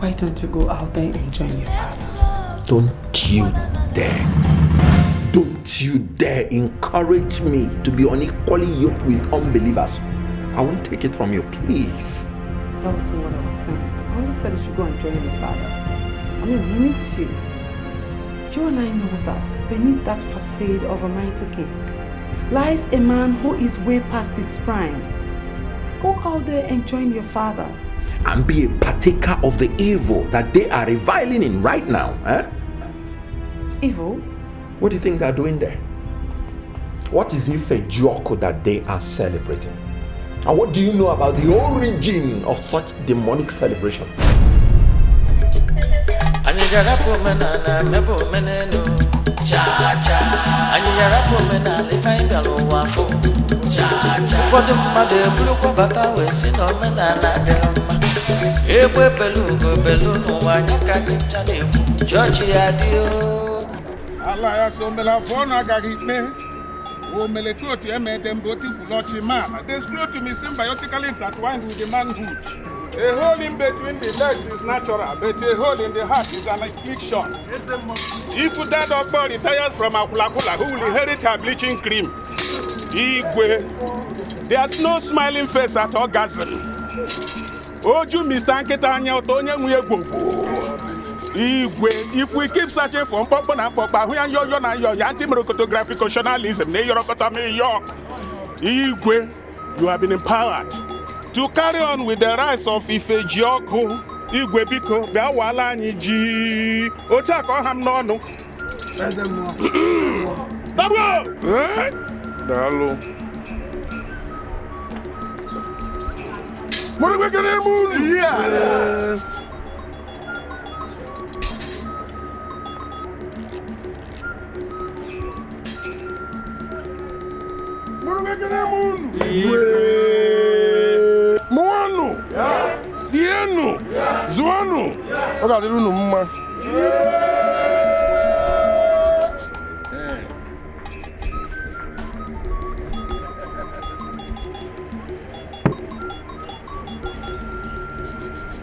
Why don't you go out there and join your father? Don't you dare. Don't you dare encourage me to be unequally yoked with unbelievers. I won't take it from you, please. That wasn't what I was saying. I only said you should go and join your father. I mean, he needs you. You and I know that. Beneath that facade of a mighty king lies a man who is way past his prime. Go out there and join your father. And be a partaker of the evil that they are reviling in right now. Eh? Evil? What do you think they're doing there? What is Ife Joko that they are celebrating? And what do you know about the origin of such demonic celebration? There's no to me symbiotically intertwined with the manhood. A hole in between the legs is natural, but a hole in the heart is an affliction. If that doctor retires from Akulakula, who will inherit her bleaching cream? Igwe. There's no smiling face at orgasm. Oju Mr. Nketanya Otonya Nguyegbo. Igwe, if we keep searching for Mpoko na Mpokpa, who yo na yo, anti-merocotographic journalism, ne yorokotame yo. Igwe, you have been empowered to carry on with the rise of Ife Joko. Igwe biko, bia wala anyi ji. Ocha ko ham no no. Tabo! Dalo. Mo re kene mu. Yeah. Moano, Diano, Zuano, oga diru no mma.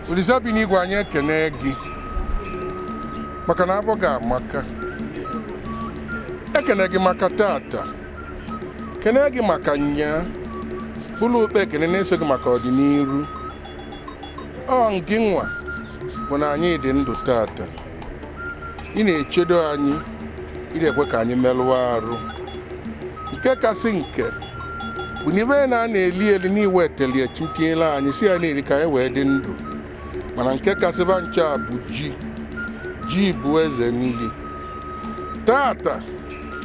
Ulisabi ni gwa anya kene gi. Maka na afọ ga amaka. Ekene gi maka tata. Kene gị maka nya bụlụ okpe kene na-eso gị maka ọdịnihu. Ọ nke nwa bụ na anyị dị ndụ tata. Ị na-echedo anyị, ị na-ekwe ka anyị merụọ arụ. Nke kasị nke bụ n'ibe na-eli eli n'iweteli echitiela anyị si ya na-eri ka anyị wee dị ndụ. Mana nke kasị ba nche a bụ ji. Ji bụ eze nri. Tata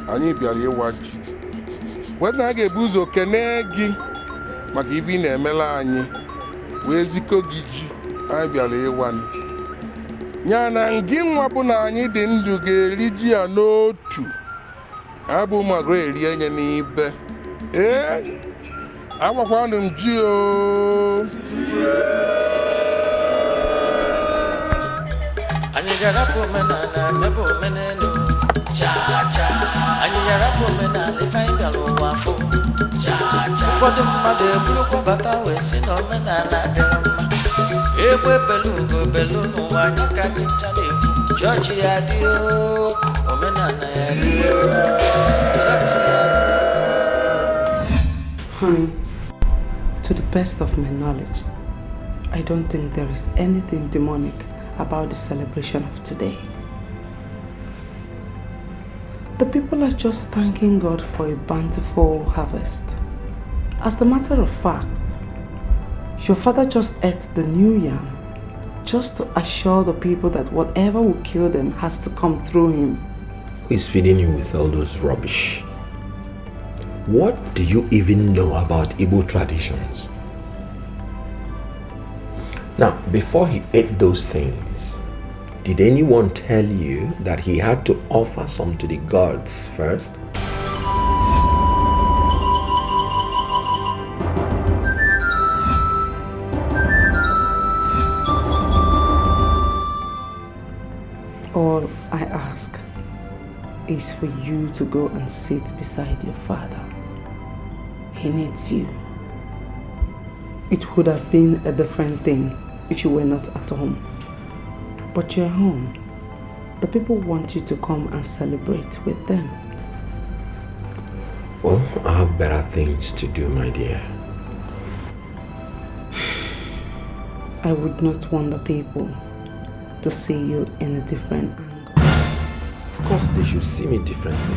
anyị bịara ịwa ji. Wena ga-ebu ụzọ kene gị maka ibe ị na-emela anyị wee zikọ gị ji anyị bịara ịwa. Ya na ngị nwa bụ na anyị dị ndụ ga-eri ji ya n'otu. Abụ magro eri enye n'ibe. Agwakwanụ m ji o. Anyị gara omenala mebe omenelu. Cha-cha. Anyị gara omenala ife anyị gara ụwa afọ. Cha-cha. Ụfọdụ mmadụ eburukwa bata wee si na omenala dịrị mma. Egbe belugo belu n'ụwa anyị ka dị ncha na-ekwu. Chọọchị ya dị o, omenala ya dị o. Chọọchị ya dị o. Honey, to the best of my knowledge, I don't think there is anything demonic about the celebration of today. The people are just thanking God for a bountiful harvest. As a matter of fact, your father just ate the new yam just to assure the people that whatever will kill them has to come through him. Who is feeding you with all those rubbish? What do you even know about Igbo traditions? Now, before he ate those things, did anyone tell you that he had to offer some to the gods first? All I ask is for you to go and sit beside your father. He needs you. It would have been a different thing if you were not at home. But you're home. The people want you to come and celebrate with them. Well, I have better things to do, my dear. I would not want the people to see you in a different angle. Of course, they should see me differently.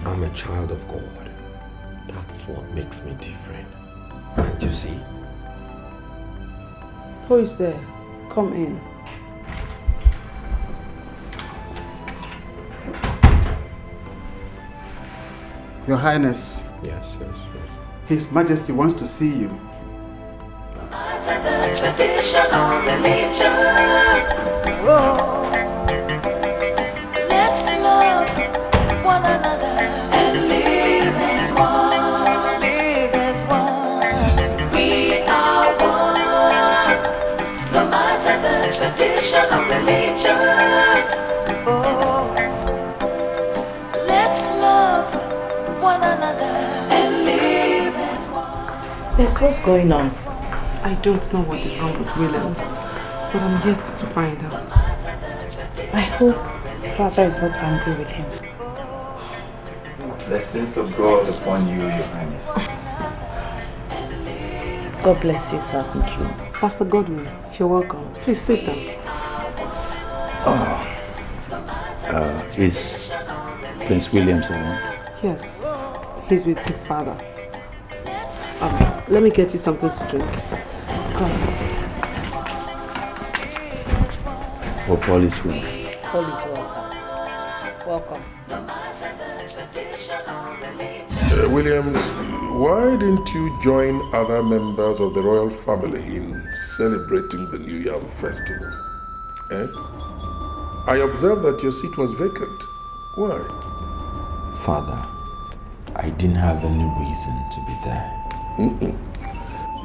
I'm a child of God. That's what makes me different. Can't you see? Who is there? Come in. Your Highness. Yes. His Majesty wants to see you. The traditional religion. Whoa. Let's love one another and live as one. Live as one. We are one. No matter the traditional religion. Oh. Let's love one another and live as one. Yes, what's going on? I don't know what is wrong with Williams, but I'm yet to find out. I hope Father is not angry with him. Blessings of God upon you, Your Highness. God bless you, sir. Thank you. Pastor Godwin, you're welcome. Please sit down. Is Prince Williams around? Yes, he's with his father. Let me get you something to drink. Come. Hope all is well. All is well, sir. Welcome. Williams, why didn't you join other members of the royal family in celebrating the New Yam Festival? I observed that your seat was vacant. Why? Father, I didn't have any reason to be there.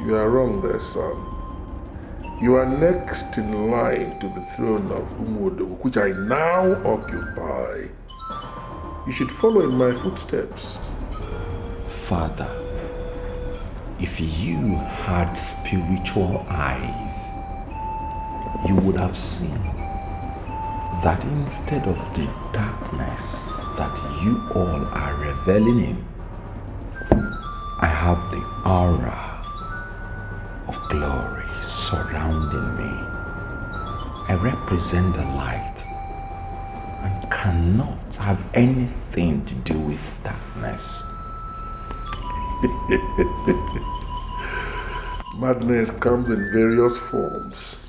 You are wrong there, son. You are next in line to the throne of Umuodo, which I now occupy. You should follow in my footsteps. Father, if you had spiritual eyes, you would have seen that instead of the darkness that you all are reveling in, I have the aura of glory surrounding me. I represent the light and cannot have anything to do with darkness. Madness comes in various forms.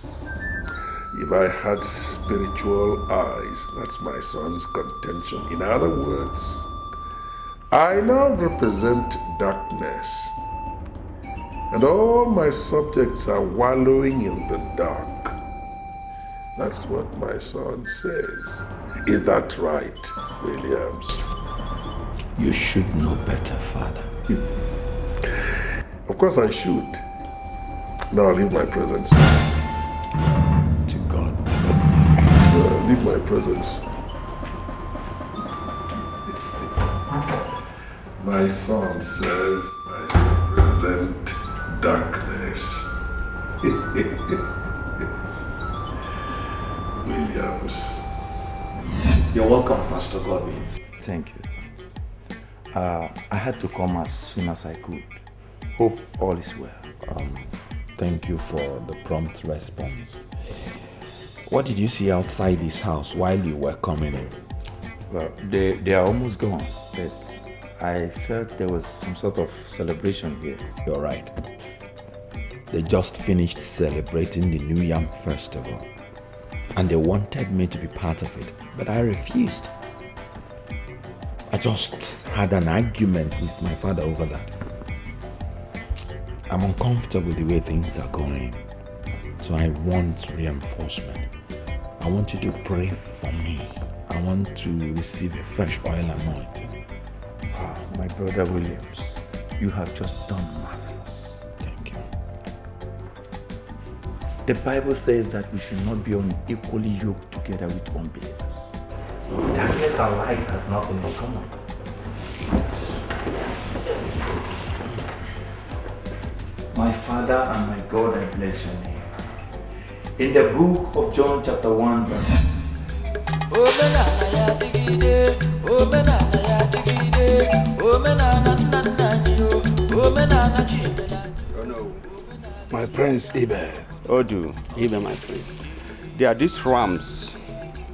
If I had spiritual eyes, that's my son's contention. In other words, I now represent darkness. And all my subjects are wallowing in the dark. That's what my son says. Is that right, Williams? You should know better, Father. Of course I should. Now leave my presence. To God be the glory. Leave my presence. My son says I represent darkness. Williams. You're welcome, Pastor Godwin. Thank you. I had to come as soon as I could. Hope all is well. Thank you for the prompt response. What did you see outside this house while you were coming in? Well, they are almost gone, but I felt there was some sort of celebration here. You're right. They just finished celebrating the New Yam Festival, and they wanted me to be part of it, but I refused. I just had an argument with my father over that. I'm uncomfortable with the way things are going, so I want reinforcement. I want you to pray for me. I want to receive a fresh oil anointing. My brother Williams, you have just done marvelous. Thank you. The Bible says that we should not be unequally yoked together with unbelievers. Darkness and light has nothing in common. My Father and my God, I bless your name. In the book of John chapter 1 verse. My prince Ibe. Odu. Ibe, my prince. There are these rams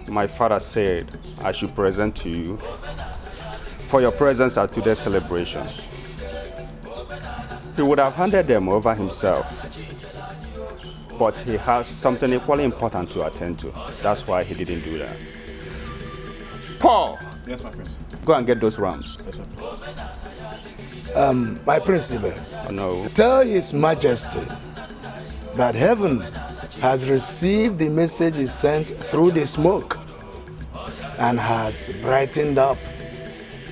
my father said I should present to you for your presence at today's celebration. He would have handed them over himself, but he has something equally important to attend to. That's why he didn't do that. Paul! Yes, my prince. Go and get those rams. Yes, my prince. My prince Ibe. Oh, no. Tell His Majesty that heaven has received the message he sent through the smoke and has brightened up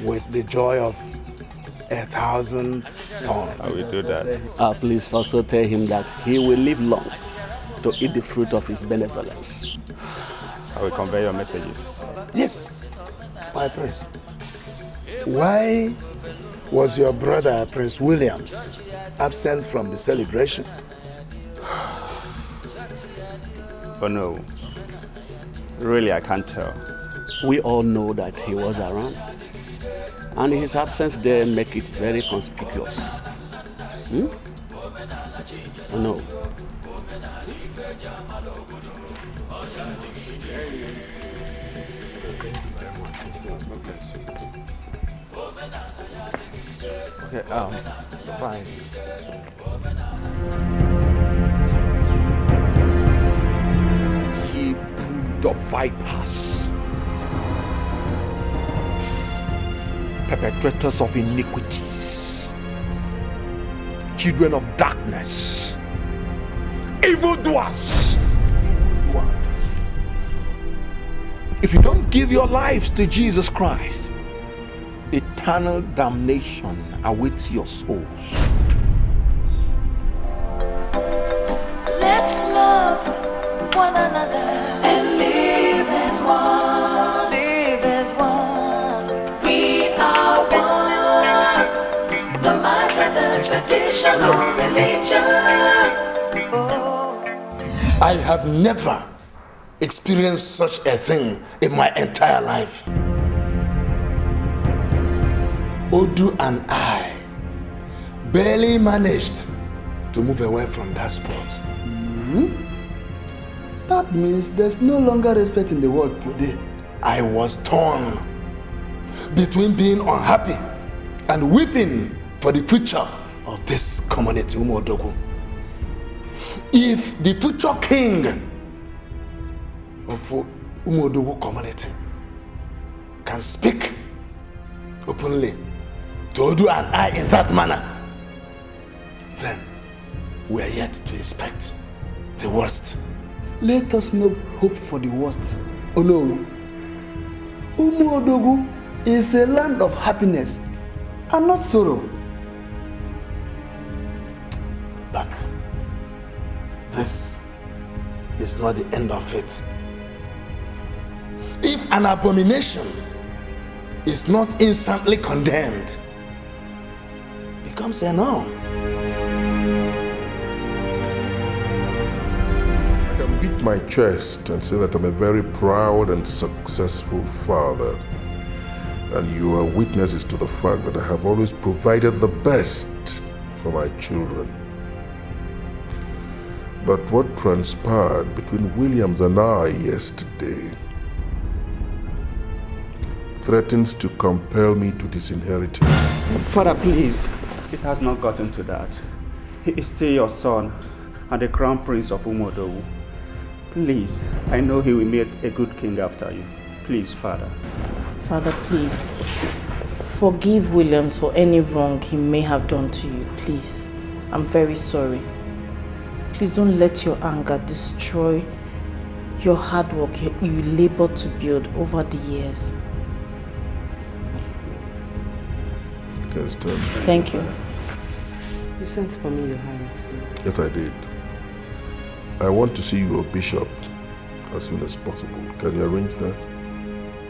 with the joy of 1,000 sons. I will do that. Please also tell him that he will live long to eat the fruit of his benevolence. I will convey your messages. Yes, my prince. Why was your brother, Prince Williams, absent from the celebration? Oh no. Really, I can't tell. We all know that he was around, and his absence there make it very conspicuous. Oh no. Okay, bye. Ye brood of vipers, perpetrators of iniquities, children of darkness, evildoers. If you don't give your lives to Jesus Christ, eternal damnation awaits your souls. Let's love one another and live as one. Live as one. We are one. No matter the tradition or religion. Oh. I have never experienced such a thing in my entire life. Odu and I barely managed to move away from that spot. That means there's no longer respect in the world today. I was torn between being unhappy and weeping for the future of this community, Umodogu. If the future king of Umodogu community can speak openly to Odu and I in that manner, then we are yet to expect the worst. Let us not hope for the worst. Oh no. Umodogu is a land of happiness and not sorrow. But this is not the end of it. If an abomination is not instantly condemned, it becomes a norm. I can beat my chest and say that I'm a very proud and successful father. And you are witnesses to the fact that I have always provided the best for my children. But what transpired between Williams and I yesterday threatens to compel me to disinherit him. Father, please. It has not gotten to that. He is still your son and the crown prince of Umodogu. Please, I know he will make a good king after you. Please, Father. Father, please. Forgive Williams for any wrong he may have done to you, please. I'm very sorry. Please don't let your anger destroy your hard work you labored to build over the years. Thank you. You sent for me, Your Highness. Yes, I did. I want to see your bishop as soon as possible. Can you arrange that?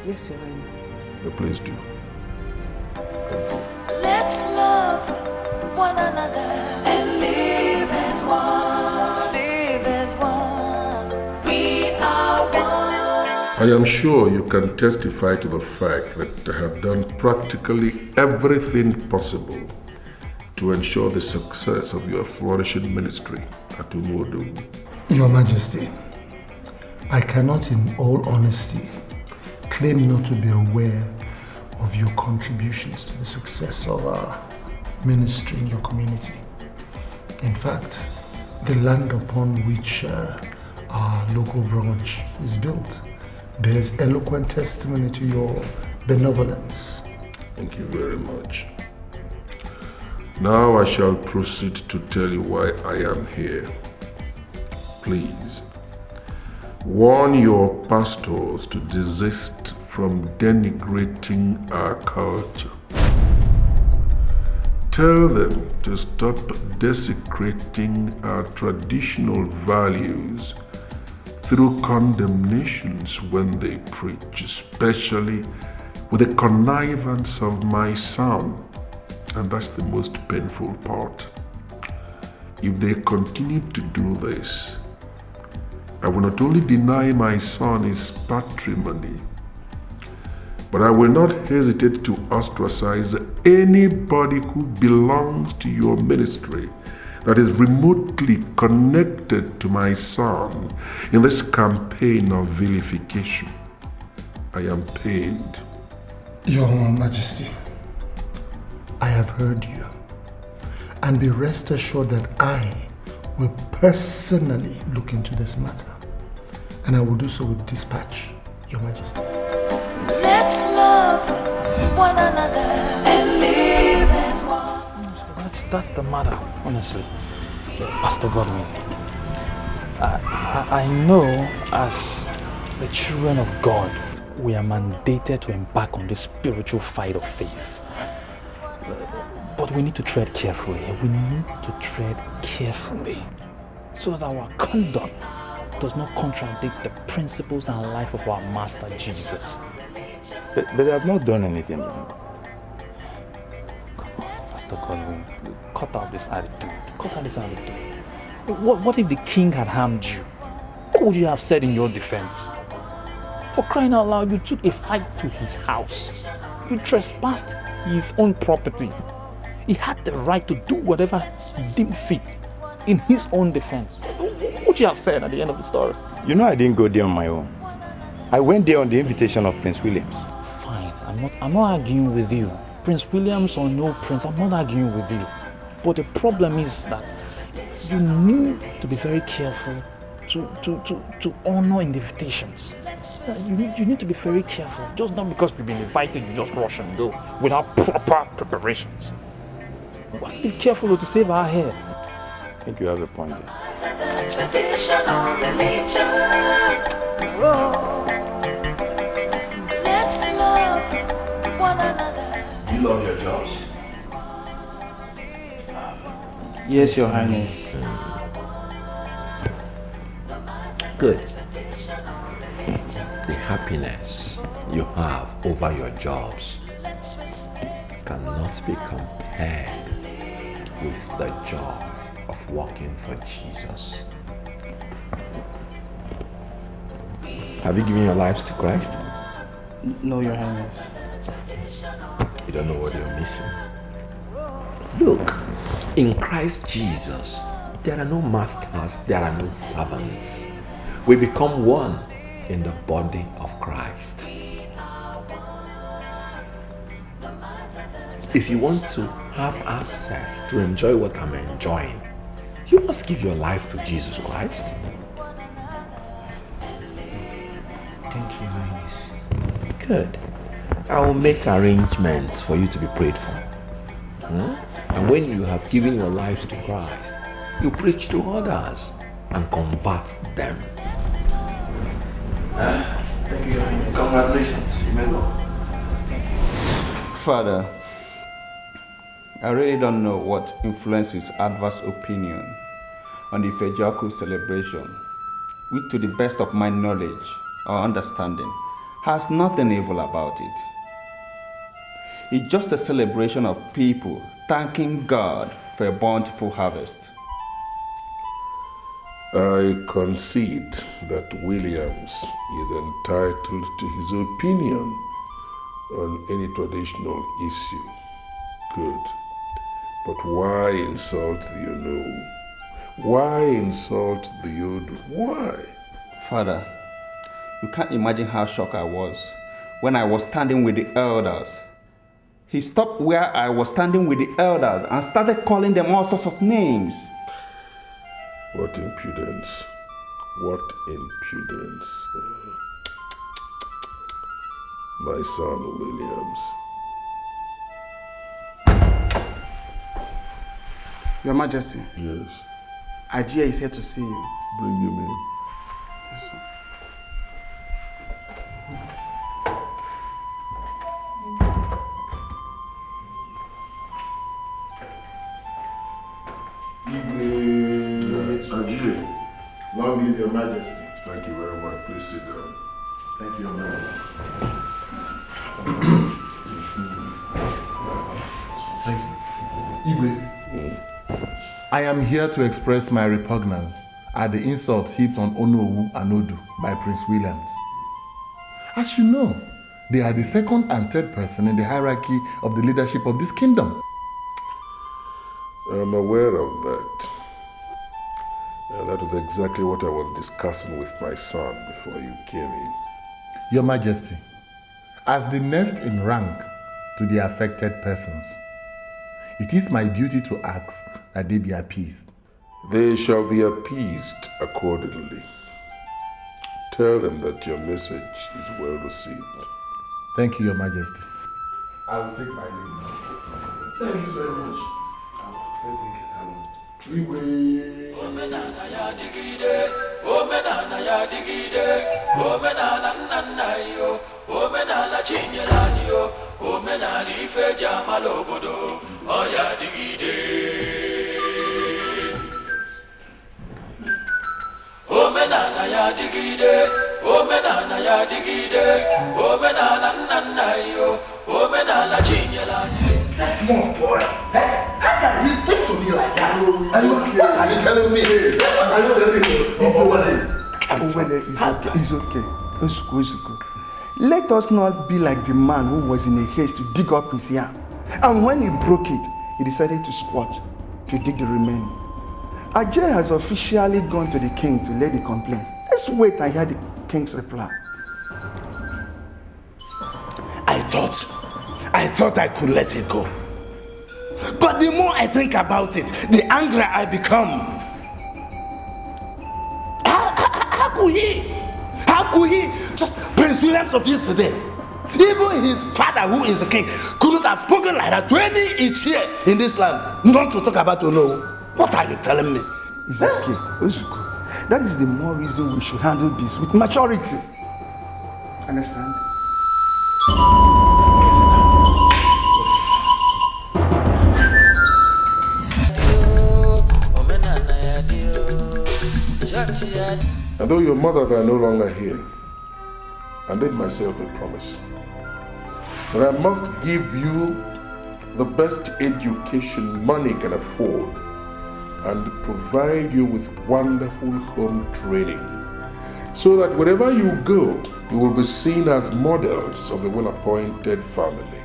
Yes, Your Highness. Please do. Let's love one another and live as one. Live as one. I am sure you can testify to the fact that I have done practically everything possible to ensure the success of your flourishing ministry at Umuodogu. Your Majesty, I cannot in all honesty claim not to be aware of your contributions to the success of our ministry in your community. In fact, the land upon which our local branch is built bears eloquent testimony to your benevolence. Thank you very much. Now I shall proceed to tell you why I am here. Please, warn your pastors to desist from denigrating our culture. Tell them to stop desecrating our traditional values through condemnations when they preach, especially with the connivance of my son. And that's the most painful part. If they continue to do this, I will not only deny my son his patrimony, but I will not hesitate to ostracize anybody who belongs to your ministry that is remotely connected to my son in this campaign of vilification. I am pained. Your Majesty, I have heard you, and be rest assured that I will personally look into this matter, and I will do so with dispatch, Your Majesty. Let's love one another and live as one. That's the matter, honestly. Pastor Godwin, I know as the children of God, we are mandated to embark on this spiritual fight of faith. But we need to tread carefully. We need to tread carefully so that our conduct does not contradict the principles and life of our Master Jesus. But I have not done anything wrong. Come on, Pastor Godwin, cut out this attitude. Cut out this attitude. What if the king had harmed you? What would you have said in your defense? For crying out loud, you took a fight to his house. You trespassed his own property. He had the right to do whatever he deemed fit in his own defense. What would you have said at the end of the story? You know I didn't go there on my own. I went there on the invitation of Prince Williams. Fine, I'm not arguing with you. Prince Williams or no prince, I'm not arguing with you. But the problem is that you need to be very careful to honor invitations. You need to be very careful. Just not because you've been invited, you just rush and go without proper preparations. We have to be careful to save our hair. I think you have a point there. Traditional religion. Oh. Let's love one another. You love your jobs? Yes, Your Highness. Good. The happiness you have over your jobs cannot be compared with the joy of working for Jesus. Have you given your lives to Christ? No, Your Highness. You don't know what you're missing. Look, in Christ Jesus, there are no masters, there are no servants. We become one in the body of Christ. If you want to have access to enjoy what I'm enjoying, you must give your life to Jesus Christ. Thank you, Your Highness. Good. I will make arrangements for you to be prayed for. And when you have given your lives to Christ, you preach to others and convert them. Thank you. Congratulations. You may go. Father, I really don't know what influenced his adverse opinion on the Ifejaku celebration, which to the best of my knowledge or understanding has nothing evil about it. It's just a celebration of people thanking God for a bountiful harvest. I concede that Williams is entitled to his opinion on any traditional issue. Good. But why insult the Onowu? Why insult the Odu? Why? Father, you can't imagine how shocked I was when I was standing with the elders. He stopped where I was standing with the elders and started calling them all sorts of names. What impudence. What impudence. My son, Williams. Your Majesty. Yes. Ajia is here to see you. Bring him in. Yes, sir. Ajia. Long live Your Majesty. Thank you very much. Please sit down. Thank you, Your Majesty. Thank you. Igwe, I am here to express my repugnance at the insults heaped on Onowu and Odu by Prince Williams. As you know, they are the second and third person in the hierarchy of the leadership of this kingdom. I'm aware of that. That was exactly what I was discussing with my son before you came in. Your Majesty, as the next in rank to the affected persons, it is my duty to ask that they be appeased. They shall be appeased accordingly. Tell them that your message is well received. Thank you, Your Majesty. I will take my leave now. Thank you very much. Let me get along. Omenana ya digide, omenana ya digide, omenana nana yo, omenana chinyelani yo, omenana ife jamalo bodo, oya digide. Omenana ya digide, omenana ya digide, omenana nana yo, omenana chinyelani. That small boy, how can you speak to me like that? Are you okay? What are you telling me? Are you telling me? It's okay. It's okay. Let us not be like the man who was in a haste to dig up his yam. And when he broke it, he decided to squat to dig the remaining. Ajay has officially gone to the king to lay the complaint. Let's wait and hear the king's reply. I thought I could let it go. But the more I think about it, the angrier I become. How could he, just Prince Williams of yesterday, even his father who is a king, couldn't have spoken like that to any Ichie in this land, not to talk about Onowu. What are you telling me? It's okay. Ozuko. That is the more reason we should handle this with maturity. Understand? And though your mothers are no longer here, I made myself a promise that I must give you the best education money can afford and provide you with wonderful home training so that wherever you go, you will be seen as models of a well-appointed family.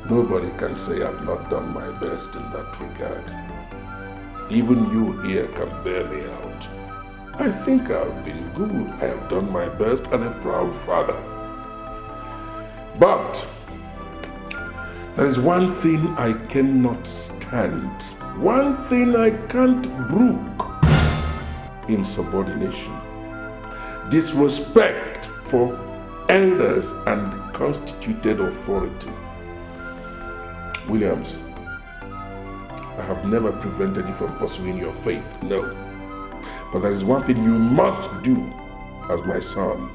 Nobody can say I've not done my best in that regard. Even you here can bear me out. I think I've been good. I have done my best as a proud father. But there is one thing I cannot stand. One thing I can't brook. Insubordination. Disrespect for elders and constituted authority. Williams, I have never prevented you from pursuing your faith, no. But there is one thing you must do as my son.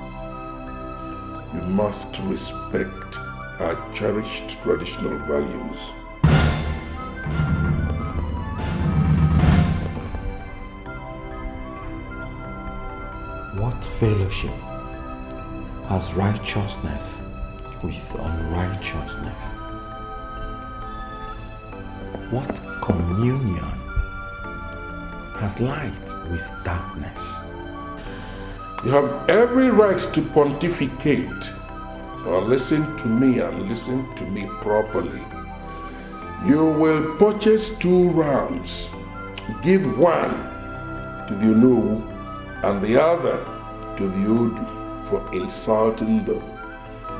You must respect our cherished traditional values. What fellowship has righteousness with unrighteousness? What communion has light with darkness. You have every right to pontificate. Now listen to me and listen to me properly. You will purchase 2 rams. Give one to the Onowu and the other to the Odu for insulting them.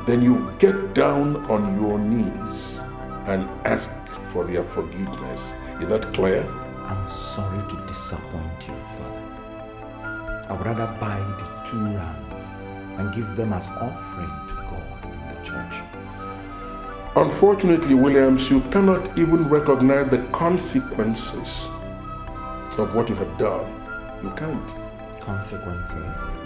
Then you get down on your knees and ask for their forgiveness. Is that clear? I'm sorry to disappoint you, Father. I would rather buy the 2 rams and give them as offering to God in the church. Unfortunately, Williams, you cannot even recognize the consequences of what you have done. You can't. Consequences?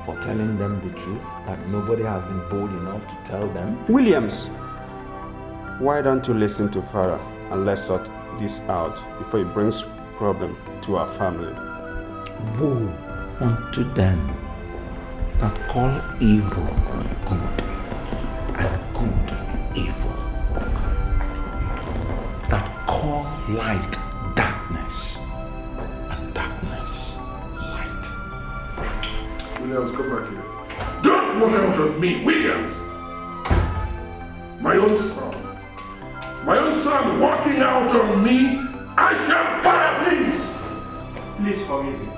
For telling them the truth that nobody has been bold enough to tell them? Williams, why don't you listen to Father and let's sort this out before it brings problem to our family? Woe unto them that call evil good and good evil, that call light darkness and darkness light. Williams, come back here. Don't walk out on me, Williams! My own son walking out on me, I shall fire, please! Please forgive him.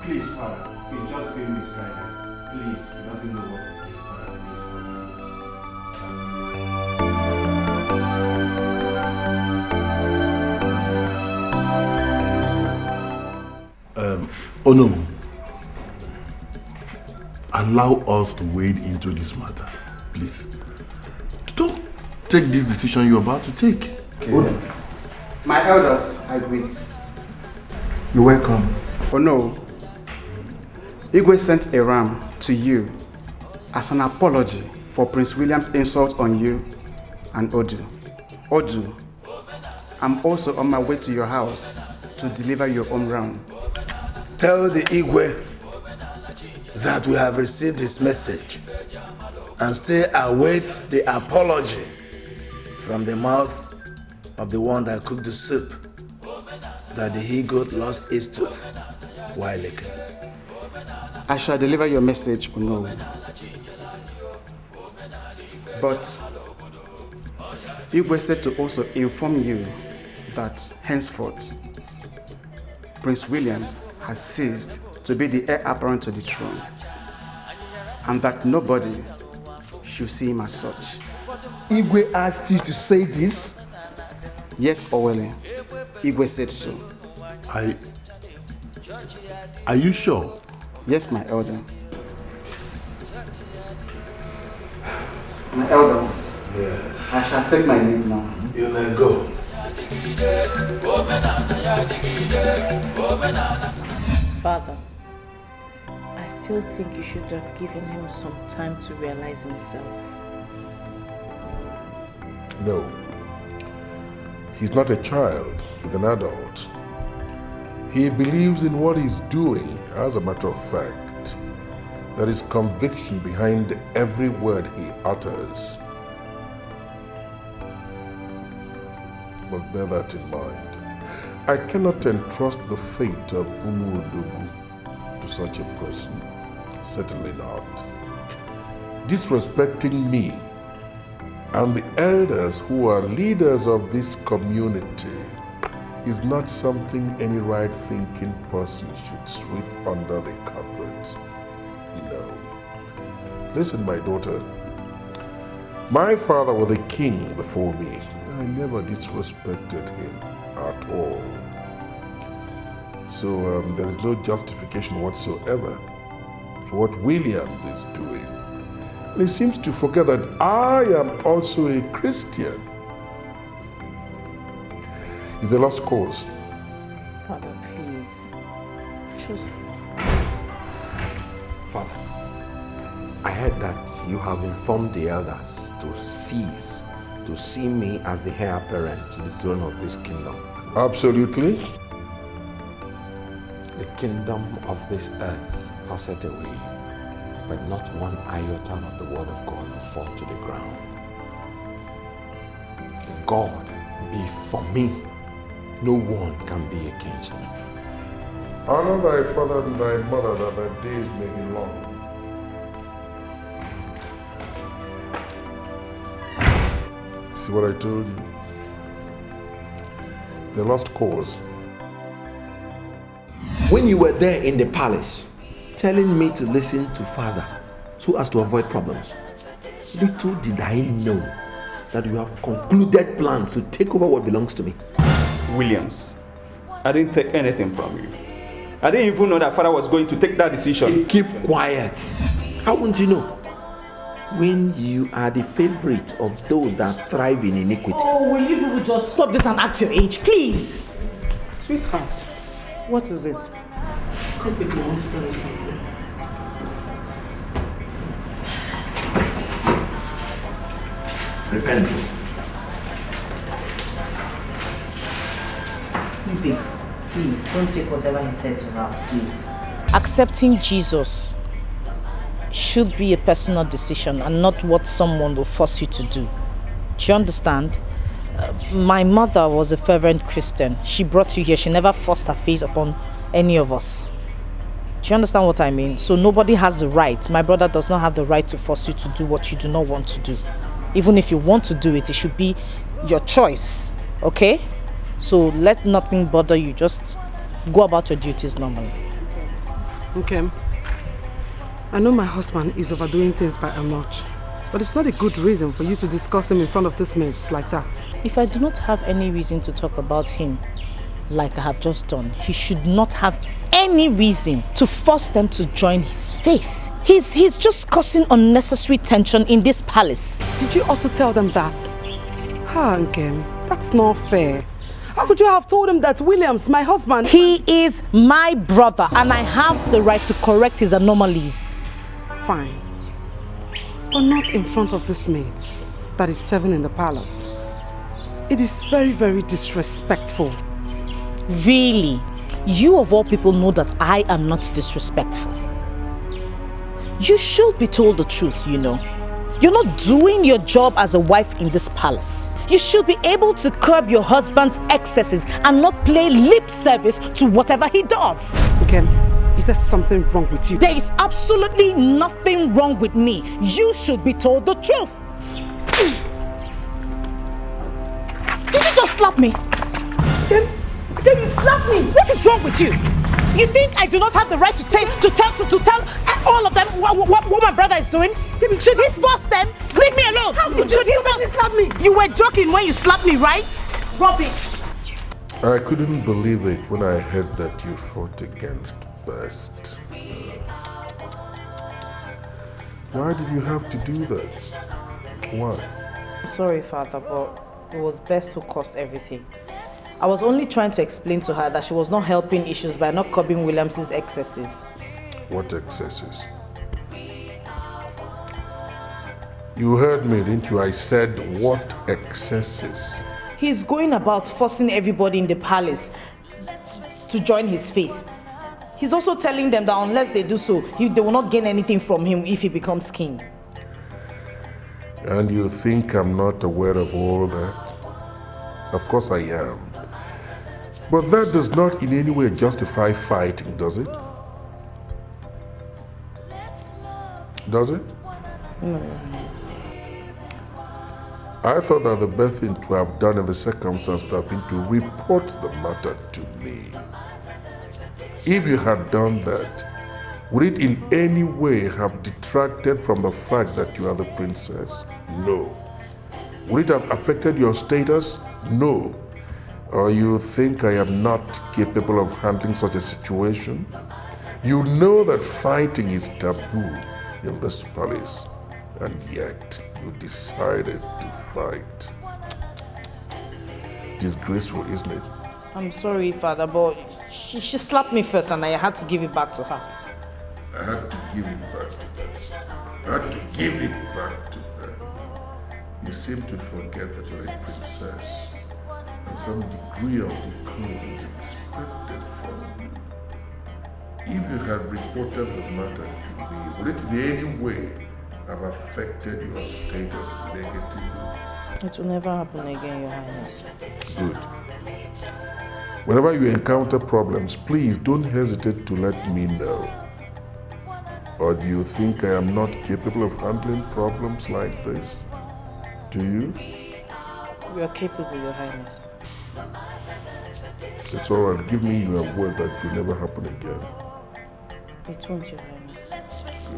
Please, Father. He's just being misguided. Please, he doesn't know what to do. Father, Onowu, allow us to wade into this matter, please. Don't take this decision you're about to take. Okay. My elders, I greet. You're welcome. Oh no, Igwe sent a ram to you as an apology for Prince William's insult on you and Odu. Odu, I'm also on my way to your house to deliver your own ram. Tell the Igwe that we have received his message and still await the apology from the mouth of the one that cooked the soup that the he-goat lost his tooth while licking. I shall deliver your message, Onowu. But Igwe said to also inform you that henceforth Prince Williams has ceased to be the heir apparent to the throne, and that nobody should see him as such. Igwe asked you to say this? Yes, Owele. Igwe said so. Are you sure? Yes, my elder. My elders. Yes. I shall take my leave now. You may go. Father, I still think you should have given him some time to realize himself. No. He's not a child, he's an adult. He believes in what he's doing. As a matter of fact, there is conviction behind every word he utters. But bear that in mind. I cannot entrust the fate of Umuodogu to such a person. Certainly not. Disrespecting me and the elders who are leaders of this community is not something any right-thinking person should sweep under the carpet. No. Listen, my daughter. My father was a king before me. I never disrespected him at all. So there is no justification whatsoever for what William is doing. And he seems to forget that I am also a Christian. It's a lost cause. Father, please, just... Father, I heard that you have informed the elders to cease to see me as the heir apparent to the throne of this kingdom. Absolutely. The kingdom of this earth passeth away, but not one iota of the word of God will fall to the ground. If God be for me, no one can be against me. Honor thy father and thy mother, that thy days may be long. See what I told you? They lost cause. When you were there in the palace, telling me to listen to Father so as to avoid problems, little did I know that you have concluded plans to take over what belongs to me. Williams, I didn't take anything from you. I didn't even know that Father was going to take that decision. Keep quiet. How won't you know? When you are the favorite of those that thrive in iniquity. Oh, will you people just stop this and act your age, please? Sweetheart, what is it? Come quickly, I want to tell you something. Repent. Babe, please, don't take whatever he said to heart, please. Accepting Jesus should be a personal decision and not what someone will force you to do. Do you understand? My mother was a fervent Christian. She brought you here. She never forced her face upon any of us. Do you understand what I mean? So nobody has the right. My brother does not have the right to force you to do what you do not want to do. Even if you want to do it, it should be your choice. Okay? So let nothing bother you. Just go about your duties normally. Okay. I know my husband is overdoing things by a notch, but it's not a good reason for you to discuss him in front of these mates like that. If I do not have any reason to talk about him like I have just done, he should not have any reason to force them to join his faith. He's just causing unnecessary tension in this palace. Did you also tell them that? Nkem, that's not fair. How could you have told him that Williams, my husband... He is my brother and I have the right to correct his anomalies. Fine. But not in front of these mates that is serving in the palace. It is very, very disrespectful. Really? You of all people know that I am not disrespectful. You should be told the truth, you know. You're not doing your job as a wife in this palace. You should be able to curb your husband's excesses and not play lip service to whatever he does. Okay, is there something wrong with you? There is absolutely nothing wrong with me. You should be told the truth. Did you just slap me? Then you slapped me. What is wrong with you? You think I do not have the right to tell all of them what my brother is doing? Should he force them? Leave me alone. Should he slap me? You were joking when you slapped me, right? Rubbish. I couldn't believe it when I heard that you fought against Best. Why did you have to do that? Why? I'm sorry, Father, but it was Best who caused everything. I was only trying to explain to her that she was not helping issues by not curbing Williams's excesses. What excesses? You heard me, didn't you? I said, what excesses? He's going about forcing everybody in the palace to join his faith. He's also telling them that unless they do so, they will not gain anything from him if he becomes king. And you think I'm not aware of all that? Of course I am. But that does not in any way justify fighting, does it? Does it? No. I thought that the best thing to have done in the circumstance would have been to report the matter to me. If you had done that, would it in any way have detracted from the fact that you are the princess? No. Would it have affected your status? No. Or you think I am not capable of handling such a situation? You know that fighting is taboo in this palace, and yet you decided to fight. Disgraceful, isn't it? I'm sorry, Father, but she slapped me first and I had to give it back to her. I had to give it back to her. I had to give it back to her. You seem to forget that you're a princess, and some degree of decorum is expected from you. If you had reported the matter to me, would it in any way have affected your status negatively? It will never happen again, Your Highness. Good. Whenever you encounter problems, please don't hesitate to let me know. Or do you think I am not capable of handling problems like this? Do you? You are capable, Your Highness. It's all right. Give me your word that it will never happen again. It won't, Your Highness.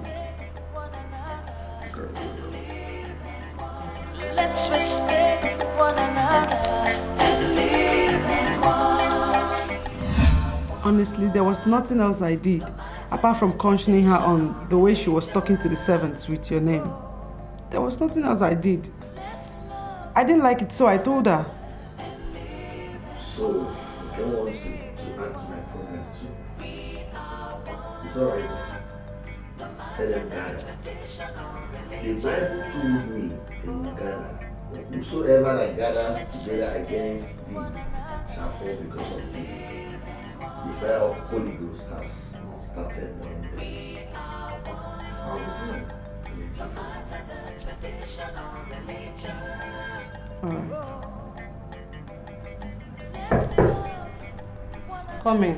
Let's respect one another and live as one. Honestly, there was nothing else I did apart from cautioning her on the way she was talking to the servants with your name. There was nothing else I did. I didn't like it, so I told her. So, you don't want to add to my problem too? It's alright. Let them gather. The Bible told me they will gather. Whosoever that gathers together against thee shall fall because of thee. The fire of Holy Ghost has not started burning them. How will you? Come in.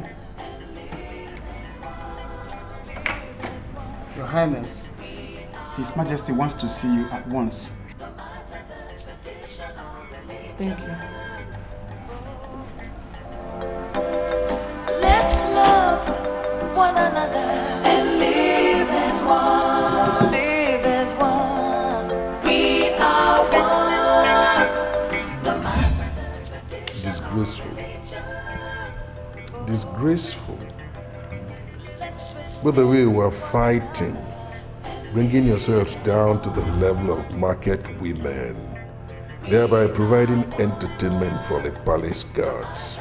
Your Highness, His Majesty wants to see you at once. Thank you. Let's love one another and live as one. Live as one. We are one. No matter the tradition. Disgraceful. Disgraceful. By the way, we're fighting, bringing yourselves down to the level of market women, thereby providing entertainment for the palace guards.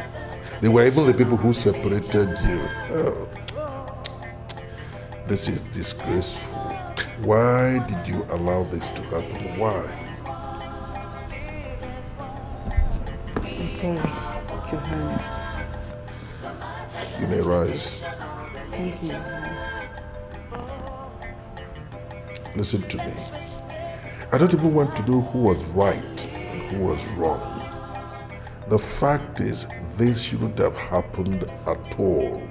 They were even the people who separated you. Oh. This is disgraceful. Why did you allow this to happen? Why? I'm sorry, Your Highness. You may rise. Thank you, Your Highness. Listen to me. I don't even want to know who was right and who was wrong. The fact is, this shouldn't have happened at all.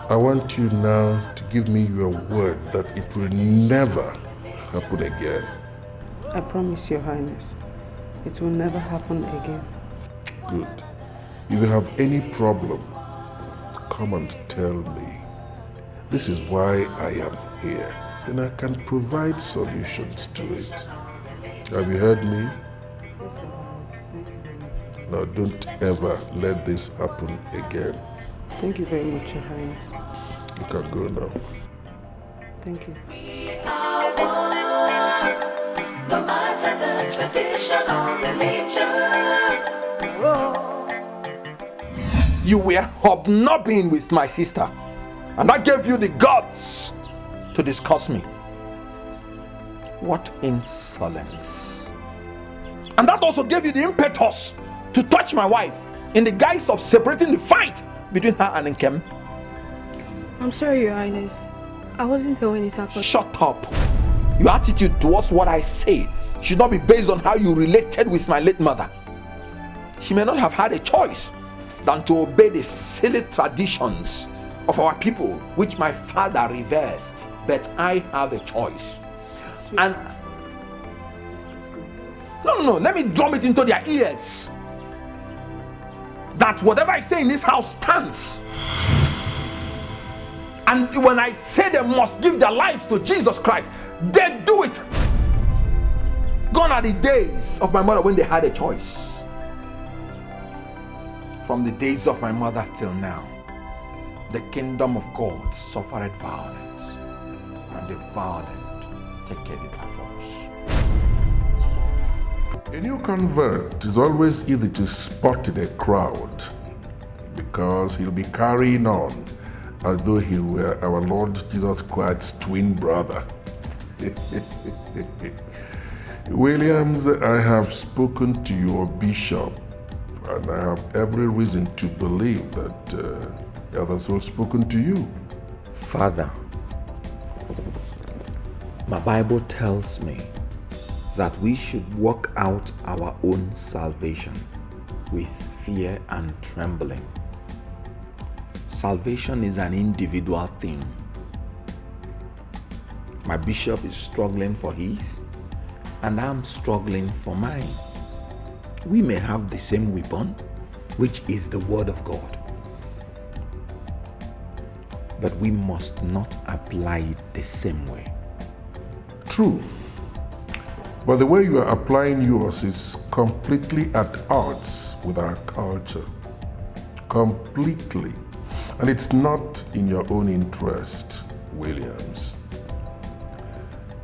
I want you now to give me your word that it will never happen again. I promise, Your Highness, it will never happen again. Good. If you have any problem, come and tell me. This is why I am here. Then I can provide solutions to it. Have you heard me? Now don't ever let this happen again. Thank you very much, Your Highness. You can go now. Thank you. No matter the tradition or religion. Oh. You were hobnobbing with my sister, and that gave you the guts to discuss me. What insolence. And that also gave you the impetus to touch my wife in the guise of separating the fight between her and Nkem. I'm sorry, Your Highness. I wasn't there when it happened. Shut up. Your attitude towards what I say should not be based on how you related with my late mother. She may not have had a choice than to obey the silly traditions of our people, which my father reveres, but I have a choice. And no, let me drum it into their ears that whatever I say in this house stands. And when I say they must give their lives to Jesus Christ, they do it. Gone are the days of my mother when they had a choice. From the days of my mother till now, the kingdom of God suffered violence, and the violent take it by force. A new convert is always easy to spot in a crowd because he'll be carrying on as though he were our Lord Jesus Christ's twin brother. Williams, I have spoken to your bishop, and I have every reason to believe that he has also spoken to you. Father, my Bible tells me that we should work out our own salvation with fear and trembling. Salvation is an individual thing. My bishop is struggling for his, and I'm struggling for mine. We may have the same weapon, which is the Word of God, but we must not apply it the same way. True. But the way you are applying yours is completely at odds with our culture. Completely. And it's not in your own interest, Williams.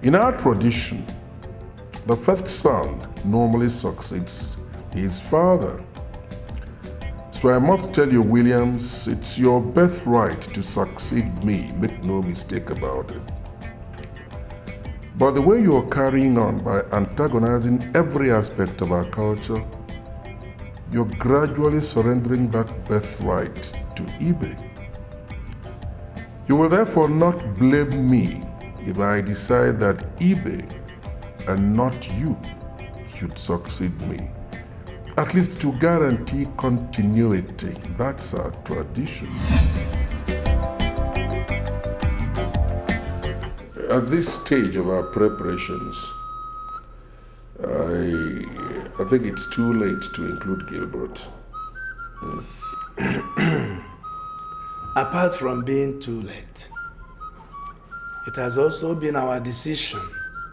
In our tradition, the first son normally succeeds his father. So I must tell you, Williams, it's your birthright to succeed me. Make no mistake about it. But the way you are carrying on by antagonizing every aspect of our culture, you're gradually surrendering that birthright to eBay. You will therefore not blame me if I decide that eBay and not you should succeed me. At least to guarantee continuity. That's our tradition. At this stage of our preparations, I think it's too late to include Gilbert. Apart from being too late, it has also been our decision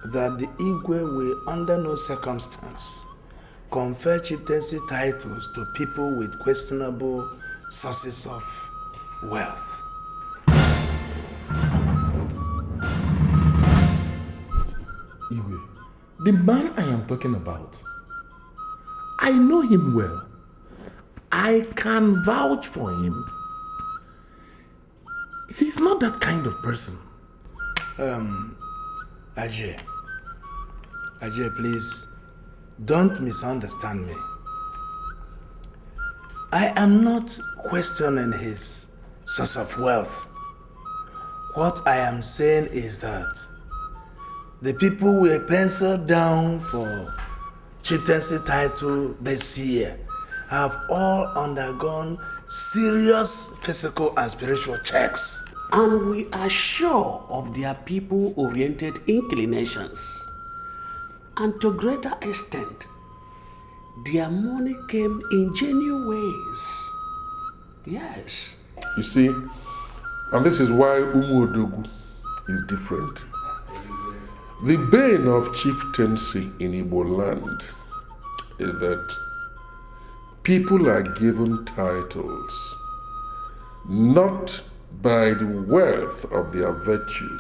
that the Igwe will under no circumstance confer chieftaincy titles to people with questionable sources of wealth. Igwe, the man I am talking about, I know him well. I can vouch for him. He's not that kind of person. Ajay, please, don't misunderstand me. I am not questioning his source of wealth. What I am saying is that the people who were penciled down for chieftaincy title this year have all undergone serious physical and spiritual checks. And we are sure of their people-oriented inclinations. And to a greater extent, their money came in genuine ways. Yes. You see, and this is why Umuodogu is different. The bane of chieftaincy in Igbo land is that people are given titles not by the wealth of their virtue,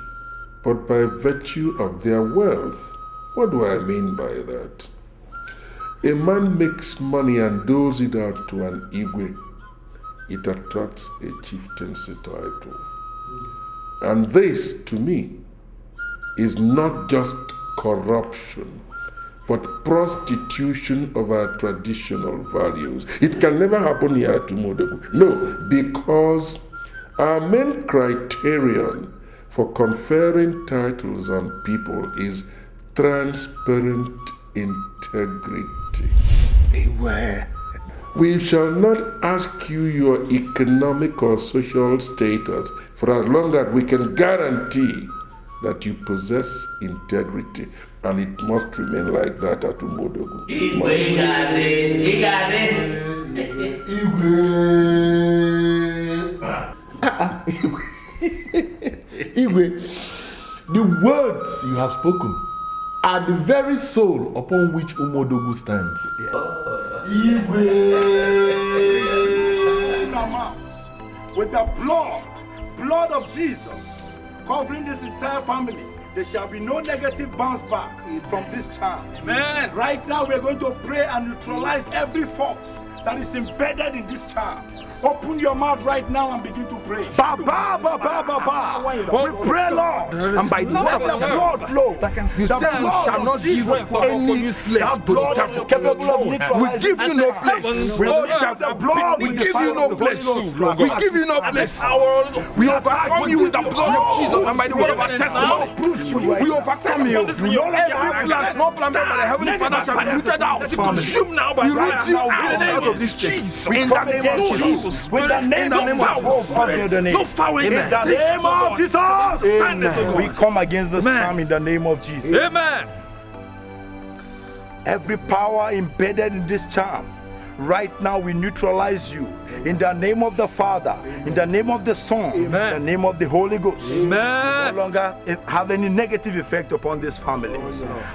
but by virtue of their wealth. What do I mean by that? A man makes money and doles it out to an Igwe. It attracts a chieftaincy title. And this, to me, is not just corruption, but prostitution of our traditional values. It can never happen here at Umuodogu. No, because our main criterion for conferring titles on people is transparent integrity. Beware. We shall not ask you your economic or social status for as long as we can guarantee that you possess integrity, and it must remain like that at Umuodogu. Igwe, the words you have spoken are the very soul upon which Umuodogu stands. Igwe! In our mouths, with the blood of Jesus, covering this entire family, there shall be no negative bounce back from this charm. Amen. Right now, we're going to pray and neutralize every force that is embedded in this charm. Open your mouth right now and begin to pray. Ba ba ba ba ba ba. We pray, Lord, and by the blood flow. You said shall not give us any slave to the devil. Is capable of neutralizing. We give you no place. We give the blood. We give you no place. We give you no place. We overcome you with the blood of Jesus and by the word of our testimony. uproot you. We overcome you. No plan made by the Heavenly Father shall be rooted out. Consumed now by fire. We root you out of this place. In the name of Jesus. With the name of the name. No foul in the name of Jesus. Amen. We come against this charm in the name of Jesus. Amen. Every power embedded in this charm, right now we neutralize you. In the name of the Father, in the name of the Son, in the name of the Holy Ghost. Amen. No longer have any negative effect upon this family.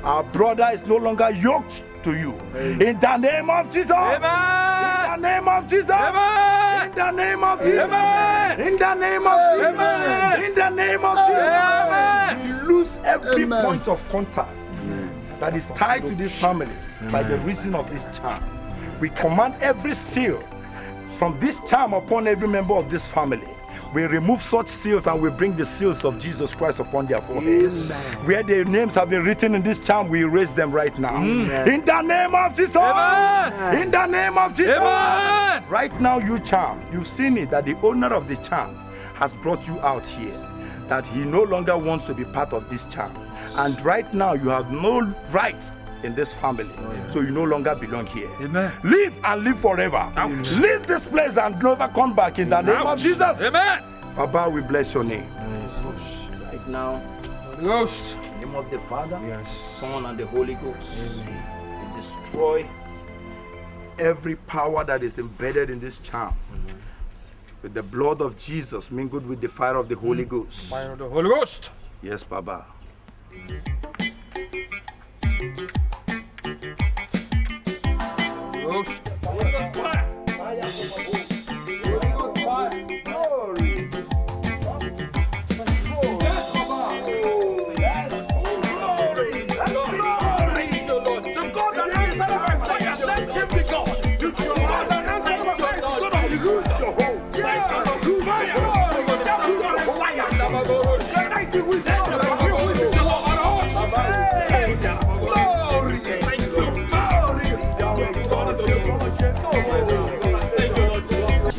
Our brother is no longer yoked to you. In the name of Jesus. Amen. In the name of Jesus. Amen. In the name of Jesus. Amen. In the name of Jesus. Amen. In the name of Jesus. Amen. We lose every point of contact that is tied to this family by the reason of this charm. We command every seal from this charm upon every member of this family. We remove such seals and we bring the seals of Jesus Christ upon their foreheads. Where their names have been written in this charm, we erase them right now. In the name of Jesus. Amen. In the name of Jesus. Amen. Right now, you charm, you've seen it that the owner of the charm has brought you out here. That he no longer wants to be part of this charm. And right now, you have no right in this family. So you no longer belong here. Amen. Live and live forever. Ouch. Leave this place and never come back in the name of Jesus. Amen. Baba, we bless your name. Right now, Holy Ghost. in the name of the Father, Son, and the Holy Ghost, we destroy every power that is embedded in this charm. With the blood of Jesus mingled with the fire of the Holy Ghost. Fire of the Holy Ghost. Yes, Baba.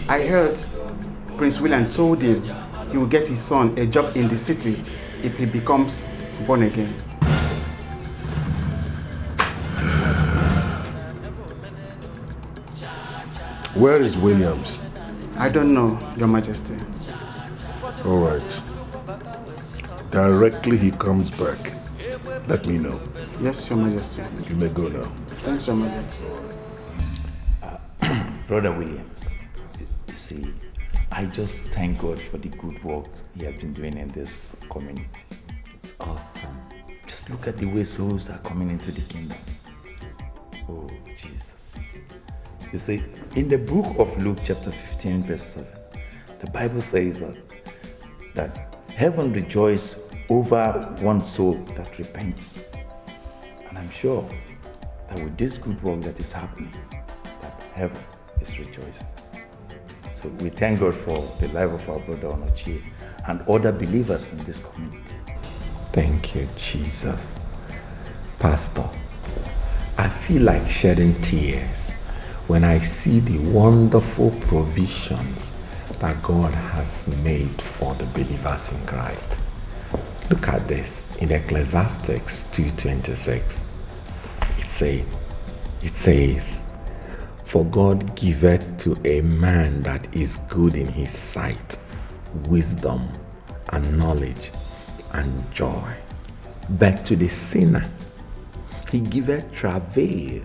I heard Prince William told him he will get his son a job in the city if he becomes born again. Where is Williams? I don't know, Your Majesty. All right. Directly he comes back, let me know. Yes, Your Majesty. You may go now. Thanks, Your Majesty. Brother Williams, you see, I just thank God for the good work he has been doing in this community. It's awesome. Just look at the way souls are coming into the kingdom. Oh, Jesus. You see, in the book of Luke chapter 15 verse 7, the Bible says that heaven rejoices over one soul that repents. And I'm sure that with this good work that is happening, that heaven is rejoicing. So we thank God for the life of our brother Onochie and other believers in this community. Thank you, Jesus. Pastor, I feel like shedding tears when I see the wonderful provisions that God has made for the believers in Christ. Look at this in Ecclesiastes 2:26. It says, "For God giveth to a man that is good in his sight wisdom and knowledge and joy. But to the sinner he giveth travail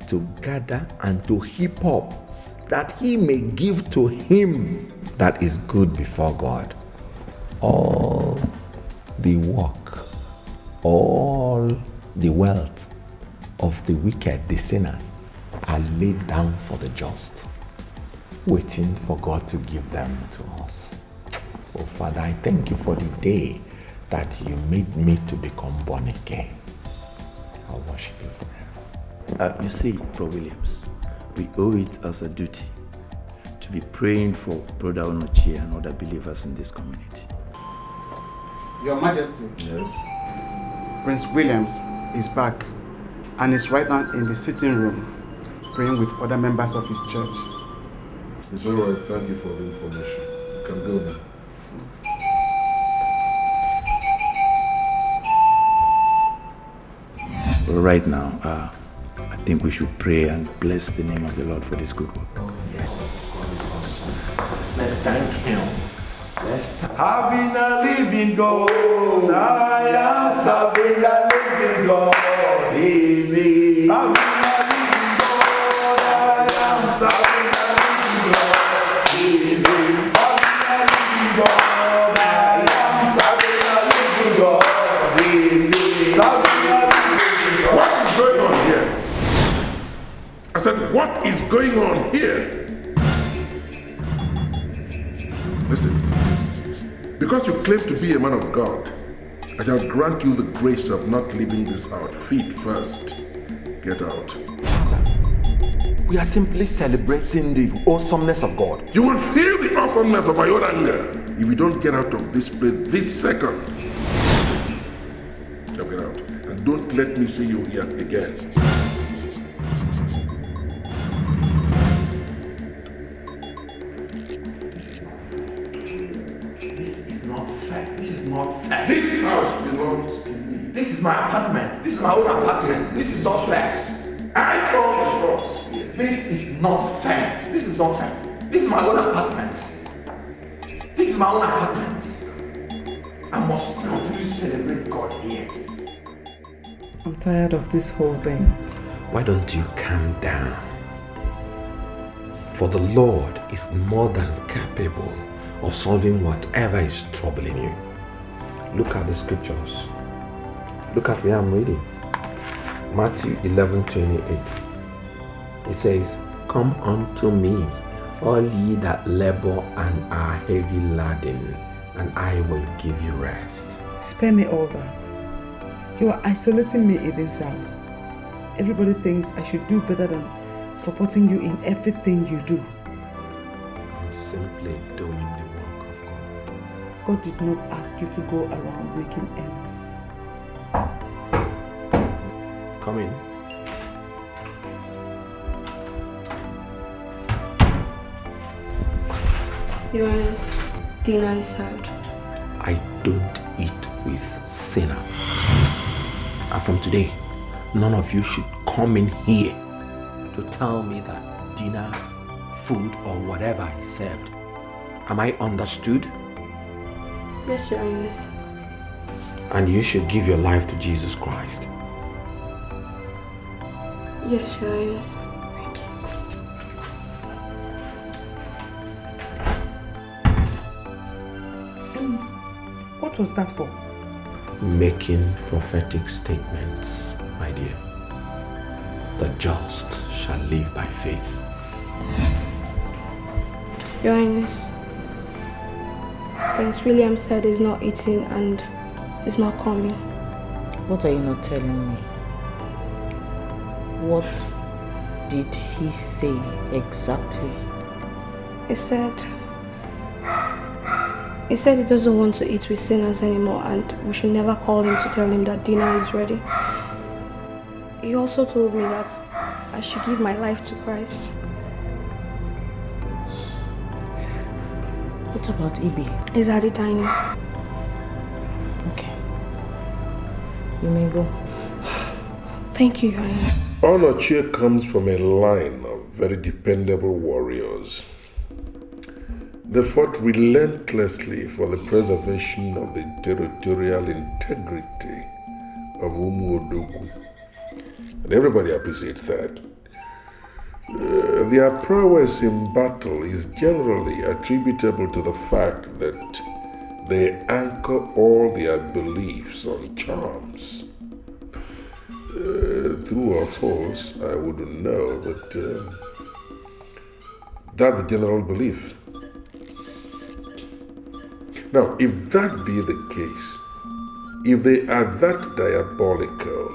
to gather and to heap up, that he may give to him that is good before God. All the work, all the wealth of the wicked, the sinners, are laid down for the just, waiting for God to give them to us. Oh Father, I thank you for the day that you made me to become born again. I'll worship you forever. You see, Bro Williams, we owe it as a duty to be praying for Brother Onochie and other believers in this community. Your Majesty, yes. Prince Williams is back and is right now in the sitting room praying with other members of his church. It's all right. Thank you for the information. You can go now. Right now, I think we should pray and bless the name of the Lord for this good work. Let's thank Him. Serving a living God, I am serving a living God. Amen. Serving a living God, I am serving a living God. Amen. Serving a living God, I am serving a living God. Amen. Serving a living God. What is going on here? I said, what is going on here? Listen, because you claim to be a man of God, I shall grant you the grace of not leaving this house. Feet first. Get out. We are simply celebrating the awesomeness of God. You will feel the awesomeness of my own anger if you don't get out of this place this second. Now get out. And don't let me see you here again. Not fair. This house belongs to me. This is my apartment. This is my own apartment. This is not fair. I call the shots. This is not fair. This is not fair. This is my own apartment. This is my own apartment. I must continue to celebrate God here. I'm tired of this whole thing. Why don't you calm down? For the Lord is more than capable of solving whatever is troubling you. Look at the scriptures. Look at where I'm reading. Matthew 11:28. It says, "Come unto me, all ye that labor and are heavy laden, and I will give you rest." Spare me all that. You are isolating me in this house. Everybody thinks I should do better than supporting you in everything you do. I'm simply doing the work of God. God did not ask you to go around making enemies. Come in. Your Highness, dinner is served. I don't eat with sinners. And from today, none of you should come in here to tell me that dinner, food, or whatever is served. Am I understood? Yes, Your Highness. And you should give your life to Jesus Christ. Yes, Your Highness. Thank you. What was that for? Making prophetic statements, my dear. The just shall live by faith. Your Highness, Prince William said he's not eating and is not coming. What are you not telling me? What did he say exactly? He said he doesn't want to eat with sinners anymore and we should never call him to tell him that dinner is ready. He also told me that I should give my life to Christ. What about Ibi? He's at the dining. Okay. You may go. Thank you, Your Highness. Onochie comes from a line of very dependable warriors. They fought relentlessly for the preservation of the territorial integrity of Umuodogu. And everybody appreciates that. Their prowess in battle is generally attributable to the fact that they anchor all their beliefs on charms. True or false, I wouldn't know, but that's the general belief. Now, if that be the case, if they are that diabolical,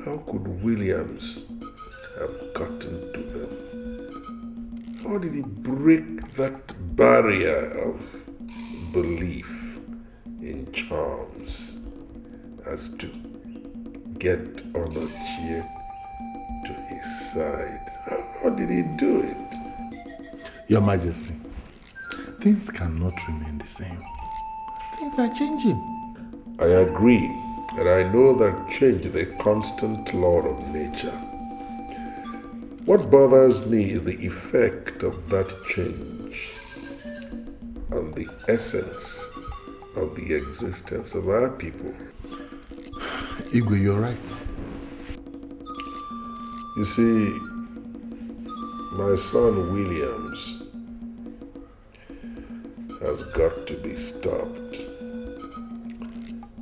how could Williams have gotten to them? How did he break that barrier of belief in charms as to get Onochie to his side? How did he do it? Your Majesty, things cannot remain the same. Things are changing. I agree. And I know that change is a constant law of nature. What bothers me is the effect of that change on the essence of the existence of our people. Igwe, you're right. You see, my son Williams has got to be stopped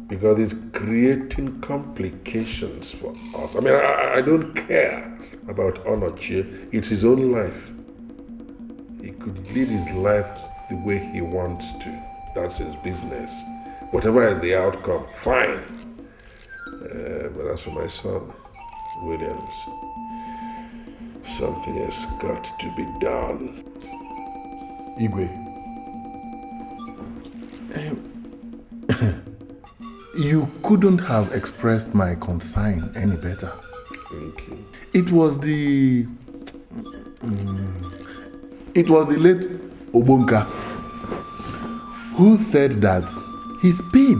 because it's creating complications for us. I mean, I don't care about Onochie. It's his own life. He could lead his life the way he wants to. That's his business. Whatever is the outcome, fine. But as for my son, Williams, something has got to be done. Igwe, you couldn't have expressed my concern any better. Thank you. It was the late Obonka who said that his pain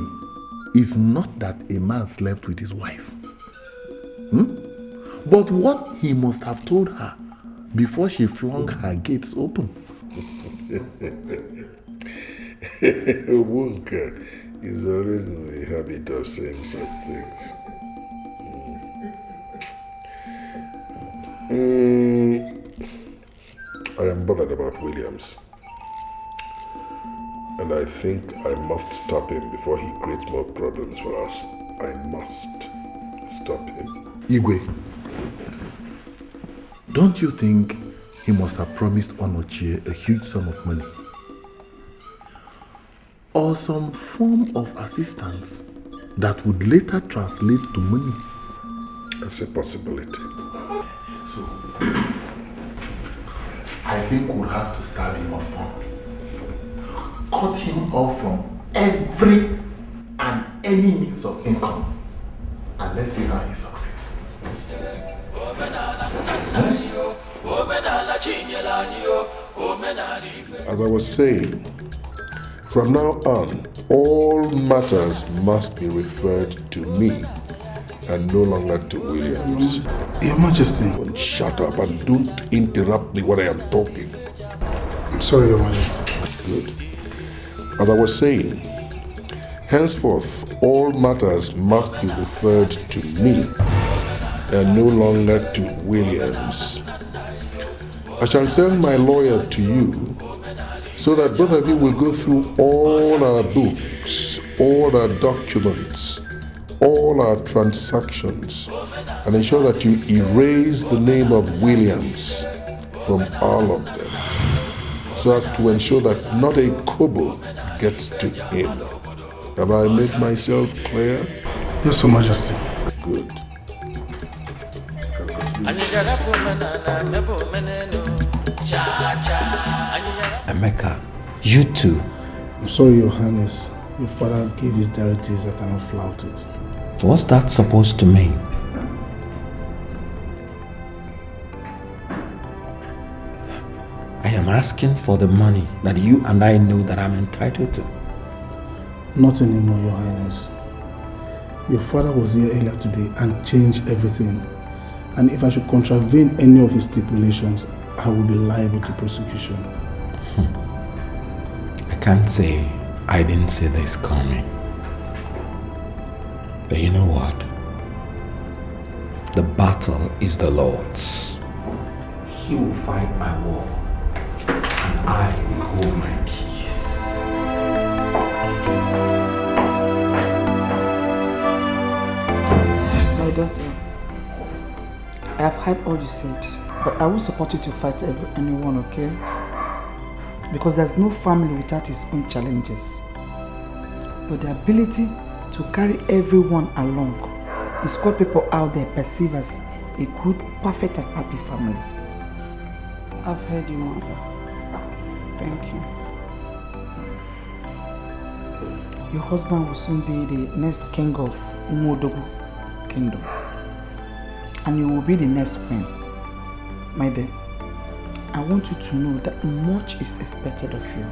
is not that a man slept with his wife, but what he must have told her before she flung her gates open. Obonka is always in the habit of saying such things. I am bothered about Williams. And I think I must stop him before he creates more problems for us. I must stop him. Igwe, don't you think he must have promised Onochie a huge sum of money? Or some form of assistance that would later translate to money? That's a possibility. So, I think we'll have to starve him of fun. Cut him off from every and any means of income. And let's see how he succeeds. As I was saying, from now on, all matters must be referred to me and no longer to Williams. Your Majesty. Shut up and don't interrupt me when I am talking. I'm sorry, Your Majesty. Good. As I was saying, henceforth, all matters must be referred to me and no longer to Williams. I shall send my lawyer to you so that both of you will go through all our books, all our documents, all our transactions, and ensure that you erase the name of Williams from all of them, so as to ensure that not a kobo gets to him. Have I made myself clear? Yes, Your Majesty. Good. Emeka, you too. I'm sorry, Your Highness. Your father gave his directives. I cannot flout it. What's that supposed to mean? I am asking for the money that you and I know that I'm entitled to. Not anymore, Your Highness. Your father was here earlier today and changed everything. And if I should contravene any of his stipulations, I will be liable to prosecution. I can't say I didn't see this coming. But you know what? The battle is the Lord's. He will fight my war, and I will hold my peace. My daughter, I have heard all you said, but I will support you to fight anyone, okay? Because there's no family without its own challenges. But the ability to carry everyone along is what people out there perceive as a good, perfect and happy family. I've heard you, Mother. Thank you. Your husband will soon be the next king of Umuodogu Kingdom. And you will be the next queen. My dear, I want you to know that much is expected of you.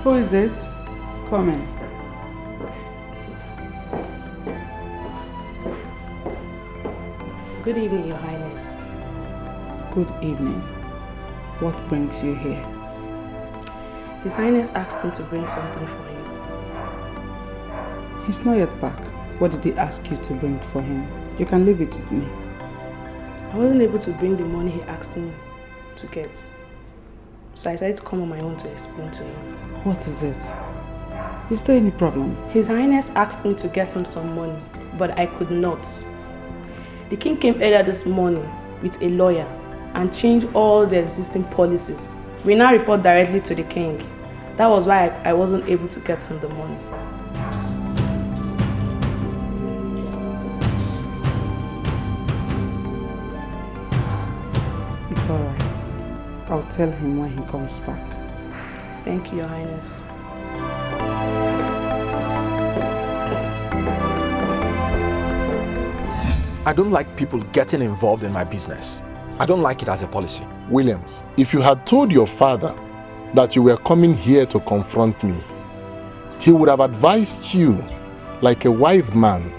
Who is it? Come in. Good evening, Your Highness. Good evening. What brings you here? His Highness asked me to bring something for you. He's not yet back. What did he ask you to bring for him? You can leave it with me. I wasn't able to bring the money he asked me to get. So I decided to come on my own to explain to you. What is it? Is there any problem? His Highness asked me to get him some money, but I could not. The king came earlier this morning with a lawyer and changed all the existing policies. We now report directly to the king. That was why I wasn't able to get him the money. It's all right. I'll tell him when he comes back. Thank you, Your Highness. I don't like people getting involved in my business. I don't like it as a policy. Williams, if you had told your father that you were coming here to confront me, he would have advised you, like a wise man,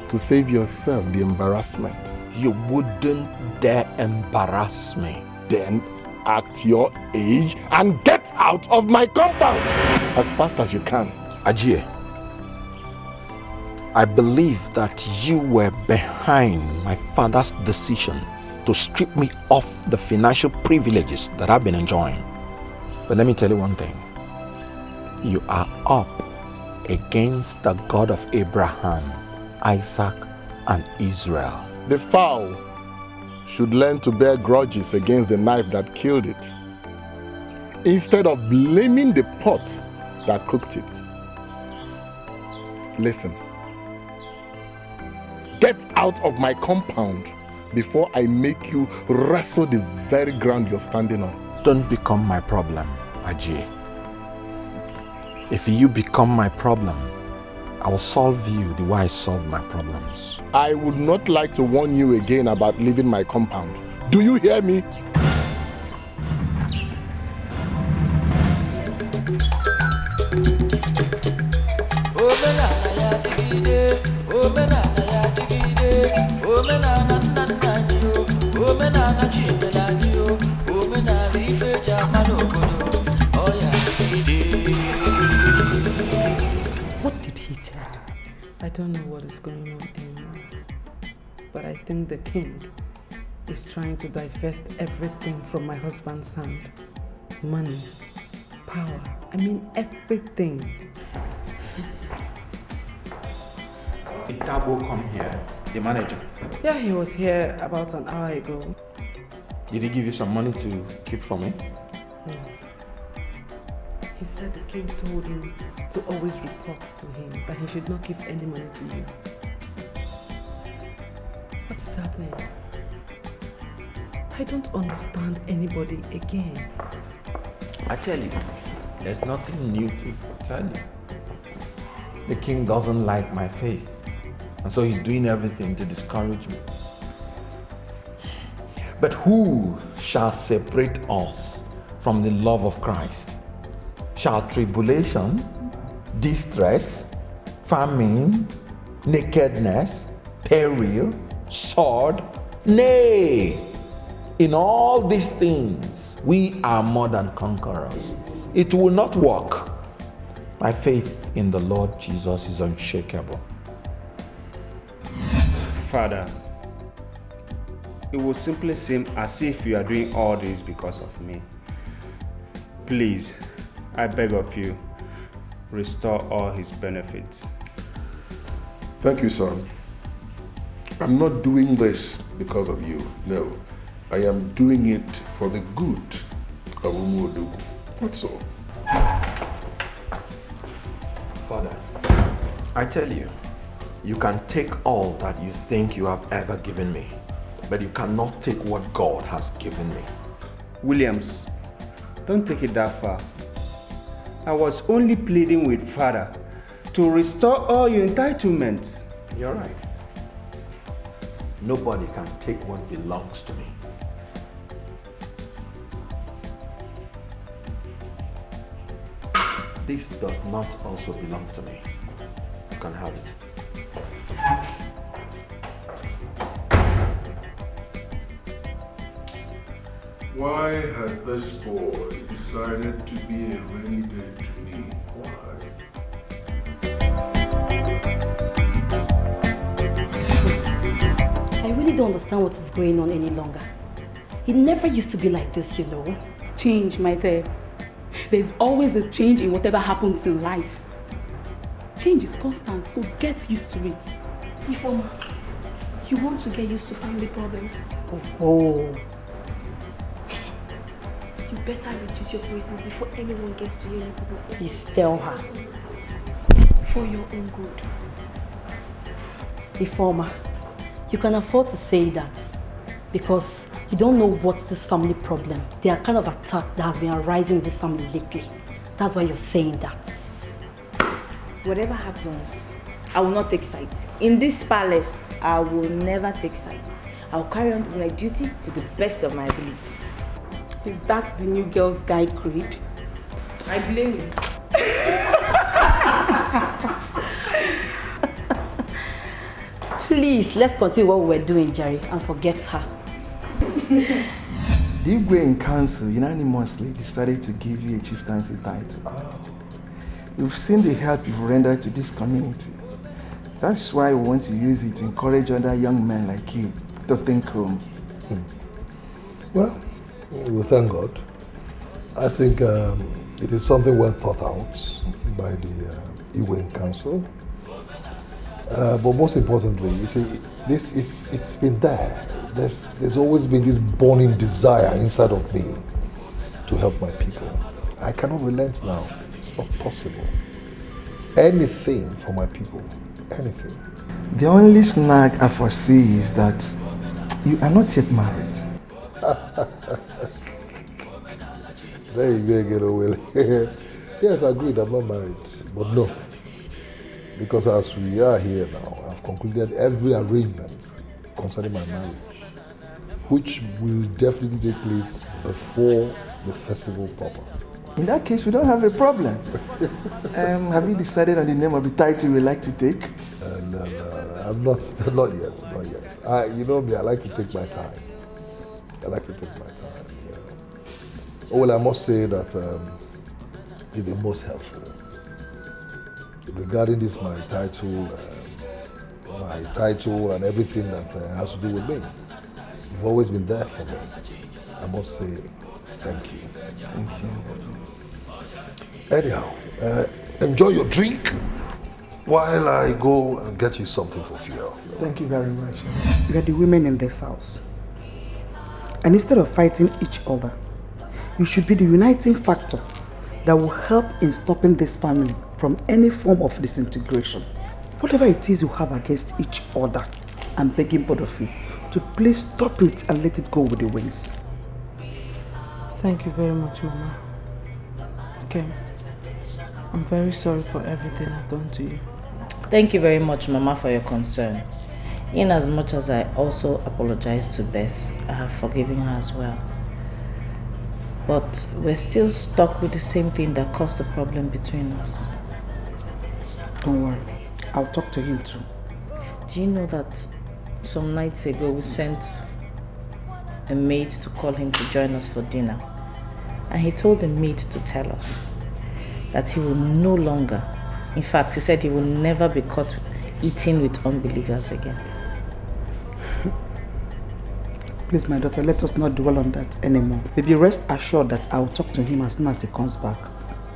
to save yourself the embarrassment. You wouldn't dare embarrass me. Then act your age and get out of my compound as fast as you can. Ajie, I believe that you were behind my father's decision to strip me of the financial privileges that I've been enjoying. But let me tell you one thing. You are up against the God of Abraham, Isaac, and Israel. The fowl should learn to bear grudges against the knife that killed it, instead of blaming the pot that cooked it. Listen. Get out of my compound before I make you wrestle the very ground you're standing on. Don't become my problem, Ajie. If you become my problem, I will solve you the way I solve my problems. I would not like to warn you again about leaving my compound. Do you hear me? What did he tell you? I don't know what is going on anymore. But I think the king is trying to divest everything from my husband's hand. Money, power, I mean everything. Did Dabo come here, the manager? Yeah, he was here about an hour ago. Did he give you some money to keep for me? No. He said the king told him to always report to him that he should not give any money to you. What is happening? I don't understand anybody again. I tell you, there's nothing new to tell you. The king doesn't like my faith, and so he's doing everything to discourage me. But who shall separate us from the love of Christ? Shall tribulation, distress, famine, nakedness, peril, sword? Nay, in all these things we are more than conquerors. It will not work. My faith in the Lord Jesus is unshakable. Father, it will simply seem as if you are doing all this because of me. Please, I beg of you, restore all his benefits. Thank you, son. I'm not doing this because of you. No, I am doing it for the good of Umuodu. That's all. Father, I tell you, you can take all that you think you have ever given me, but you cannot take what God has given me. Williams, don't take it that far. I was only pleading with Father to restore all your entitlements. You're right. Nobody can take what belongs to me. This does not also belong to me. You can have it. Why had this boy decided to be a rainy day to me? Why? I really don't understand what is going on any longer. It never used to be like this, you know. Change, my dear. There's always a change in whatever happens in life. Change is constant, so get used to it. Ifeoma, you want to get used to family problems? Oh. You better reduce your voices before anyone gets to hear you people. Please tell her. For your own good. Ifeoma, you can afford to say that because you don't know what's this family problem. There are kind of attack that has been arising in this family lately. That's why you're saying that. Whatever happens, I will not take sides. In this palace, I will never take sides. I'll carry on with my duty to the best of my ability. Is that the new girl's guide creed? I blame you. Please, let's continue what we're doing, Jerry, and forget her. The Igwe in council unanimously decided to give you a chieftaincy title. We've seen the help you've rendered to this community. That's why we want to use it to encourage other young men like you to think home. Well, we thank God. I think it is something well thought out by the Igwe Council. But most importantly, you see, it's been there. There's always been this burning desire inside of me to help my people. I cannot relent now. It's not possible. Anything for my people. Anything. The only snag I foresee is that you are not yet married. There you go again, Will. Yes, I agreed, I'm not married. But no. Because as we are here now, I've concluded every arrangement concerning my marriage, which will definitely take place before the festival proper. In that case, we don't have a problem. Have you decided on the name of the title you would like to take? No, I'm not yet. You know me, I like to take my time. Yeah. Oh, well, I must say that you've been most helpful. Regarding this, my title and everything that has to do with me. You've always been there for me. I must say thank you. Thank you. Anyhow, enjoy your drink while I go and get you something for fuel. Thank you very much. You are the women in this house. And instead of fighting each other, you should be the uniting factor that will help in stopping this family from any form of disintegration. Whatever it is you have against each other, I'm begging both of you to please stop it and let it go with the wings. Thank you very much, Mama. Okay. I'm very sorry for everything I've done to you. Thank you very much, Mama, for your concern. In as much as I also apologize to Bess, I have forgiven her as well. But we're still stuck with the same thing that caused the problem between us. Don't worry, I'll talk to him too. Do you know that some nights ago we sent a maid to call him to join us for dinner? And he told the maid to tell us that he will no longer, in fact, he said he will never be caught eating with unbelievers again. Please, my daughter, let us not dwell on that anymore. Baby, rest assured that I will talk to him as soon as he comes back.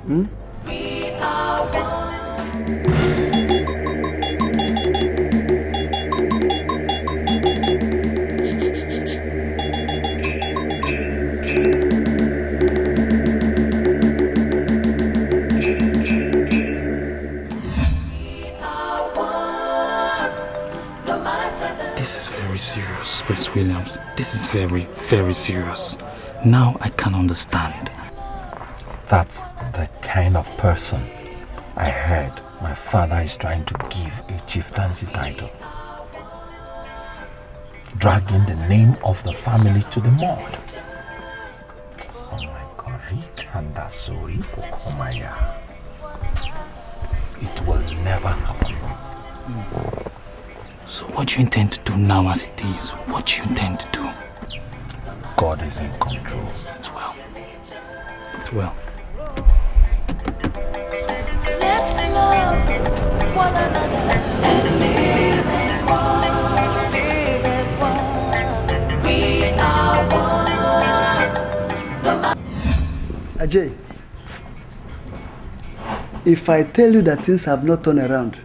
Hmm? We are one. This is very serious, Prince Williams. This is very, very serious. Now I can understand. That's the kind of person I heard my father is trying to give a chieftaincy title. Dragging the name of the family to the mud. Oh my God, Rikanda Sori Okomaya. It will never happen. So what do you intend to do now as it is? What do you intend to do? God is in control. It's well. It's well. Let's love one another and live as one. Live as one. We are one. No matter. Ajay, if I tell you that things have not turned around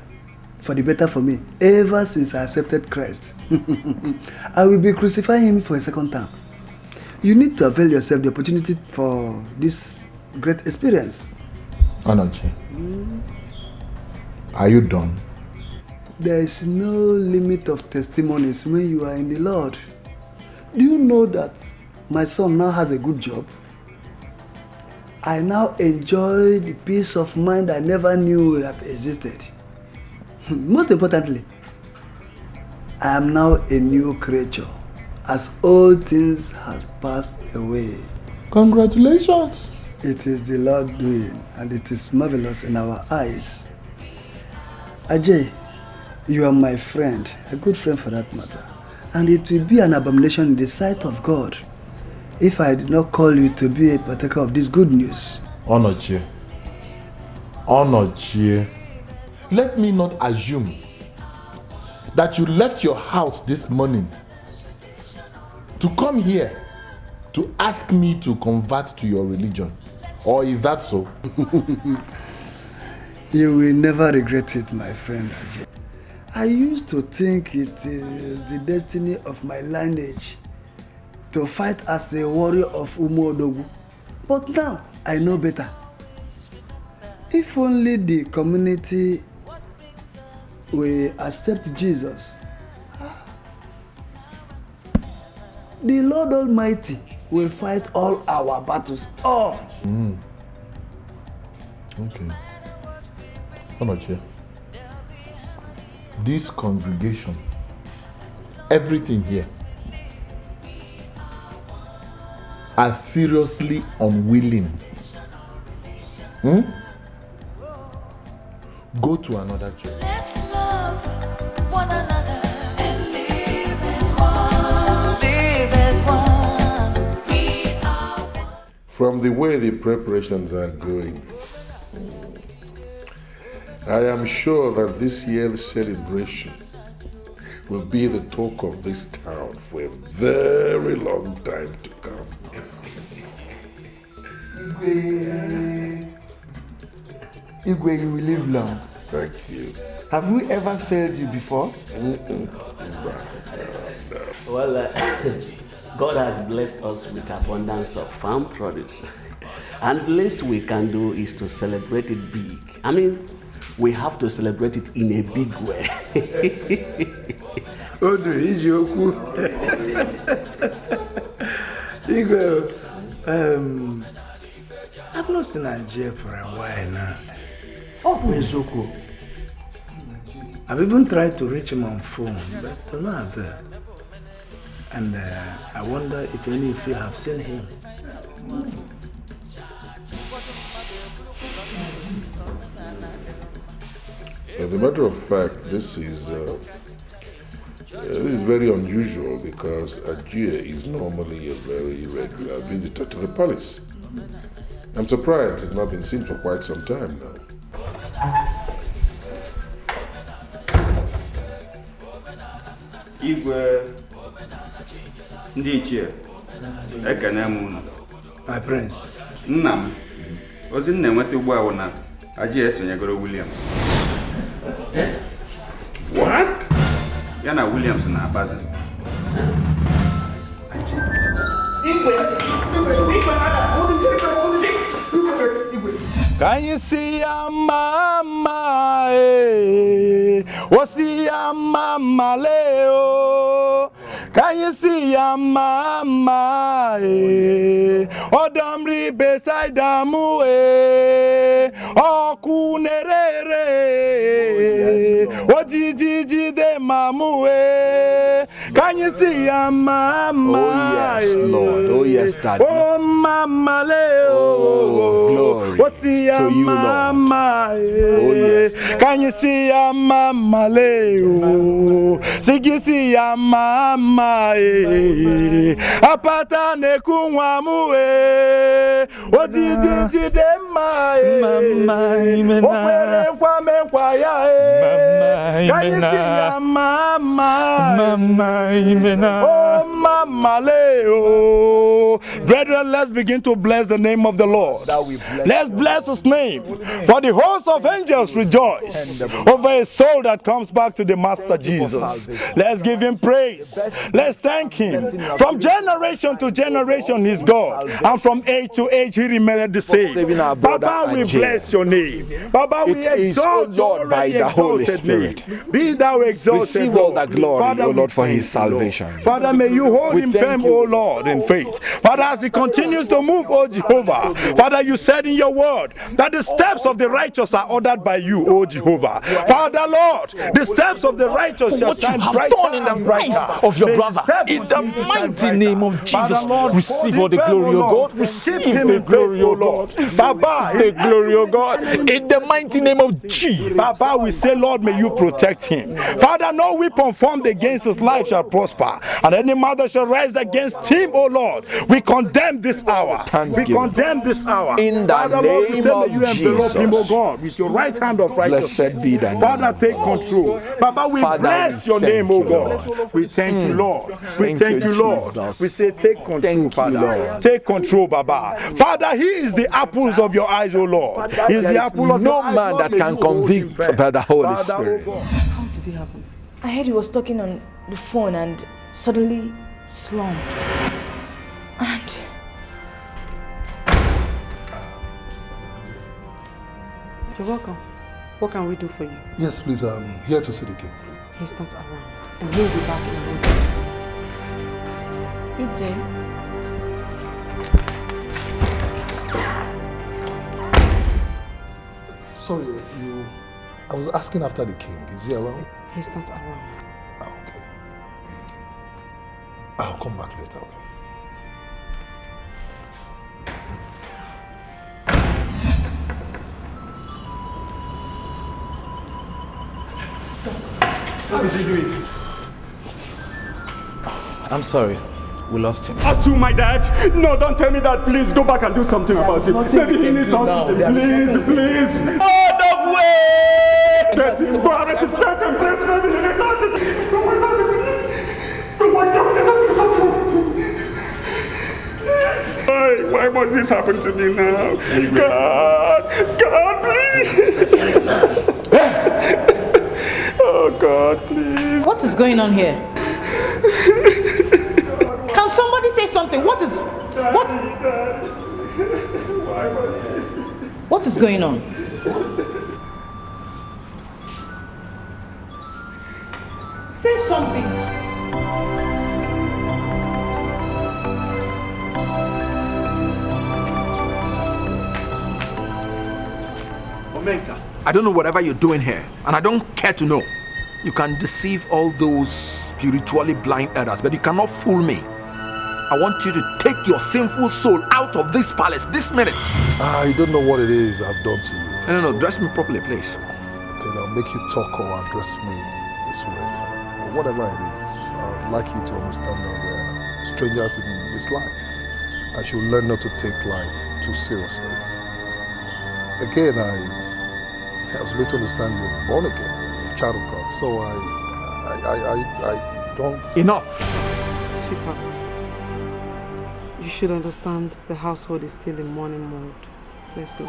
for the better for me ever since I accepted Christ, I will be crucifying him for a second time. You need to avail yourself the opportunity for this great experience. Onoje, are you done? There is no limit of testimonies when you are in the Lord. Do you know that my son now has a good job? I now enjoy the peace of mind I never knew that existed. Most importantly, I am now a new creature, as all things have passed away. Congratulations. It is the Lord doing, and it is marvelous in our eyes. Ajay, you are my friend, a good friend for that matter, and it will be an abomination in the sight of God if I did not call you to be a partaker of this good news. Onoje, let me not assume that you left your house this morning to come here to ask me to convert to your religion. Or is that so? You will never regret it, my friend Ajay. I used to think it is the destiny of my lineage to fight as a warrior of Umodogu. But now I know better. If only the community will accept Jesus, the Lord Almighty will fight all our battles. Oh. Okay. Onoje, this congregation, everything here, are seriously unwilling. Go to another church. Let's love one another and live as one. Live as one. We are one. From the way the preparations are going, I am sure that this year's celebration will be the talk of this town for a very long time to come. Igwe, you will live long. Thank you. Have we ever failed you before? Well, God has blessed us with abundance of farm produce. And the least we can do is to celebrate it big. I mean, we have to celebrate it in a big way. Odu, Ijoku. Igwe, I've not seen Ajay for a while now. Oh, Ijoku. I've even tried to reach him on phone, but to no avail. And I wonder if any of you have seen him. As a matter of fact, this is very unusual because Ajay is normally a very regular visitor to the palace. I'm surprised he's not been seen for quite some time now. Igwe ndị ichie ekene m unu. My prince. Nna m ozi m na-enweta ugbu a na Ajay esonyegoro Williams. What? Ya na Williams na-abazi. Can you see ya mama o see ya mama leo. Can you see ya mama odamri beside damu okunerere ojijiji de mamu Can you see ya, mama? Oh yes, Lord. Oh yes, Daddy. Oh mama, Leo. Oh, glory to you, mama. Oh yes. Can you see ya, mama, Leo? See ya, mama. Apata ne kunwamue. What is it, mama? Oh, mama, Leo. Brethren, let's begin to bless the name of the Lord. Let's bless his name. For the host of angels rejoice over a soul that comes back to the Master Jesus. Let's give him praise. Let's thank him. From generation to generation, he's God. And from age to age, he remained the same. Baba, we bless your name. Baba, we exalt you, Lord, by the Holy Spirit. Be thou exalted. Receive all the glory, O Lord, for his salvation. Father, may you hold him firm, O Lord, in faith. Father, as he continues to move, O Jehovah, Father, you said in your word that the steps of the righteous are ordered by you, O Jehovah. Father, Lord, the steps of the righteous shall shine brighter in the life of your brother. In the mighty name of Jesus, receive all the glory, O God. Receive the glory, O Lord. Baba, the glory, O God. In the mighty name of Jesus. Baba, we say, Lord, may you protect him. Father, no weapon formed against his life shall prosper, and any mother shall rise against him, O Lord. We condemn this hour. We condemn this hour. In the Father, Lord, we name say, of may you envelop him, O Jesus. God, with your right hand of righteousness. Blessed be thy name. Father, take control. Baba, we Father, bless we your name, O thank you, God. Lord. We thank you, Lord. We Thank thank you, you, Lord. Jesus. We say, take control, Thank you, Father. Lord. Take control, Baba. Father, he is the apples of your eyes, O Lord. He is the apple of your eyes. No man Lord, that may can you hold him convict firm. by the Holy Father, Spirit. O God. How did it happen? I heard he was talking on the phone and suddenly slumped. And you're welcome. What can we do for you? Yes, please, I'm here to see the king. He's not around, and he'll be back in a moment. Good day. Sorry, I was asking after the king. Is he around? He's not around. Oh, okay. I'll come back later, okay? What is he doing? I'm sorry. We lost him. Assume my dad? No, don't tell me that. Please go back and do something about it. Maybe he needs hospital. Please. Oh, no way! Get him, go arrest him. Get him, please. Maybe he needs hospital. Oh my God, please. Oh my God, please. Why must this happen to me now? God, please. Oh God, please. What is going on here? Can somebody say something? What is going on? Say something. Omega, I don't know whatever you're doing here, and I don't care to know. You can deceive all those spiritually blind elders, but you cannot fool me. I want you to take your sinful soul out of this palace this minute. I don't know what it is I've done to you. No, dress me properly, please. Okay, now make you talk or address me this way. But whatever it is, I'd like you to understand that we're strangers in this life. I should learn not to take life too seriously. Again, I was made to understand you're born again, you're a child of God. So I don't... Enough! Sweetheart, you should understand the household is still in mourning mode. Let's go.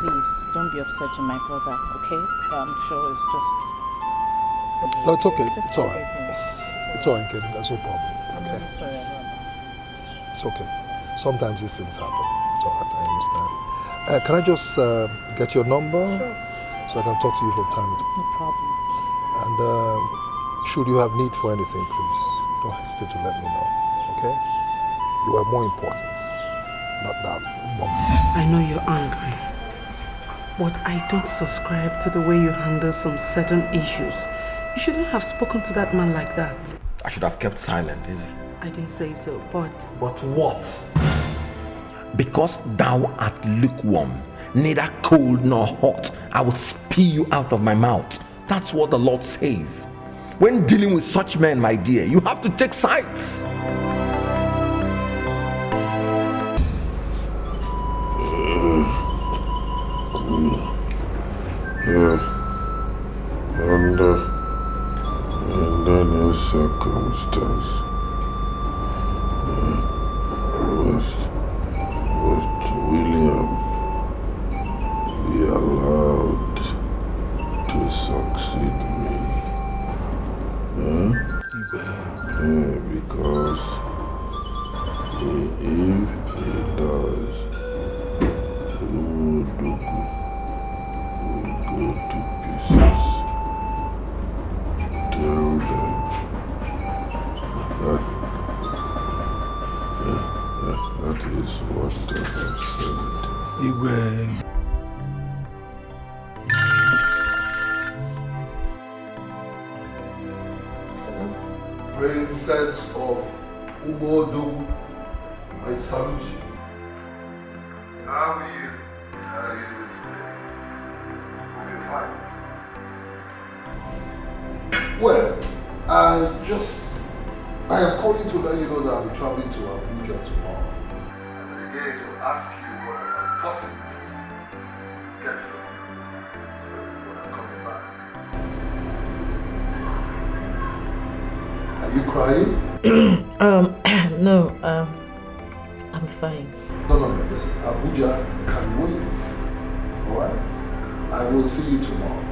Please, don't be upset to my brother, okay? I'm sure it's just... No, it's okay. Just It's all right. forgive me. It's all right, Kim. There's no problem. I'm Okay? really sorry about that. It's okay. Sometimes these things happen. It's all right. I understand. Can I just get your number? Sure. So I can talk to you from time to time. No problem. And should you have need for anything, please don't hesitate to let me know. Okay? You are more important. not that. I know you're angry, but I don't subscribe to the way you handle some certain issues. You shouldn't have spoken to that man like that. I should have kept silent, is it? I didn't say so, but... But what? Because thou art lukewarm, neither cold nor hot, I will spit you out of my mouth. That's what the Lord says. When dealing with such men, my dear, you have to take sides. Under no circumstance was William be allowed to succeed me. Because if he does, Umudugu will go to pieces. Tell them that is what I have said. Igwe. Princess of Umodu, I salute you. How are you? How are you doing today? Hope you're fine. Well, I am calling to let you know that I'll be traveling to Abuja tomorrow. And again to ask you what I can possibly get from you when I'm coming back. Are you crying? No, I'm fine. No, listen, Abuja can wait. Alright? I will see you tomorrow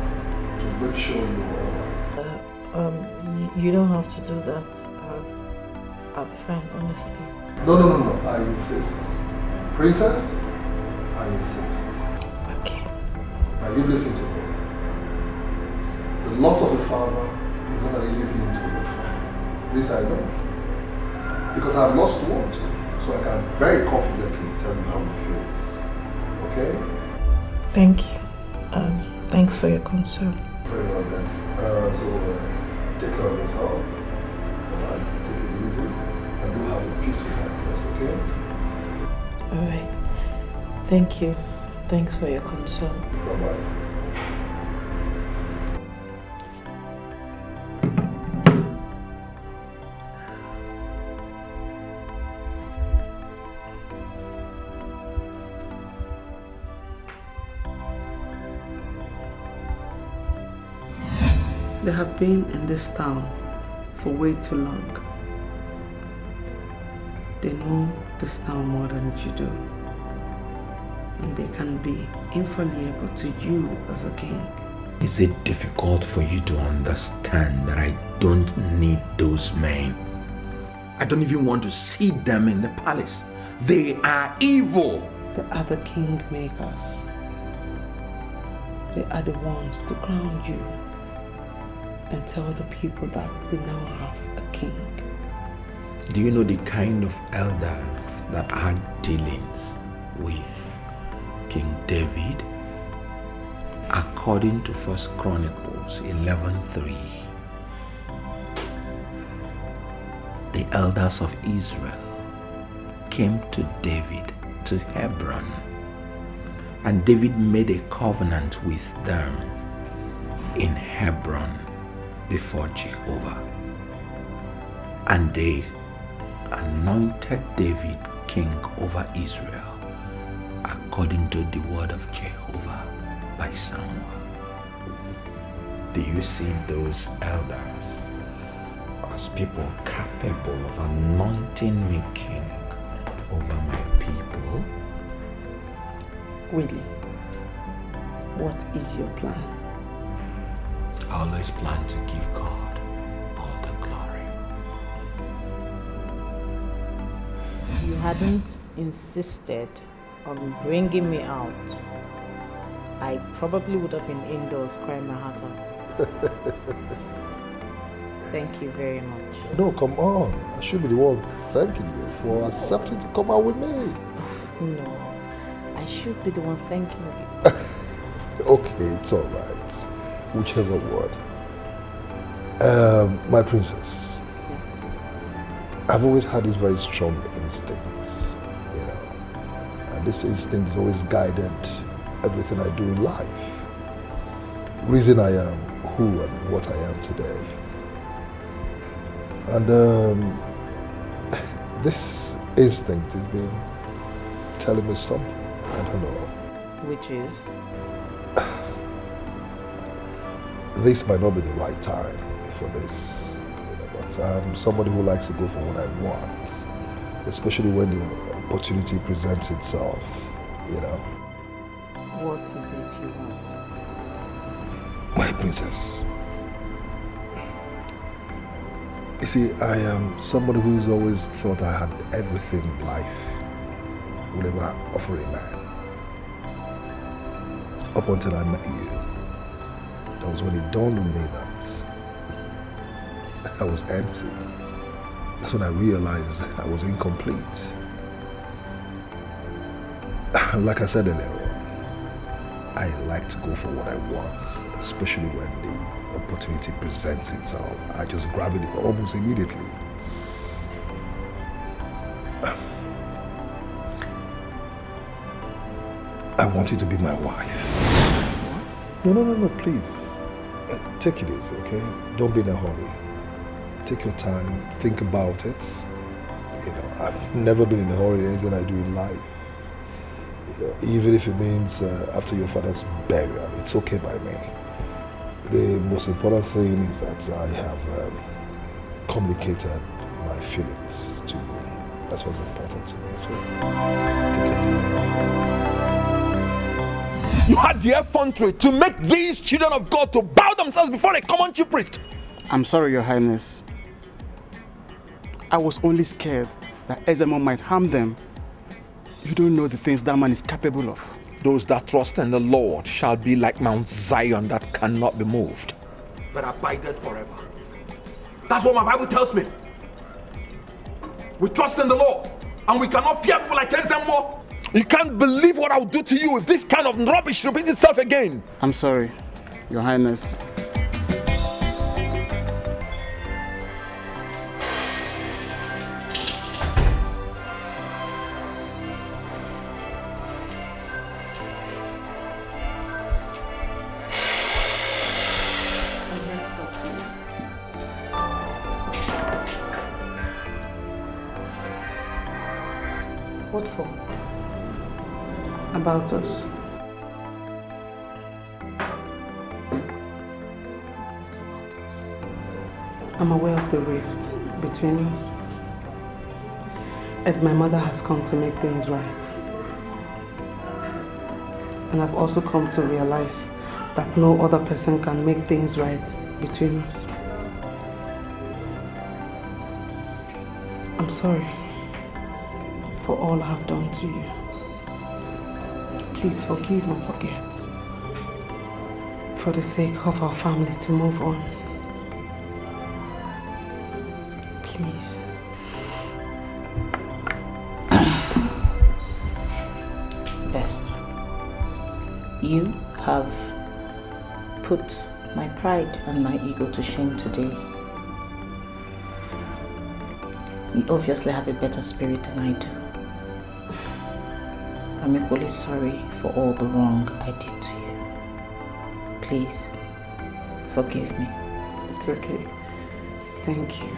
to make sure you're alright. You don't have to do that. I'll be fine, honestly. No, I insist. Princess, I insist. Okay. Now you listen to me. The loss of a father is not an easy thing to overcome. This I know. Because I've lost one too. So I can very confidently tell you how it feels. Okay? Thank you. Thanks for your concern. Very well then. Take care of yourself. Alright, take it easy. And do have a peaceful night first, okay? Alright. Thank you. Thanks for your concern. Bye-bye. They have been in this town for way too long. They know this town more than you do. And they can be infallible to you as a king. Is it difficult for you to understand that I don't need those men? I don't even want to see them in the palace. They are evil. They are the kingmakers. They are the ones to crown you and tell the people that they now have a king. Do you know the kind of elders that had dealings with King David? According to 1 Chronicles 11:3, the elders of Israel came to David to Hebron, and David made a covenant with them in Hebron before Jehovah. And they anointed David king over Israel according to the word of Jehovah by Samuel. Do you see those elders as people capable of anointing me king over my people? Willie, what is your plan? I always plan to give God all the glory. If you hadn't insisted on bringing me out, I probably would have been indoors crying my heart out. Thank you very much. No, come on. I should be the one thanking you for accepting to come out with me. No, I should be the one thanking you. Okay, it's all right. Whichever one. My princess. Yes. I've always had these very strong instincts, and this instinct has always guided everything I do in life. Reason I am who and what I am today. And this instinct has been telling me something. I don't know. Which is? This might not be the right time for this, but I'm somebody who likes to go for what I want, especially when the opportunity presents itself, What is it you want? My princess. You see, I am somebody who's always thought I had everything life would ever offer a man. Up until I met you. That was when it dawned on me that I was empty. That's when I realized I was incomplete. Like I said earlier, I like to go for what I want, especially when the opportunity presents itself. I just grab it almost immediately. I want you to be my wife. What? No, please. Take it easy, okay? Don't be in a hurry. Take your time, think about it. I've never been in a hurry in anything I do in life. Even if it means after your father's burial, it's okay by me. The most important thing is that I have communicated my feelings to you. That's what's important to me. So take your time. You had the effrontery to make these children of God to bow themselves before a common chief priest. I'm sorry, Your Highness. I was only scared that Ezemo might harm them. You don't know the things that man is capable of. Those that trust in the Lord shall be like Mount Zion that cannot be moved, but abideth forever. That's what my Bible tells me. We trust in the Lord, and we cannot fear people like Ezemo. You can't believe what I'll do to you if this kind of rubbish repeats itself again. I'm sorry, Your Highness. What for? About us. I'm aware of the rift between us. And my mother has come to make things right. And I've also come to realize that no other person can make things right between us. I'm sorry for all I have done to you. Please forgive and forget. For the sake of our family to move on. Please. Best. You have put my pride and my ego to shame today. You obviously have a better spirit than I do. I'm equally sorry for all the wrong I did to you. Please, forgive me. It's okay. Thank you.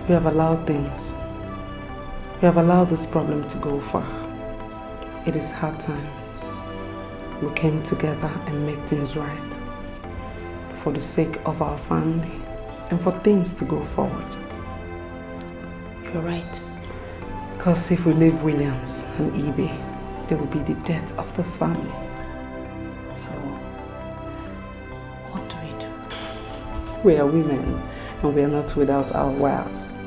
We have allowed things. We have allowed this problem to go far. It is hard time. We came together and make things right. For the sake of our family and for things to go forward. You're right. Because if we leave Williams and Ibe, there will be the death of this family. So, what do we do? We are women and we are not without our wiles.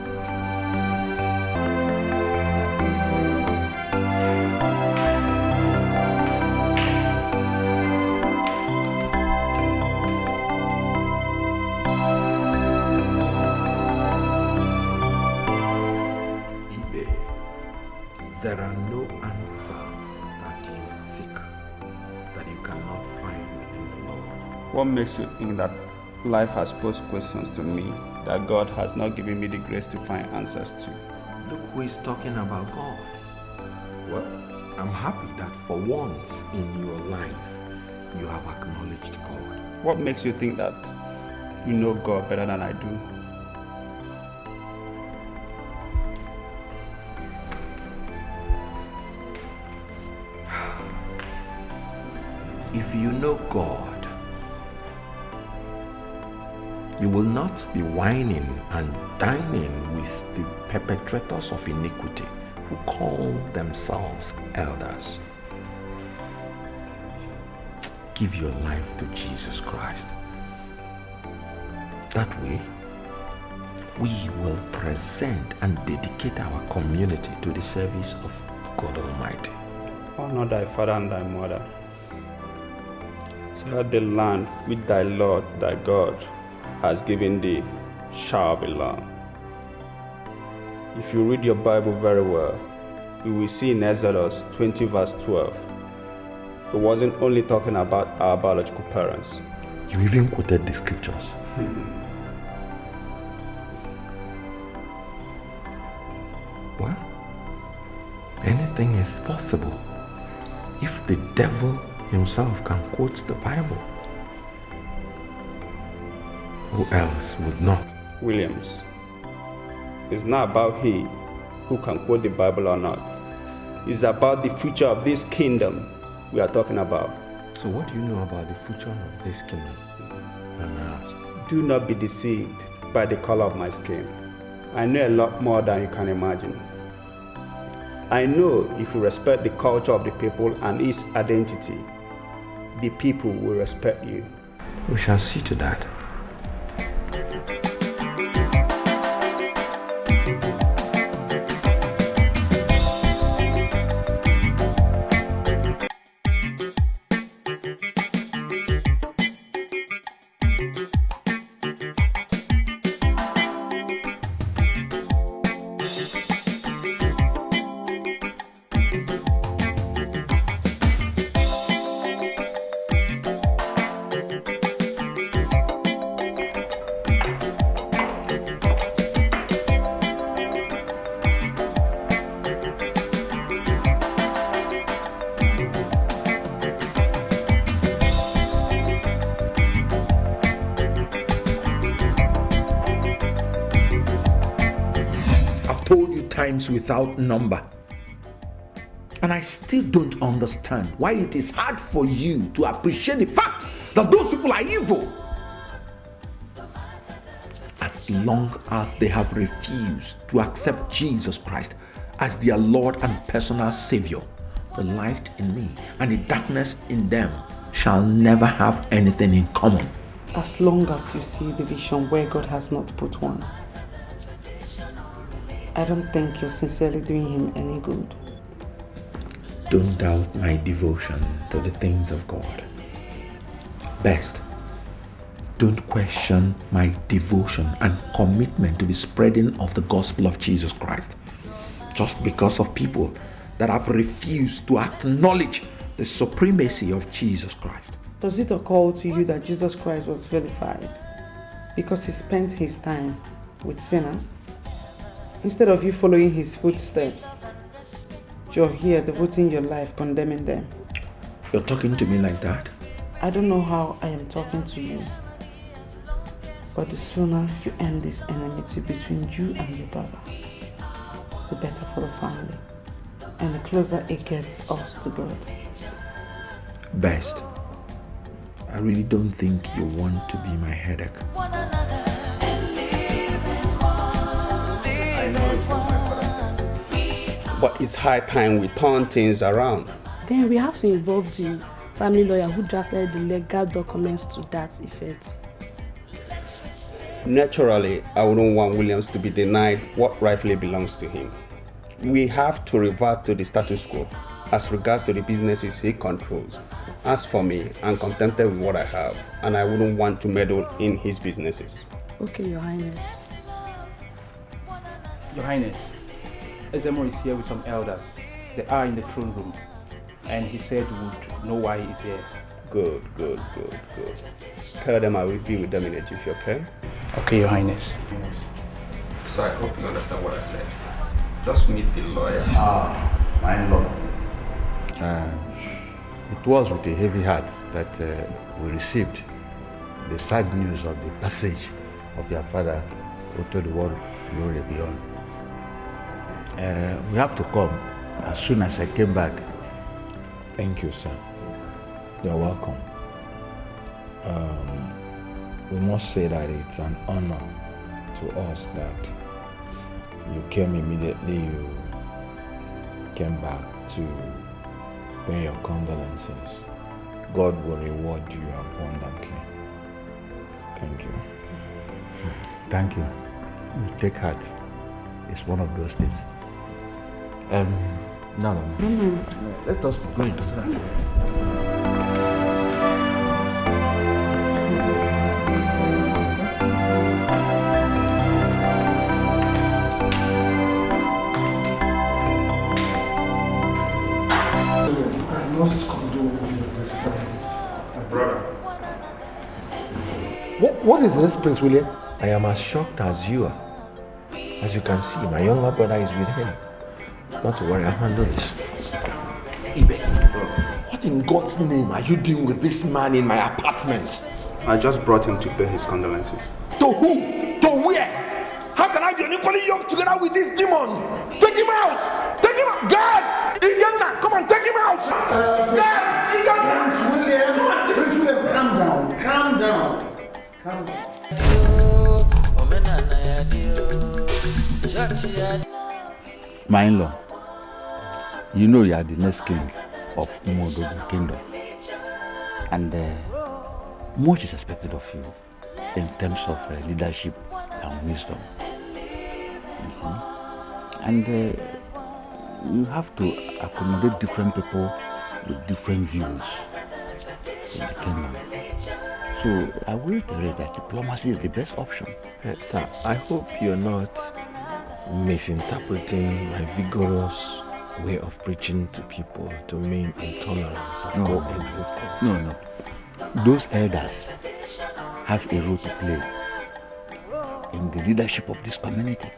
There are no answers that you seek that you cannot find in the Lord. What makes you think that life has posed questions to me that God has not given me the grace to find answers to? Look who is talking about God. Well, I'm happy that for once in your life, you have acknowledged God. What makes you think that you know God better than I do? If you know God, you will not be whining and dining with the perpetrators of iniquity who call themselves elders. Give your life to Jesus Christ. That way, we will present and dedicate our community to the service of God Almighty. Honor thy father and thy mother, so that the land which thy Lord thy God has given thee shall be long. If you read your Bible very well, you will see in Exodus 20 verse 12, it wasn't only talking about our biological parents. You even quoted the scriptures. Well, anything is possible if the devil himself can quote the Bible. Who else would not? Williams, it's not about he who can quote the Bible or not. It's about the future of this kingdom we are talking about. So what do you know about the future of this kingdom? Do not be deceived by the color of my skin. I know a lot more than you can imagine. I know if you respect the culture of the people and its identity, the people will respect you. We shall see to that. Times without number, and I still don't understand why it is hard for you to appreciate the fact that those people are evil. As long as they have refused to accept Jesus Christ as their Lord and personal Savior, the light in me and the darkness in them shall never have anything in common. As long as you see the vision where God has not put one, I don't think you're sincerely doing him any good. Don't doubt my devotion to the things of God. Best, don't question my devotion and commitment to the spreading of the gospel of Jesus Christ, just because of people that have refused to acknowledge the supremacy of Jesus Christ. Does it occur to you that Jesus Christ was vilified because he spent his time with sinners? Instead of you following his footsteps, you're here devoting your life condemning them. You're talking to me like that? I don't know how I am talking to you, but the sooner you end this enmity between you and your brother, the better for the family, and the closer it gets us to God. Best, I really don't think you want to be my headache. But it's high time we turn things around. Then we have to involve the family lawyer who drafted the legal documents to that effect. Naturally, I wouldn't want Williams to be denied what rightfully belongs to him. We have to revert to the status quo as regards to the businesses he controls. As for me, I'm contented with what I have, and I wouldn't want to meddle in his businesses. Okay, Your Highness. Your Highness, Ezemo is here with some elders. They are in the throne room. And he said we would know why he's here. Good. Tell them I will be with them in a jiffy, okay? Okay, Your Highness. So I hope you understand what I said. Just meet the lawyer. My in-law. It was with a heavy heart that we received the sad news of the passage of your father who told the world glory beyond. We have to come as soon as I came back. Thank you, sir. You're welcome. We must say that it's an honor to us that you came immediately, you came back to pay your condolences. God will reward you abundantly. Thank you. Thank you. You take heart. It's one of those things. No. Let us be going. I must condole with this time. Brother. What is this, Prince William? I am as shocked as you are. As you can see, my younger brother is with him. Not to worry, I'll handle this. Ibe, what in God's name are you doing with this man in my apartment? I just brought him to pay his condolences. To who? To where? How can I be unequally yoked together with this demon? Take him out! Take him out! Guards! Igenna, come on, take him out! Guards! Igenna! Prince William, calm down. Calm down. Calm down. My in-law, you know you are the next king of Umodogo Kingdom. And much is expected of you in terms of leadership and wisdom. And you have to accommodate different people with different views in the kingdom. So I will reiterate that diplomacy is the best option. Sir, I hope you're not misinterpreting my vigorous way of preaching to people to mean intolerance of coexistence. No. Those elders have a role to play in the leadership of this community.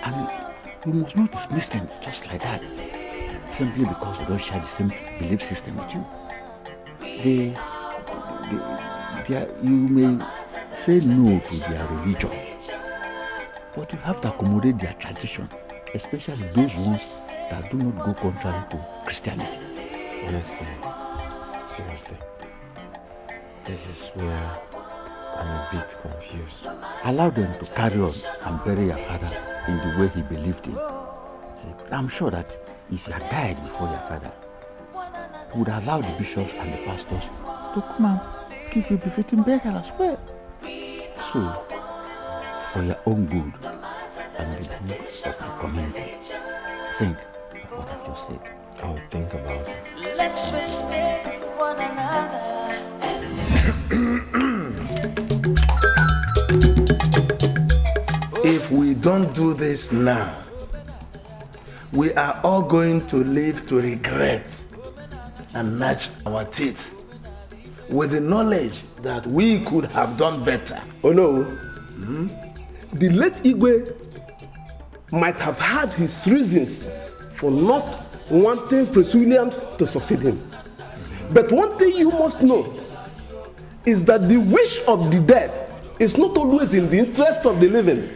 And we must not dismiss them just like that, simply because they don't share the same belief system with you. You may say no to their religion, but you have to accommodate their tradition, especially those ones that do not go contrary to Christianity. Honestly, seriously, this is where I'm a bit confused. Allow them to carry on and bury your father in the way he believed in. See, I'm sure that if you had died before your father, he would allow the bishops and the pastors to come and give you befitting burial as well. So, for your own good and the good of the community, think of what I've just said. I'll think about it. Let's respect one another. If we don't do this now, we are all going to live to regret and gnatch our teeth with the knowledge that we could have done better. Oh no. The late Igwe might have had his reasons for not wanting Prince Williams to succeed him. But one thing you must know is that the wish of the dead is not always in the interest of the living.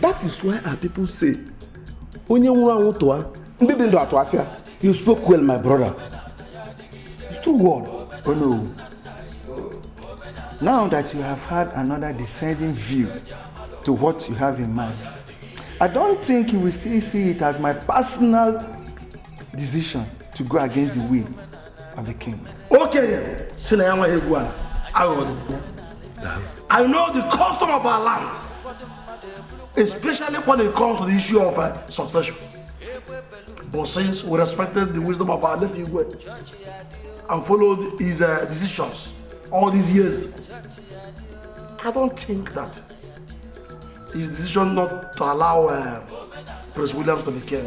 That is why our people say, you spoke well, my brother. It's true word. Oh no. Now that you have had another dissenting view to what you have in mind, I don't think you will still see it as my personal decision to go against the will of the king. Okay, I know the custom of our land, especially when it comes to the issue of succession. But since we respected the wisdom of our native way and followed his decisions all these years, I don't think that his decision not to allow Prince Williams to be king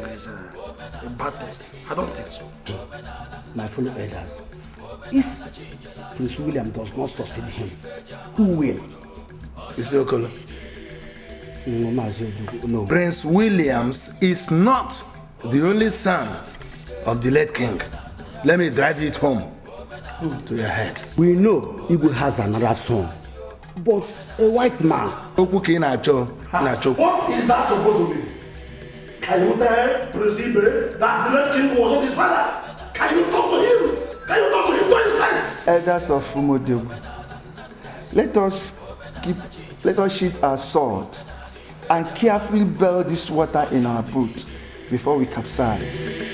A bad test? I don't think so. My fellow elders, if Prince William does not succeed him, who will? Isiokolo. No. Prince Williams is not the only son of the late king. Let me drive it home to your head. We know Igwe has another son, but a white man. What is that supposed to mean? Can you tell Prince Ibe that the late king was not his father? Can you talk to him? Can you talk to him to his face? Elders of Umudegu, let us sheath our sword and carefully boil this water in our boot before we capsize.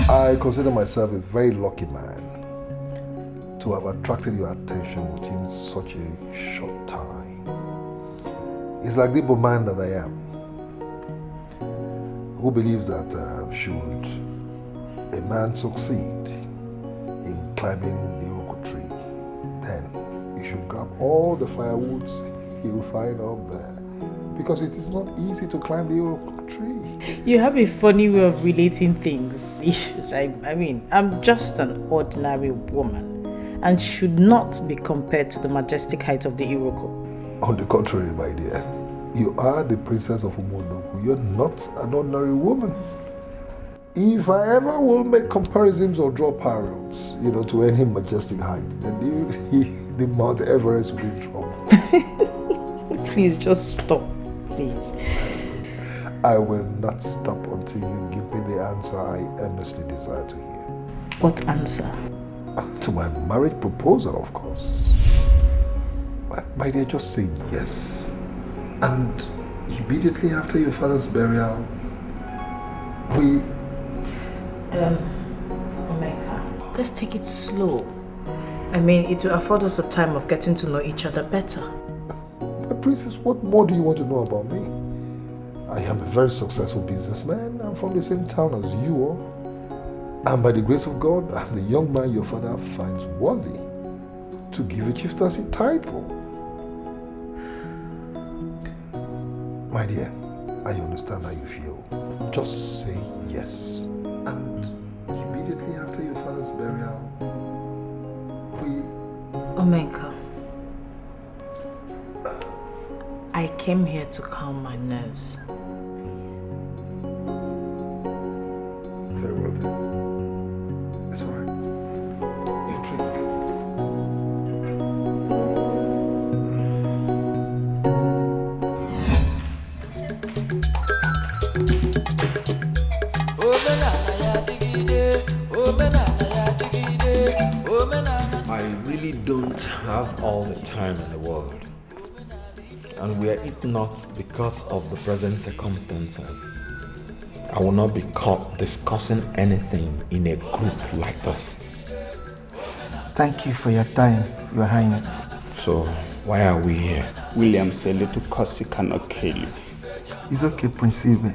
I consider myself a very lucky man to have attracted your attention within such a short time. It's like the man that I am, who believes that should a man succeed in climbing the Iroko tree, then he should grab all the firewoods he will find up there, because it is not easy to climb the Iroko tree. You have a funny way of relating things, issues. I mean, I'm just an ordinary woman and should not be compared to the majestic height of the Iroko. On the contrary, my dear, you are the princess of Umudugu. You're not an ordinary woman. If I ever will make comparisons or draw parallels, to any majestic height, then the Mount Everest will be in trouble. Please just stop, please. I will not stop until you give me the answer I earnestly desire to hear. What answer? To my marriage proposal, of course. My dear, just say yes. And immediately after your father's burial, Omeka, let's take it slow. I mean, it will afford us a time of getting to know each other better. But princess, what more do you want to know about me? I am a very successful businessman. I'm from the same town as you are. And by the grace of God, I'm the young man your father finds worthy to give a chieftaincy title. My dear, I understand how you feel. Just say yes. And immediately after your father's burial, Omeka, I came here to calm my nerves. Very well then. It's all right. You drink. I really don't have all the time in the world. And were it not because of the present circumstances, I will not be caught discussing anything in a group like this. Thank you for your time, Your Highness. So, why are we here? William said little Kosi cannot kill you. It's okay, Prince Ibe.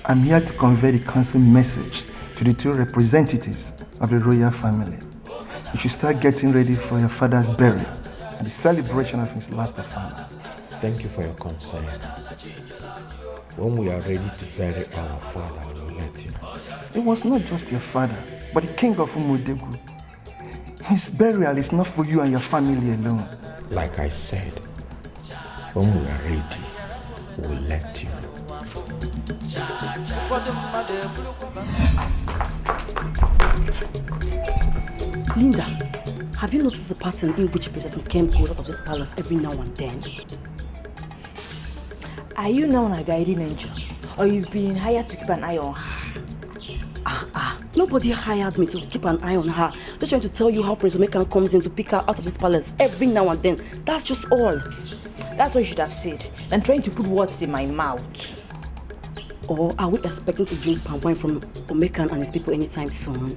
I'm here to convey the council message to the two representatives of the royal family. You should start getting ready for your father's burial and the celebration of his last affair. Thank you for your concern. When we are ready to bury our father, I will let you know. It was not just your father, but the king of Umudegu. His burial is not for you and your family alone. Like I said, when we are ready, we will let you know. Linda, have you noticed the pattern in which Princess Nkem goes out of this palace every now and then? Are you now a guiding angel? Or you've been hired to keep an eye on her? Nobody hired me to keep an eye on her. Just trying to tell you how Prince Omeka comes in to pick her out of this palace every now and then. That's just all. That's what you should have said. Than trying to put words in my mouth. Or are we expecting to drink palm wine from Omeka and his people anytime soon?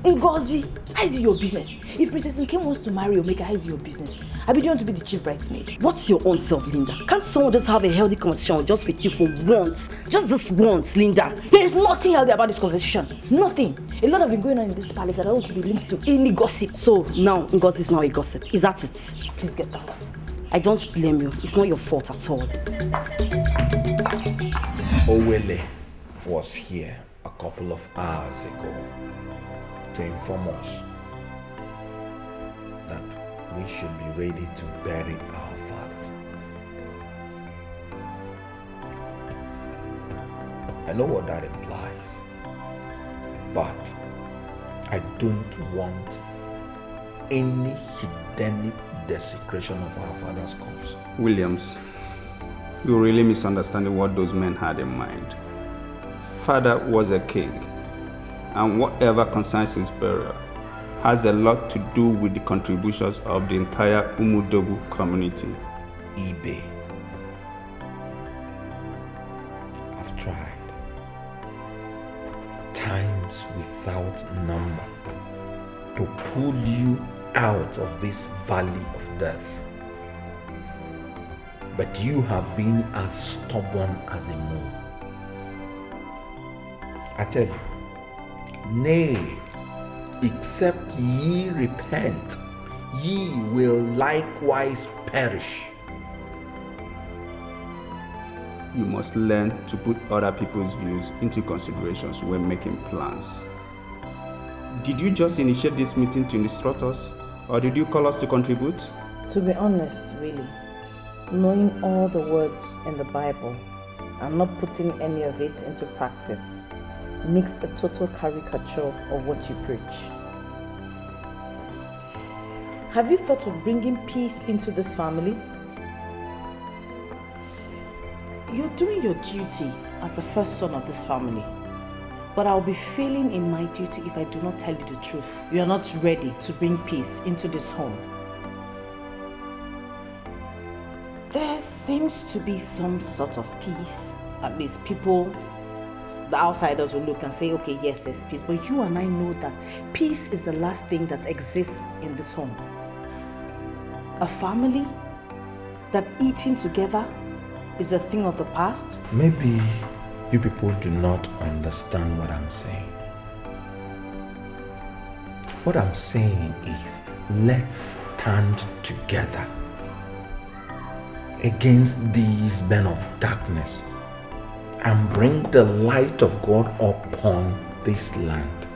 Ngozi, how is it your business? If Princess Nkem wants to marry Omeka, how is it your business? I be want to be the chief bridesmaid. What's your own self, Linda? Can't someone just have a healthy conversation just with you for once? Just this once, Linda. There is nothing healthy about this conversation. Nothing. A lot have been going on in this palace. I don't want to be linked to any gossip. So now Ngozi is now a gossip. Is that it? Please get down. I don't blame you. It's not your fault at all. Owele was here a couple of hours ago to inform us that we should be ready to bury our father. I know what that implies, but I don't want any Hedonic desecration of our father's corpse. Williams, you're really misunderstanding what those men had in mind. Father was a king, and whatever concerns his burial has a lot to do with the contributions of the entire Umudogu community. Ibe, I've tried times without number to pull you out of this valley of death, but you have been as stubborn as a mole. I tell you, nay, except ye repent, ye will likewise perish. You must learn to put other people's views into considerations when making plans. Did you just initiate this meeting to instruct us, or did you call us to contribute? To be honest, really, knowing all the words in the Bible and not putting any of it into practice makes a total caricature of what you preach. Have you thought of bringing peace into this family? You're doing your duty as the first son of this family, but I'll be failing in my duty if I do not tell you the truth. You are not ready to bring peace into this home. There seems to be some sort of peace. At least people, the outsiders will look and say, okay, yes, there's peace. But you and I know that peace is the last thing that exists in this home. A family that eating together is a thing of the past. Maybe you people do not understand what I'm saying. What I'm saying is, let's stand together against these men of darkness and bring the light of God upon this land.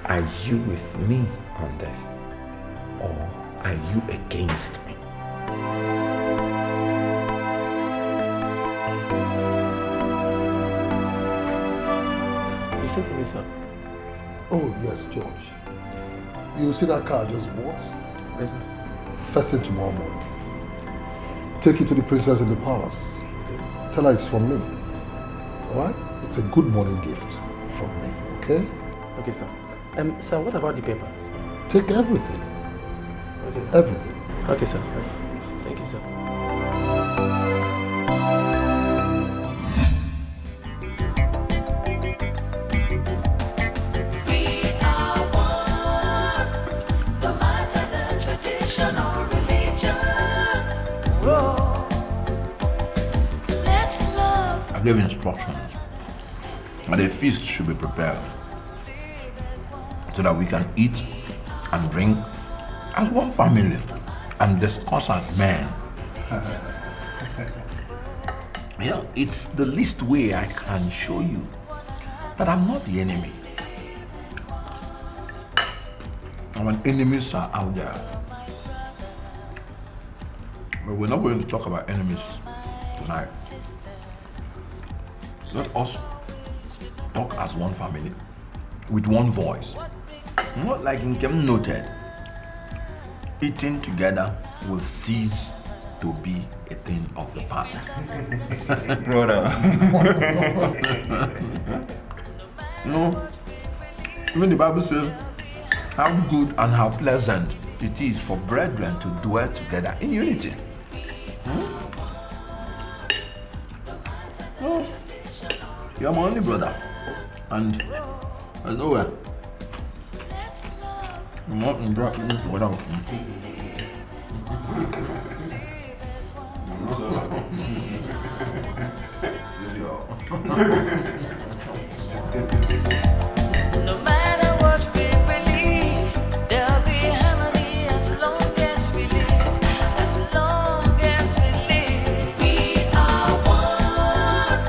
Are you with me on this, or are you against me? Listen to me, sir. Oh, yes, George. You see that car I just bought? Yes, sir. First thing tomorrow morning. Take it to the princess in the palace. Tell her it's from me. Alright? It's a good morning gift from me, okay? Okay, sir. Sir, what about the papers? Take everything. Okay, sir. Everything. Okay, sir. Thank you, sir. I gave instructions that a feast should be prepared so that we can eat and drink as one family and discuss as men. Yeah, it's the least way I can show you that I'm not the enemy. Our enemies are out there. But we're not going to talk about enemies tonight. Let us talk as one family, with one voice. Not like Nkem noted. Eating together will cease to be a thing of the past. Brother. No. Even the Bible says how good and how pleasant it is for brethren to dwell together in unity. No. You're my only brother. And there's nowhere. I'm not in brought you together. No matter what we believe, there'll be harmony as long as we live. As long as we live, we are one.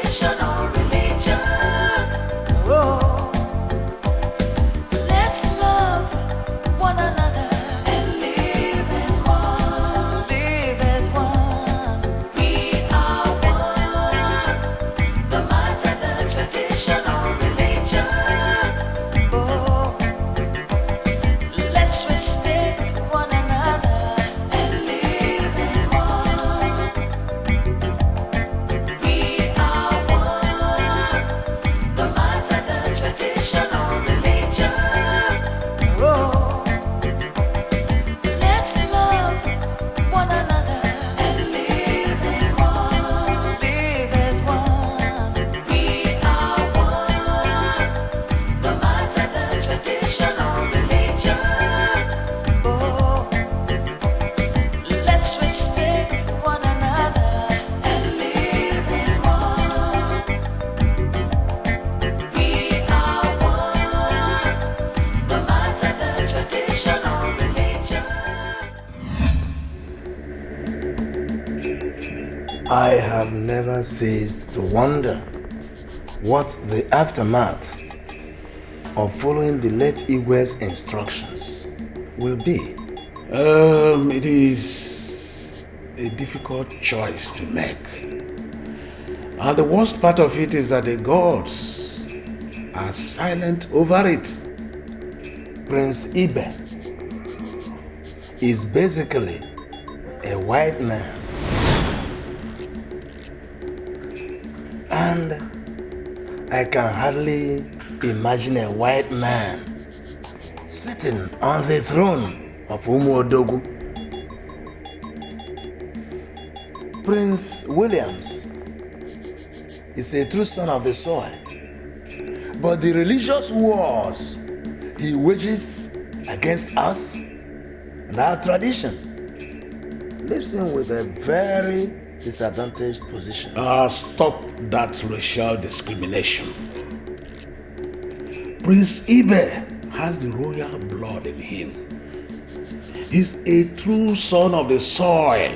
tradition or religion. Oh, let's love one another and live as one. Live as one. We are one. No matter the tradition or religion. Oh, let's respect one another and live as one. We are one. No matter the tradition or religion. Oh, let's love one another and live as one. Live as one. We are one. No matter the tradition or religion. Oh, let's respect one another and live as one. We are one. No matter the tradition or religion. I have never ceased to wonder what the aftermath of following the late Igwe's instructions will be. It is a difficult choice to make. And the worst part of it is that the gods are silent over it. Prince Ibe is basically a white man. And I can hardly imagine a white man sitting on the throne of Umuodogu. Prince Williams is a true son of the soil, but the religious wars he wages against us and our tradition leaves him with a very disadvantaged position. Stop that racial discrimination. Prince Ibe has the royal blood in him. He's a true son of the soil.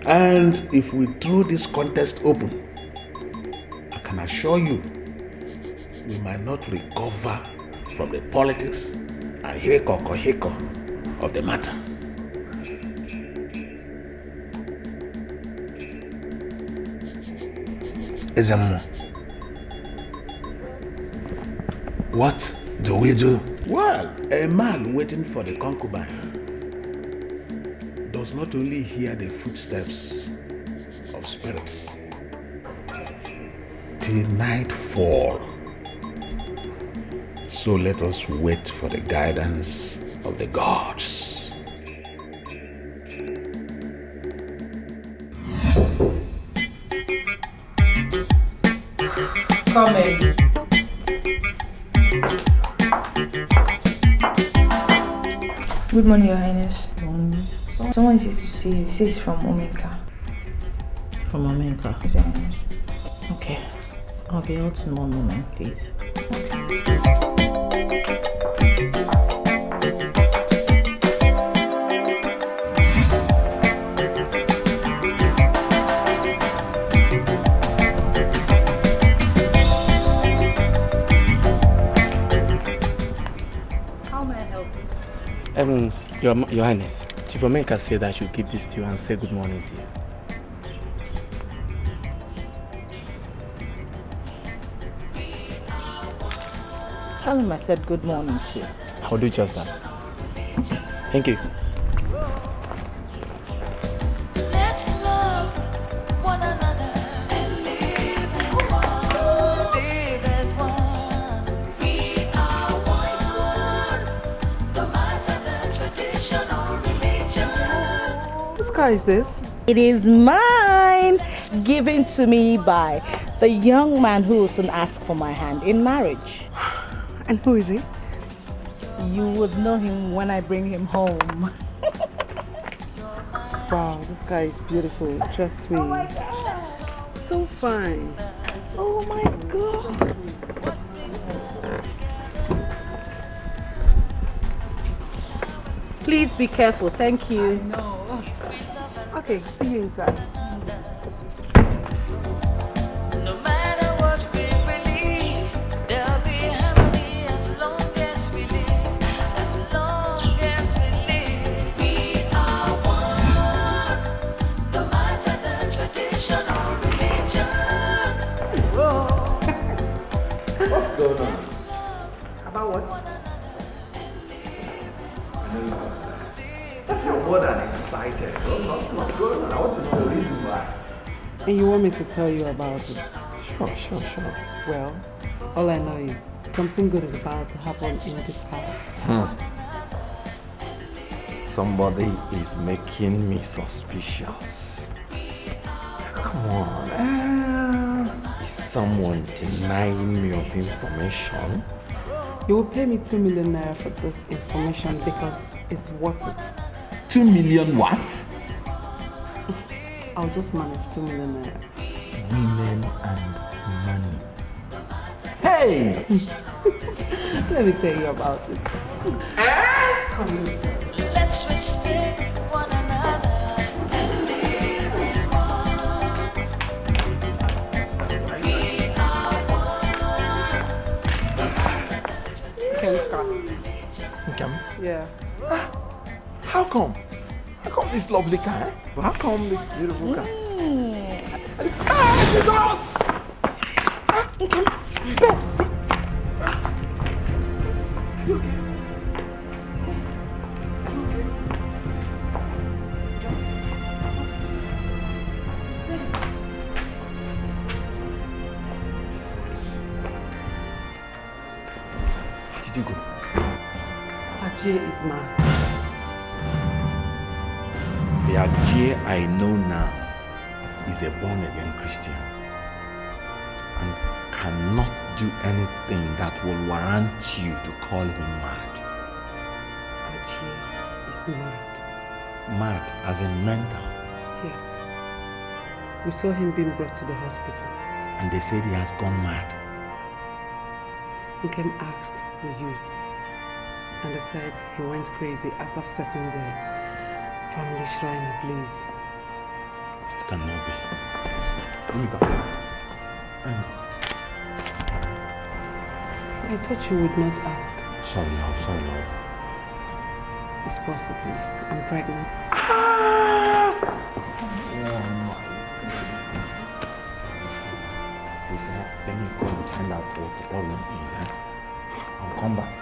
And if we throw this contest open, I can assure you, we might not recover from the politics and heko of the matter. Ezemo, what do we do? Well, a man waiting for the concubine does not only hear the footsteps of spirits till nightfall. So let us wait for the guidance of the gods. Come in. Good morning, Your Highness. Someone is here to see you. He says from Omeka. From Omeka? Yes, Your Highness. Okay. I'll be out in 1 moment, please. Your Highness, Chief Omeka said I should give this to you and say good morning to you. Tell him I said good morning to you. I'll do just that. Thank you. Let's love one another and live as one. Live as one. We are one. No matter the tradition or religion. Whose car is this? It is mine, given to me by the young man who will soon ask for my hand in marriage. And who is he? You would know him when I bring him home. Wow, this guy is beautiful. Trust me. Oh my God. So fine. Oh my God. Please be careful. Thank you. I know. Okay, see you inside. going on? About what? You're more than excited. What's going on? I want to know the reason why. And you want me to tell you about it? Sure. Well, all I know is something good is about to happen in this house. Somebody is making me suspicious. Come on. Is someone denying me of information? You will pay me 2 million naira for this information because it's worth it. 2 million what? I'll just manage 2 million naira. Women and money. Hey! Let me tell you about it. Come here. Let's respect one another and live as one. We are one. Okay, Scott. Okay. Yeah. How come? How come this lovely car? How come this beautiful car? Best. Did you go? Ajay is mad. The Ajay I know now is a born-again Christian and cannot do anything that will warrant you to call him mad. Ajay is mad. Mad as in mental. Yes. We saw him being brought to the hospital. And they said he has gone mad. Nkem asked the youth and they said he went crazy after setting the family shrine ablaze. It cannot be. Let me go. I thought you would not ask. Sorry, love. It's positive. I'm pregnant. Please, let me go and find out what the problem is. I'll come back.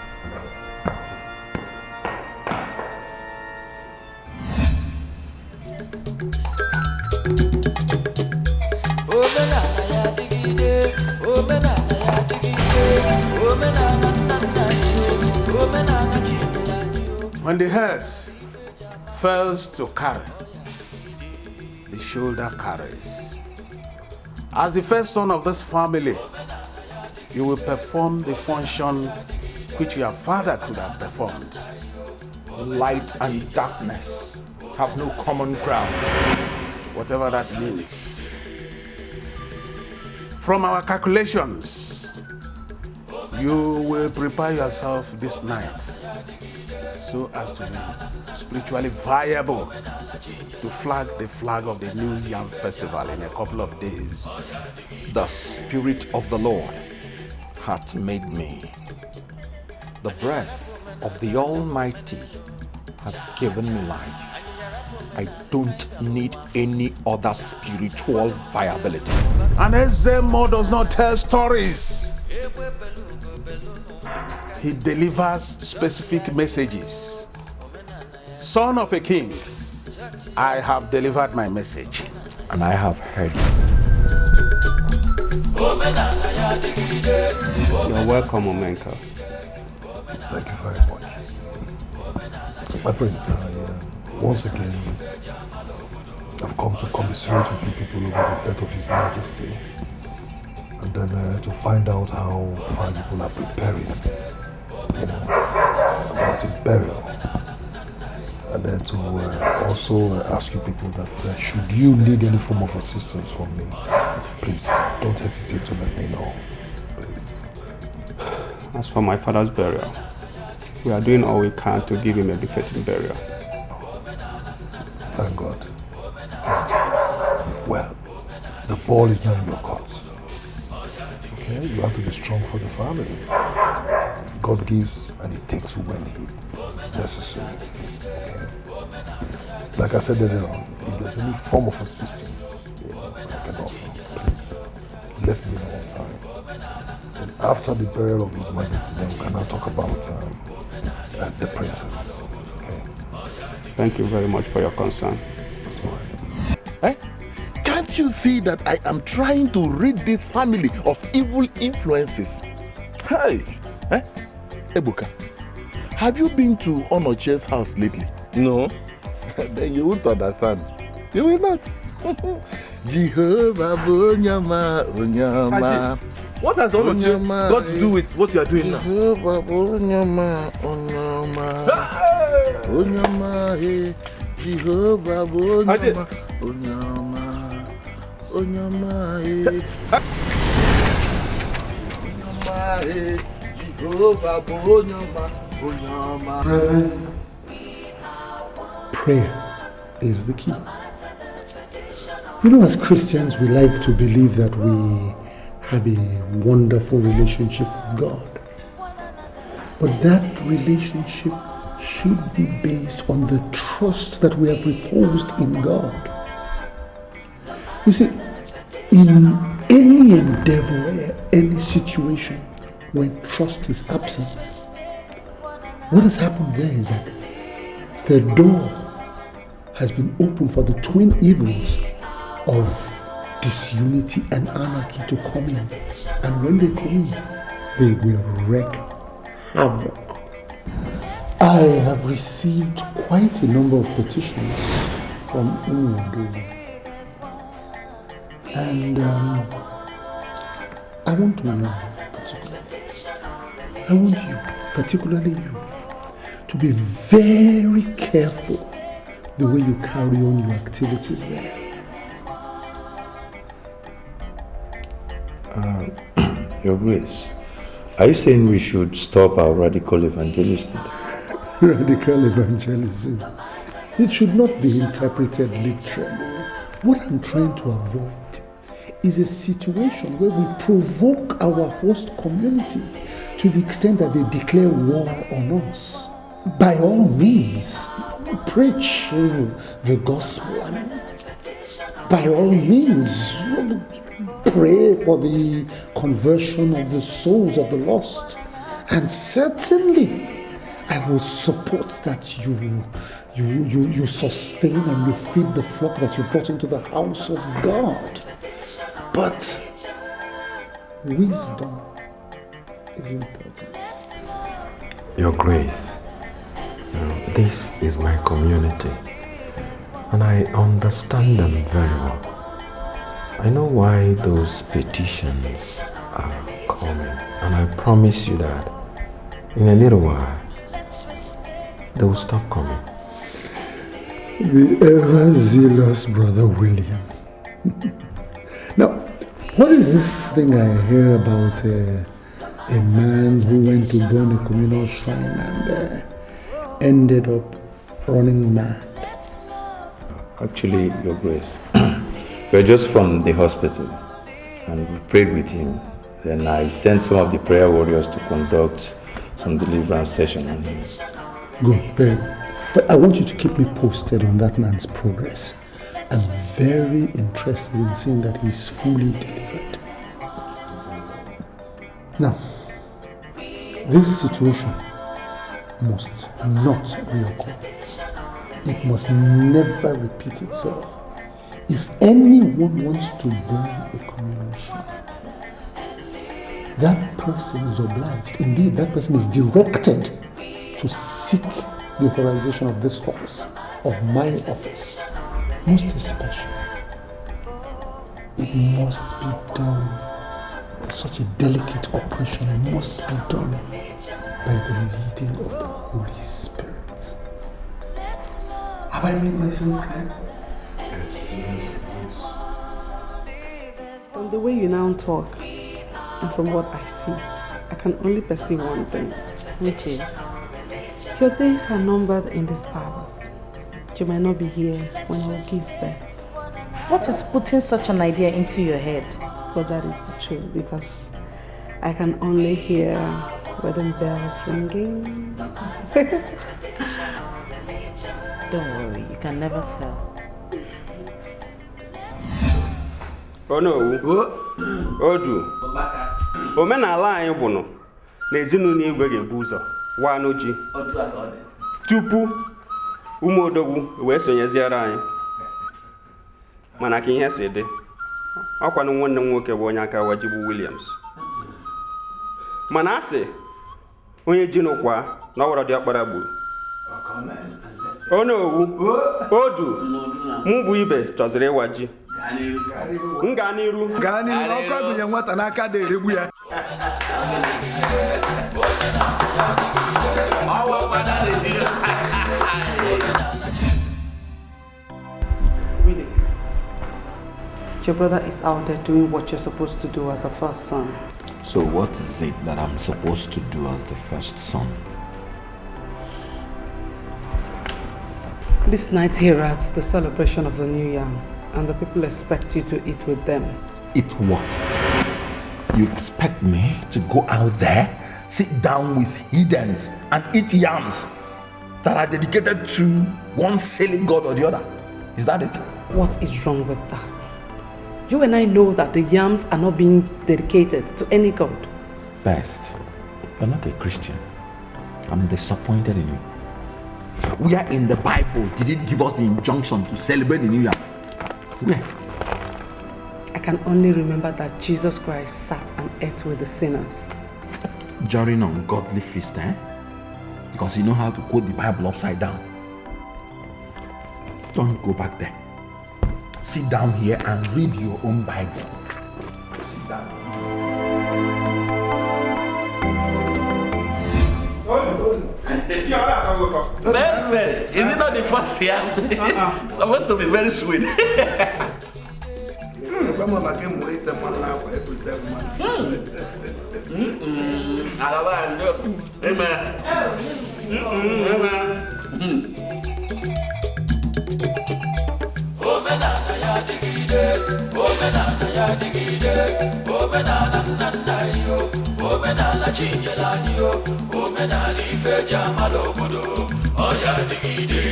When the head fails to carry, the shoulder carries. As the first son of this family, you will perform the function which your father could have performed. Light and darkness have no common ground. Whatever that means. From our calculations, you will prepare yourself this night so as to be spiritually viable to flag the flag of the New Yam Festival in a couple of days. The Spirit of the Lord hath made me. The breath of the Almighty has given me life. I don't need any other spiritual viability. And Ezemo does not tell stories. He delivers specific messages. Son of a king, I have delivered my message. And I have heard it. You're welcome, Omenka. Thank you very much. My prince, once again, I've come to commiserate with you people over the death of His Majesty. And then to find out how far people are preparing, about his burial. And then to also ask you people that should you need any form of assistance from me, please don't hesitate to let me know, please. As for my father's burial, we are doing all we can to give him a befitting burial. Thank God. Well, the ball is now in your court. Okay, you have to be strong for the family. God gives and He takes when He necessary. Okay. Like I said earlier on, if there's any form of assistance, I can offer, please let me know on time. And After the burial of His Majesty, then we can now talk about the princess. Okay. Thank you very much for your concern. Can't you see that I am trying to rid this family of evil influences? Hey, Ebuka, have you been to Onoche's house lately? No. Then you won't understand. You will not. Jehovah Onyama, Onyama. What has Onoche got to do with what you are doing now? Jehovah Onyama, Onyama. Onyama, hey. Jehovah Onyama, Onyama. Onyama, hey. Onyama, hey. Jehovah Onyama, Onyama. Prayer is the key. You know, as Christians, we like to believe that we have a wonderful relationship with God. But that relationship should be based on the trust that we have reposed in God. You see, in any endeavor, any situation where trust is absent, what has happened there is that the door has been opened for the twin evils of disunity and anarchy to come in. And when they come in, they will wreak havoc. I have received quite a number of petitions from Umuodo. And I want to warn you particularly. I want you, particularly you, to be very careful the way you carry on your activities there. Your Grace, are you saying we should stop our radical evangelism? Radical evangelism. It should not be interpreted literally. What I'm trying to avoid is a situation where we provoke our host community to the extent that they declare war on us. By all means, preach the gospel. I mean, by all means, pray for the conversion of the souls of the lost. And certainly, I will support that you sustain and you feed the flock that you've brought into the house of God. But wisdom is important. Your Grace, this is my community, and I understand them very well. I know why those petitions are coming, and I promise you that in a little while, they will stop coming. The ever-zealous Brother William. Now, what is this thing I hear about a man who went to burn a communal shrine and ended up running mad? Actually, Your Grace, we're just from the hospital, and we prayed with him. Then I sent some of the prayer warriors to conduct some deliverance session on him. Good, very good. But I want you to keep me posted on that man's progress. I'm very interested in seeing that he's fully delivered. Now, this situation must not reoccur. It must never repeat itself. If anyone wants to burn a communal shrine, that person is obliged, indeed that person is directed to seek the authorization of this office, of my office. Most especially, it must be done, such a delicate operation must be done by the leading of the Holy Spirit. Have I made myself clear? From the way you now talk, and from what I see, I can only perceive one thing. Which is? Your days are numbered in this palace. You might not be here when I will give birth. What is putting such an idea into your head? But that is the truth, because I can only hear wedding bells ringing. Don't worry, you can never tell. Oh no. Odu. Omenala anyị bụ nọ na ezinụlọ igwe ga-ebu ụzọ waa n'oji tupu ụmụ odogwu wee sonyeziere anyị. Mana ka ihe si dị, ọkwanụ nwanne m nwoke bụ onye aka wajibu Williams. Mana asị onye ji n'ụkwa na ọwara dị ọkpara gburu. Onowu odu mụ bụ ibe chọziri ịwa ji. Gaa n'iru ọkụ agụnye nwata n'aka na-eregbu ya. Really? Your brother is out there doing what you're supposed to do as a first son. So what is it that I'm supposed to do as the first son? This night here at the celebration of the New Yam, and the people expect you to eat with them. Eat what? You expect me to go out there, sit down with heathens and eat yams that are dedicated to one silly god or the other? Is that it? What is wrong with that? You and I know that the yams are not being dedicated to any god. Best, you're not a Christian. I'm disappointed in you. Where in the Bible did it give us the injunction to celebrate the New Year? Where? I can only remember that Jesus Christ sat and ate with the sinners. During ungodly feast, eh? Because you know how to quote the Bible upside down. Don't go back there. Sit down here and read your own Bible. Sit down. Very. Is it not the first year? It's supposed to be very sweet. Omenana ya digide, omenana ya digide, omenana nana yo, omenana chinyela yo, omenana ife jamalo bodo, oya digide.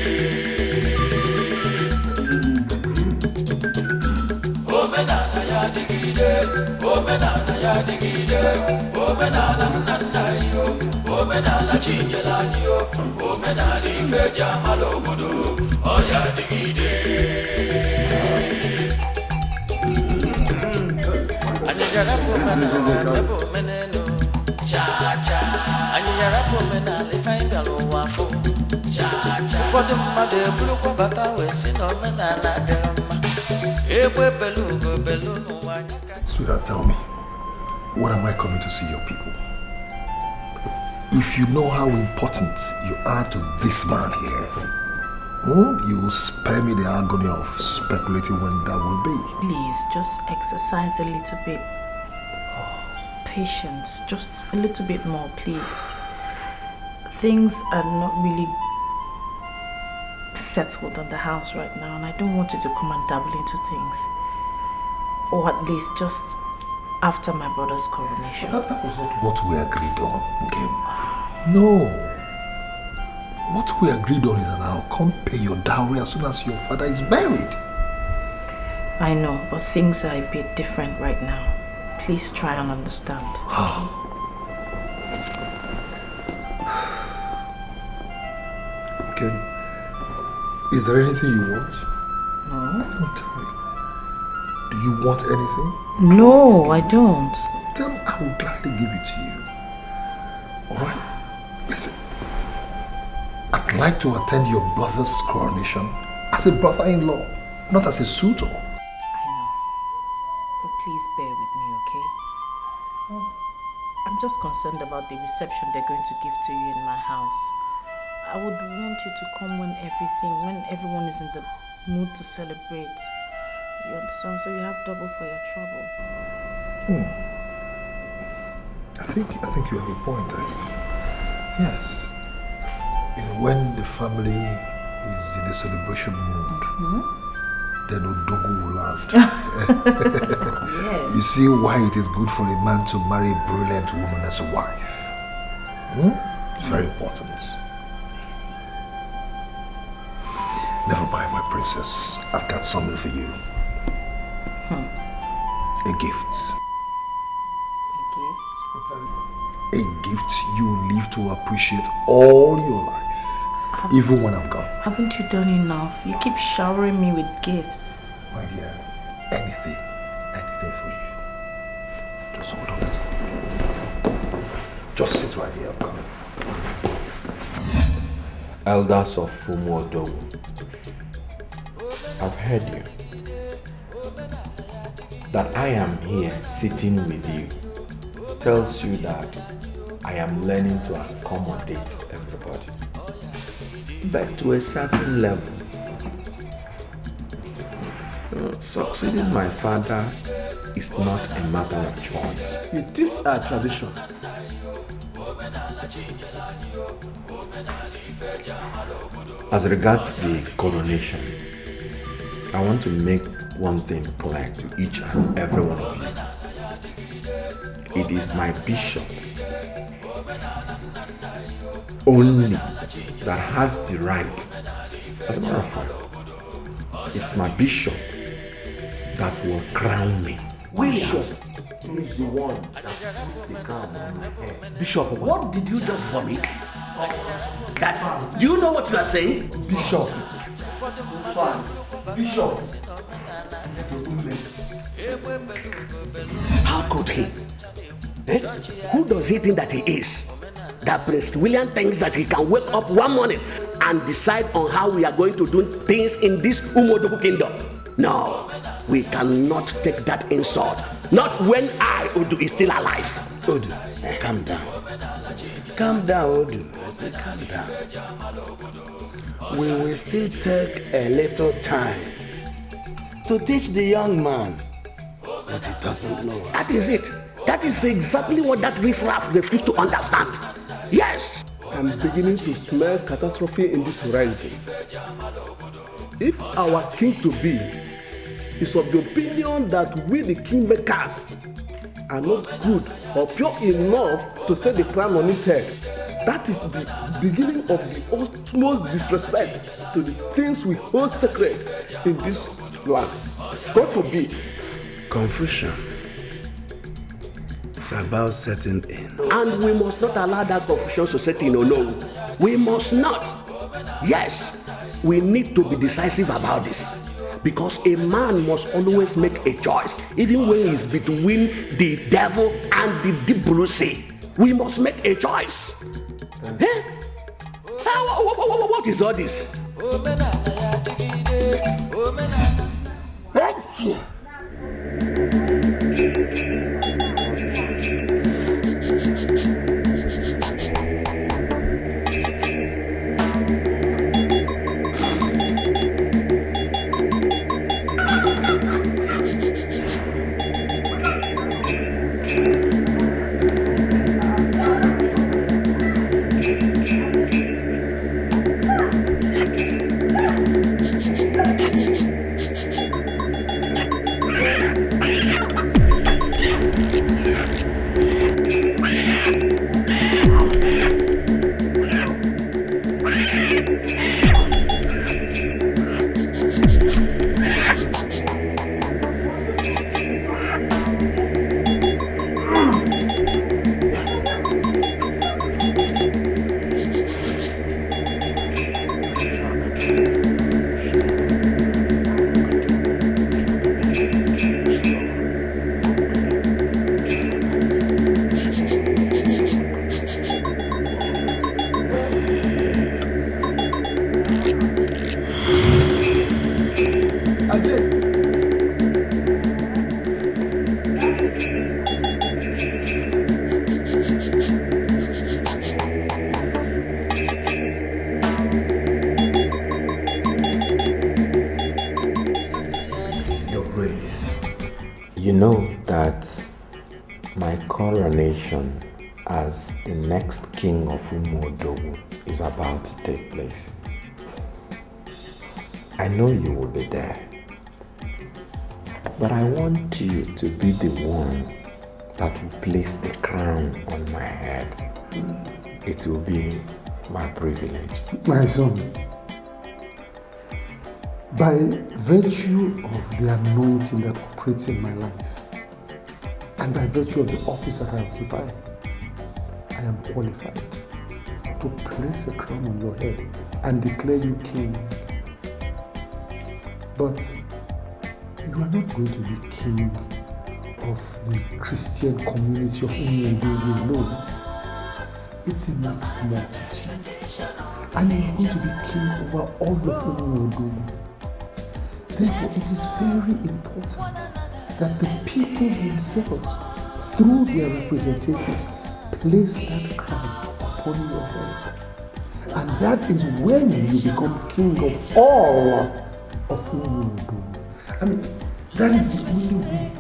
Omenana ya digide, omenana ya digide, omenana nana yo, omenana chinyela yo, omenana ife jamalo bodo, oya digide. Anyarapo menana nebo meneno cha cha anyarapo menana find alo wafo cha cha for the mother blue ko bata we sin no menana derama ebwe belu no wanyaka. Sweetheart, tell me, what am I coming to see your people? If you know how important you are to this man here, you will spare me the agony of speculating when that will be. Please, just exercise a little bit. Patience, just a little bit more, please. Things are not really settled in the house right now, and I don't want you to come and dabble into things. Or at least just after my brother's coronation. That was not what we agreed on, Kim. No. What we agreed on is that I'll come pay your dowry as soon as your father is buried. I know, but things are a bit different right now. Please try and understand. Kim, is there anything you want? No. Don't tell me. Do you want anything? No, I don't. Then I will gladly give it to you. Alright? Listen. I'd like to attend your brother's coronation as a brother-in-law, not as a suitor. But please bear with me, okay? I'm just concerned about the reception they're going to give to you in my house. I would want you to come when everyone is in the mood to celebrate. You understand? So you have double for your trouble. I think you have a point. Yes. You know, when the family is in a celebration mood, then Odogu will land. Yes. You see why it is good for a man to marry a brilliant woman as a wife. It's very important. Never mind, my princess. I've got something for you. A gift. A gift? to appreciate all your life, even when I'm gone. Haven't you done enough? You keep showering me with gifts. My dear, anything for you. Just hold on a second. Just sit right here, I'm coming. Elders of Umuodowu, I've heard you. That I am here sitting with you tells you that I am learning to accommodate everybody. But to a certain level, succeeding my father is not a matter of choice. It is our tradition. As regards the coronation, I want to make one thing clear to each and every one of you. It is my bishop only that has the right. As a matter of fact, it's my bishop that will crown me. Bishop is the one that puts the crown on my head. Bishop, what did you just vomit? That, do you know what you are saying? Bishop. Bishop. How could he? Who does he think that he is? That Prince William thinks that he can wake up one morning and decide on how we are going to do things in this Umuodowu kingdom. No, we cannot take that insult. Not when Odu, is still alive. Odu, calm down. Calm down, Odu. I said calm down. We will still take a little time to teach the young man what he doesn't know. That is it. That is exactly what that riffraff refused to understand. Yes. I'm beginning to smell catastrophe in this horizon. If our king-to-be is of the opinion that we the kingmakers are not good or pure enough to set the crown on his head, that is the beginning of the utmost disrespect to the things we hold sacred in this land. God forbid. Confusion is about setting in. And we must not allow that confusion to set in, no. We must not. Yes, we need to be decisive about this. Because a man must always make a choice, even when he's between the devil and the deep blue sea. We must make a choice. What is all this? You know that my coronation as the next king of Umuodowu is about to take place. I know you will be there, but I want you to be the one that will place the crown on my head. It will be my privilege. My son, by virtue of the anointing that operates in my life, and by virtue of the office that I occupy, I am qualified. to place a crown on your head and declare you king. But you are not going to be king of the Christian community of Umuodogu alone. It's a mixed multitude. And you're going to be king over all of Umuodogu. Therefore, it is very important that the people themselves, through their representatives, place that crown upon your head. And that is when you become king of all of Umuodogu. I mean, that is the only way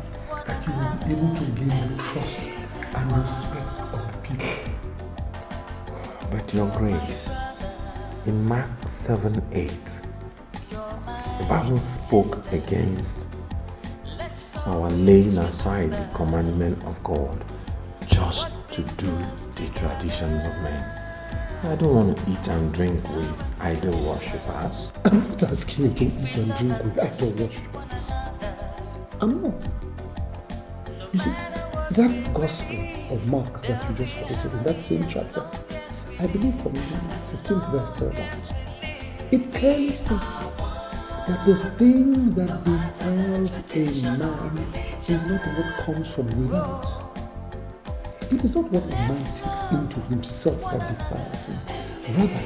that you will be able to gain the trust and respect of the people. But Your Grace, in Mark 7:8, the Bible spoke against our laying aside the commandment of God just to do the traditions of men. I don't want to eat and drink with idol worshippers. I'm not asking you to eat and drink with idol worshippers. I'm not. You see, that gospel of Mark that you just quoted in that same chapter, I believe from the 15th verse thereabouts, it clearly states that the thing that defiles a man is not what comes from without. It is not what a man takes into himself that defiles him. Rather,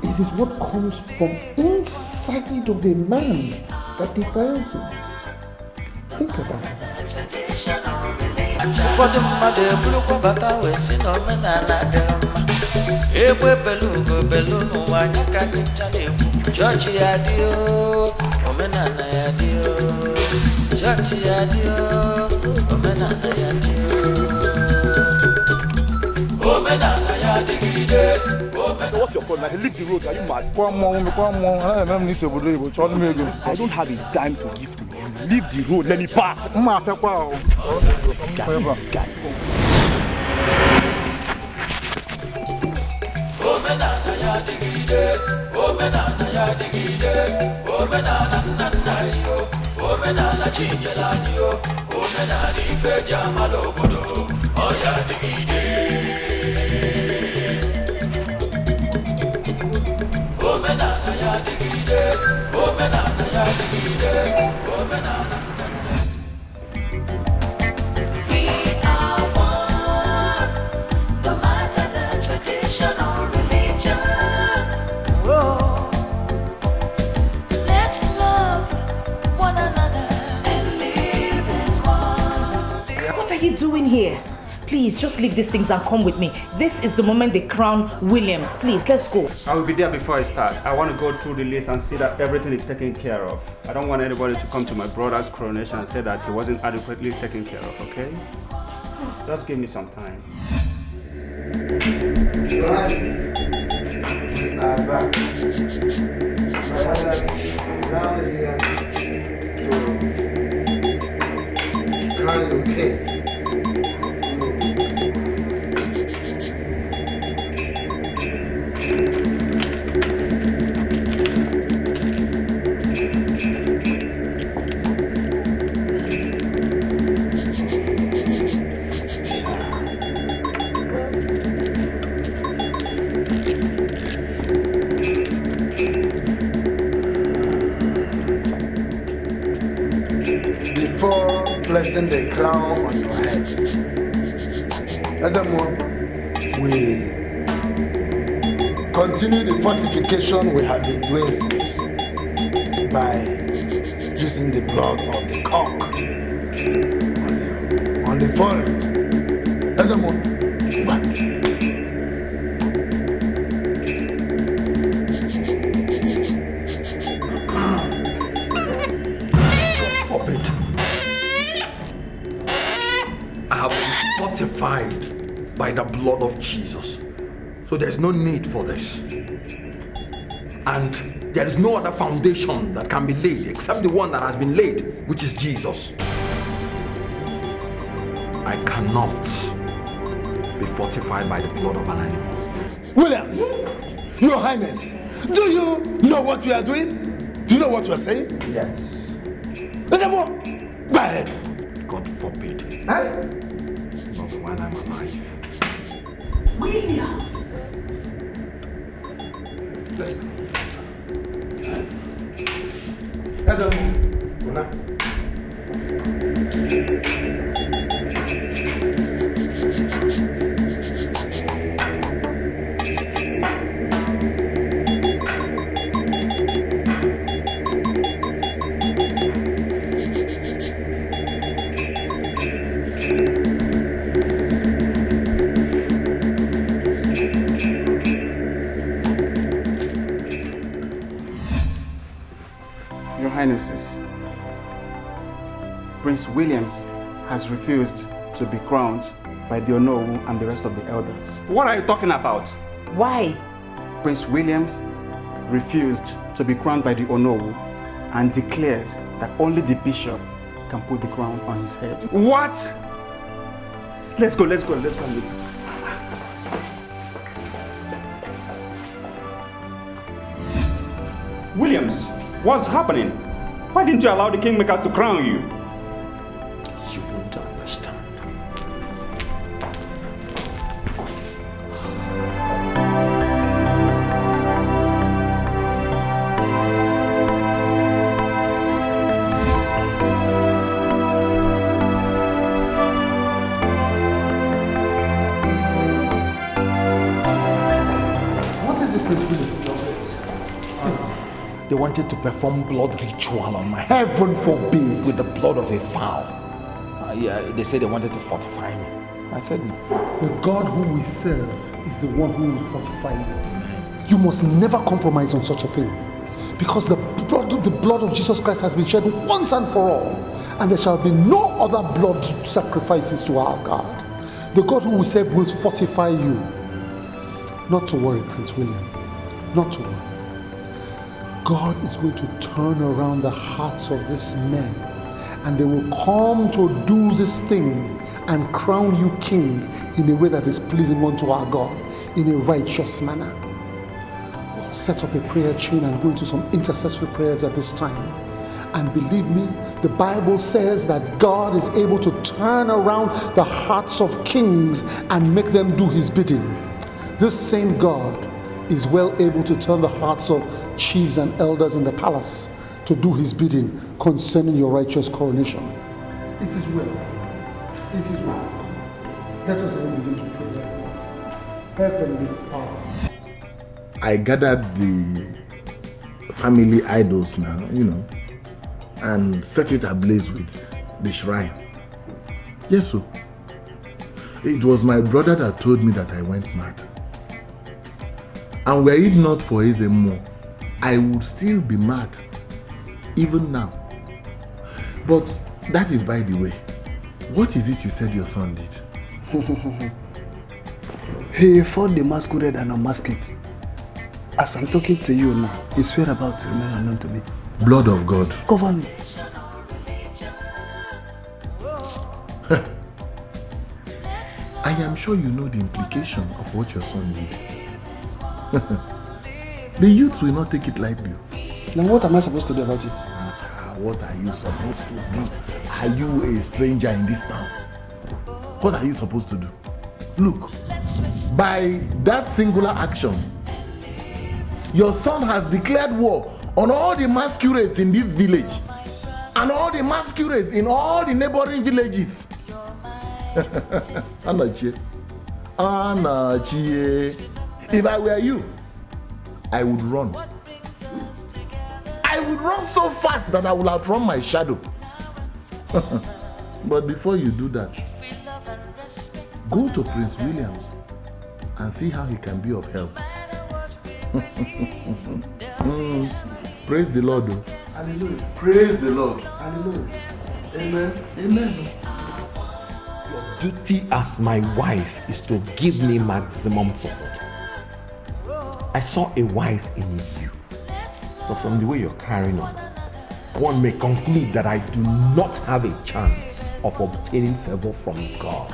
it is what comes from inside of a man that defiles him. Think about it. Ụfọdụ mmadụ eburukwa bata wee si na omenala dịrị mma. Egbe belugo belu n'ụwa anyị ka anyị ncha na-ekwu. Chọọchị ya dị o, omenala ya dị o. Chọọchị ya dị o, omenala ya dị o. Omenala ya dịgide. What's your problem? Like, leave the road. Are you mad? I don't have a dime to give to you. Leave the road. Let me pass. This guy. Omenala ya dịgide. Omenala ya dịgide. Omenala nna yo. Omenala chinyela yo. Omenala ife jamala obodo. Ọ ya dịgide. Omenala ya dịgide. Omenala ya dịgide. Omenala. We are one, no matter the tradition or religion. Whoa. Let's love one another and live as one. What are you doing here? Please, just leave these things and come with me. This is the moment they crown Williams. Please, let's go. I will be there before I start. I want to go through the list and see that everything is taken care of. I don't want anybody to come to my brother's coronation and say that he wasn't adequately taken care of, okay? Just give me some time. Before placing the crown on your head, as a move, we continue the fortification we have been doing since by using the blood of the cock on the forehead. As a move, by the blood of Jesus. So there's no need for this. And there is no other foundation that can be laid except the one that has been laid, which is Jesus. I cannot be fortified by the blood of an animal. Williams, Your Highness, do you know what you are doing? Do you know what you are saying? Yes. Go ahead. God forbid. Not while I'm alive. Williams, Your Highnesses, Prince Williams has refused to be crowned by the Onowu and the rest of the elders. What are you talking about? Why? Prince Williams refused to be crowned by the Onowu and declared that only the bishop can put the crown on his head. What? Let's go. Williams, what's happening? Why didn't you allow the kingmakers to crown you? You won't understand. What is it, Prince William? They wanted to perform blood ritual on my Heaven forbid. with the blood of a fowl. Yeah, they said they wanted to fortify me. I said no. The God who we serve is the one who will fortify you. You must never compromise on such a thing. Because the blood of Jesus Christ has been shed once and for all. And there shall be no other blood sacrifices to our God. The God who we serve will fortify you. Not to worry, Prince William. Not to worry. God is going to turn around the hearts of these men, and they will come to do this thing and crown you king in a way that is pleasing unto our God, in a righteous manner. We'll set up a prayer chain and go into some intercessory prayers at this time. And believe me, the Bible says that God is able to turn around the hearts of kings and make them do his bidding. This same God is well able to turn the hearts of chiefs and elders in the palace to do his bidding concerning your righteous coronation. It is well. It is well. Let us even begin to pray right now. Heavenly Father. I gathered the family idols now, and set it ablaze with the shrine. Yes, sir. It was my brother that told me that I went mad. And were it not for Ezemo, I would still be mad, even now. But that is by the way. What is it you said your son did? He fought the masquerade and unmasked it. As I'm talking to you now, his whereabouts remain unknown to me. Blood of God. Cover me. I am sure you know the implication of what your son did. The youths will not take it lightly. Then what am I supposed to do about it? What are you supposed to do? Are you a stranger in this town? What are you supposed to do? Look, by that singular action, your son has declared war on all the masquerades in this village and all the masquerades in all the neighboring villages. Anachie. If I were you, I would run. I would run so fast that I would outrun my shadow. But before you do that, go to Prince Williams and see how he can be of help. Praise the Lord. Oh. Hallelujah. Praise the Lord. Hallelujah. Amen. Amen. Your duty as my wife is to give me maximum support. I saw a wife in you. But from the way you're carrying on, one may conclude that I do not have a chance of obtaining favor from God.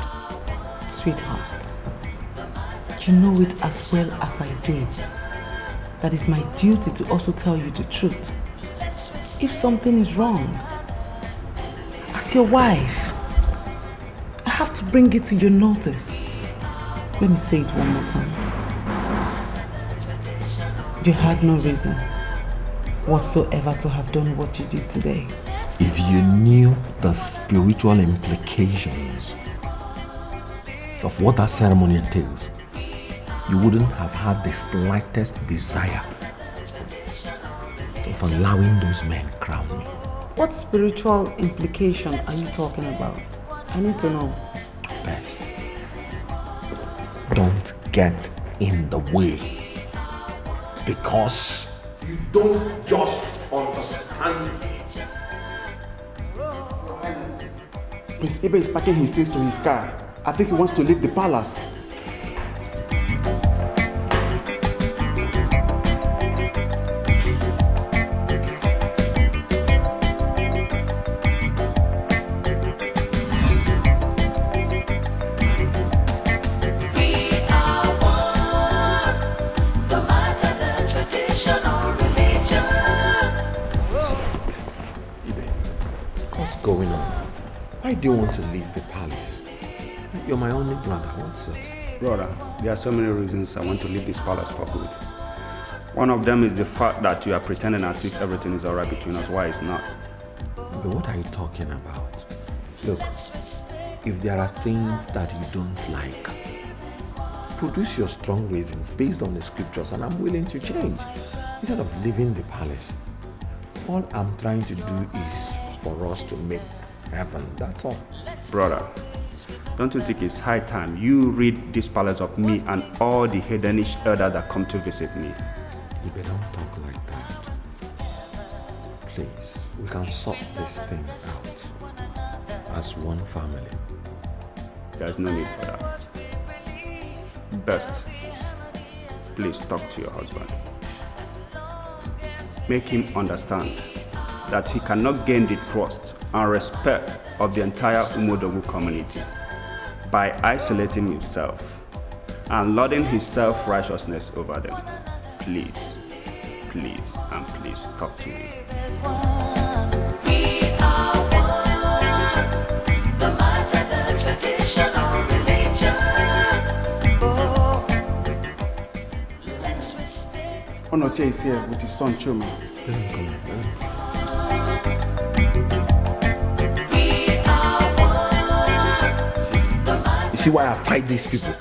Sweetheart, you know it as well as I do. That is my duty to also tell you the truth. If something is wrong, as your wife, I have to bring it to your notice. Let me say it one more time. You had no reason whatsoever to have done what you did today. If you knew the spiritual implications of what that ceremony entails, you wouldn't have had the slightest desire of allowing those men crown me. What spiritual implication are you talking about? I need to know. Best, don't get in the way, because you don't just understand. Prince Ibe is packing his things to his car. I think he wants to leave the palace. What's going on? Why do you want to leave the palace? You're my only brother. What's it? Brother, there are so many reasons I want to leave this palace for good. One of them is the fact that you are pretending as if everything is alright between us. Why it's not? But what are you talking about? Look, if there are things that you don't like, produce your strong reasons based on the scriptures, and I'm willing to change. Instead of leaving the palace, all I'm trying to do is for us to make heaven, that's all. Brother, don't you think it's high time you rid this palace of me and all the heathenish elders that come to visit me? You better don't talk like that. Please, we can sort this thing out as one family. There's no need for that. Best, please talk to your husband. Make him understand that he cannot gain the trust and respect of the entire Umodogu community by isolating himself and lording his self-righteousness over them. Please, please, and please talk to me. Onoche is here with his son Chuma. Let him come. You see why I fight these people?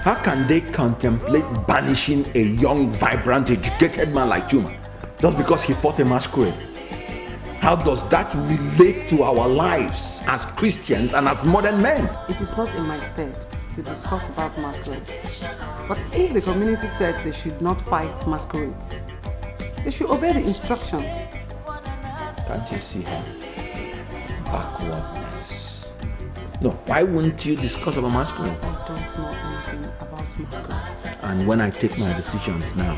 How can they contemplate banishing a young, vibrant, educated man like Chuma just because he fought a masquerade? How does that relate to our lives as Christians and as modern men? It is not in my stead to discuss about masquerades. But if the community said they should not fight masquerades, they should obey the instructions. Can't you see her backwardness? No, why wouldn't you discuss about masquerade? I don't know anything about masquerades. And when I take my decisions now,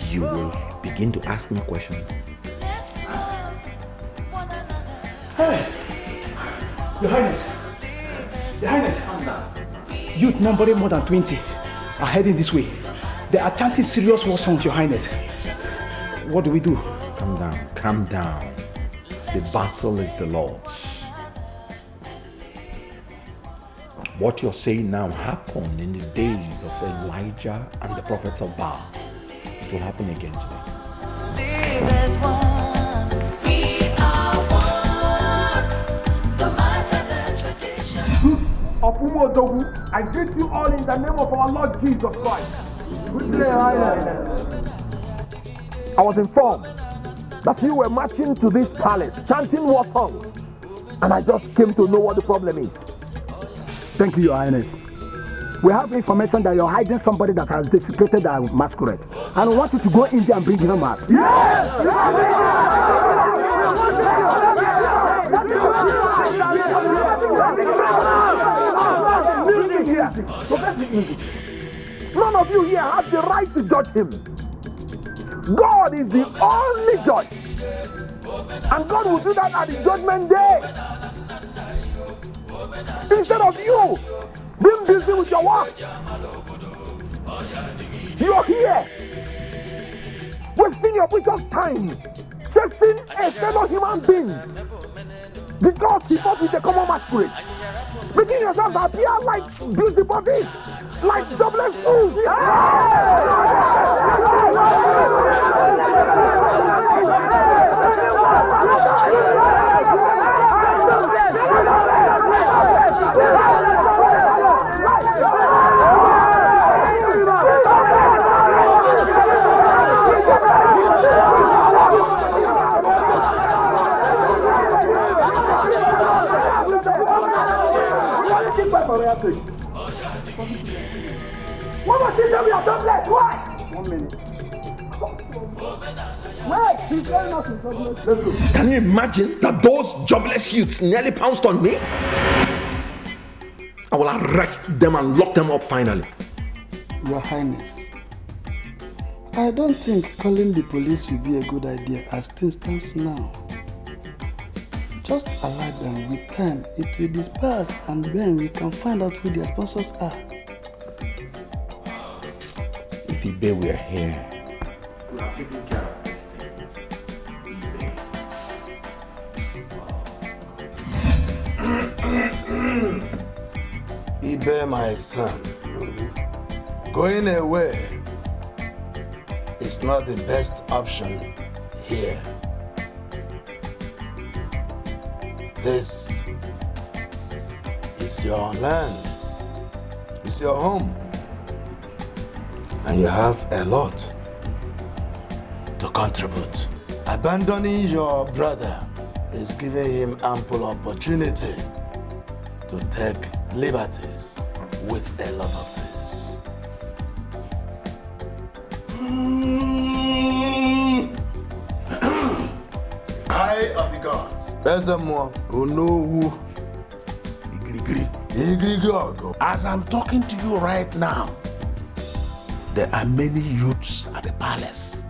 you will begin to ask me questions. Hey! Your Highness! Your Highness! Calm down. Youth numbering more than 20 are heading this way. They are chanting serious war songs, Your Highness. What do we do? Calm down, calm down. The battle is the Lord's. What you're saying now happened in the days of Elijah and the prophets of Baal. It will happen again today. There's one, we are one, no matter the tradition. Of Umodogu, I greet you all in the name of our Lord Jesus Christ. I was informed that you were marching to this palace, chanting war songs, and I just came to know what the problem is. Thank you, Your Highness. We have information that you're hiding somebody that has desecrated our masquerade, and we want you to go in there and bring him out. None of you here have the right to judge him. God is the only judge. And God will do that at the judgment day. Instead of you being busy with your work, you're here wasting your precious time chasing a fellow human being because he fought with a common masquerade, making yourself appear like beauty bodies, like jobless fools. What was it that we are jobless? Why? 1 minute. Wait, he's telling us he's jobless. Let's go. Can you imagine that those jobless youths nearly pounced on me? I will arrest them and lock them up finally. Your Highness, I don't think calling the police will be a good idea as things stand now. Just allow them with time. It will disperse and then we can find out who their sponsors are. If Ibe were here, we have taken care of this thing. Ibe, my son, going away is not the best option here. This is your land, it's your home, and you have a lot to contribute. Abandoning your brother is giving him ample opportunity to take liberties with a lot of things. Eye of the gods. There's someone who know who. As I'm talking to you right now, there are many youths at the palace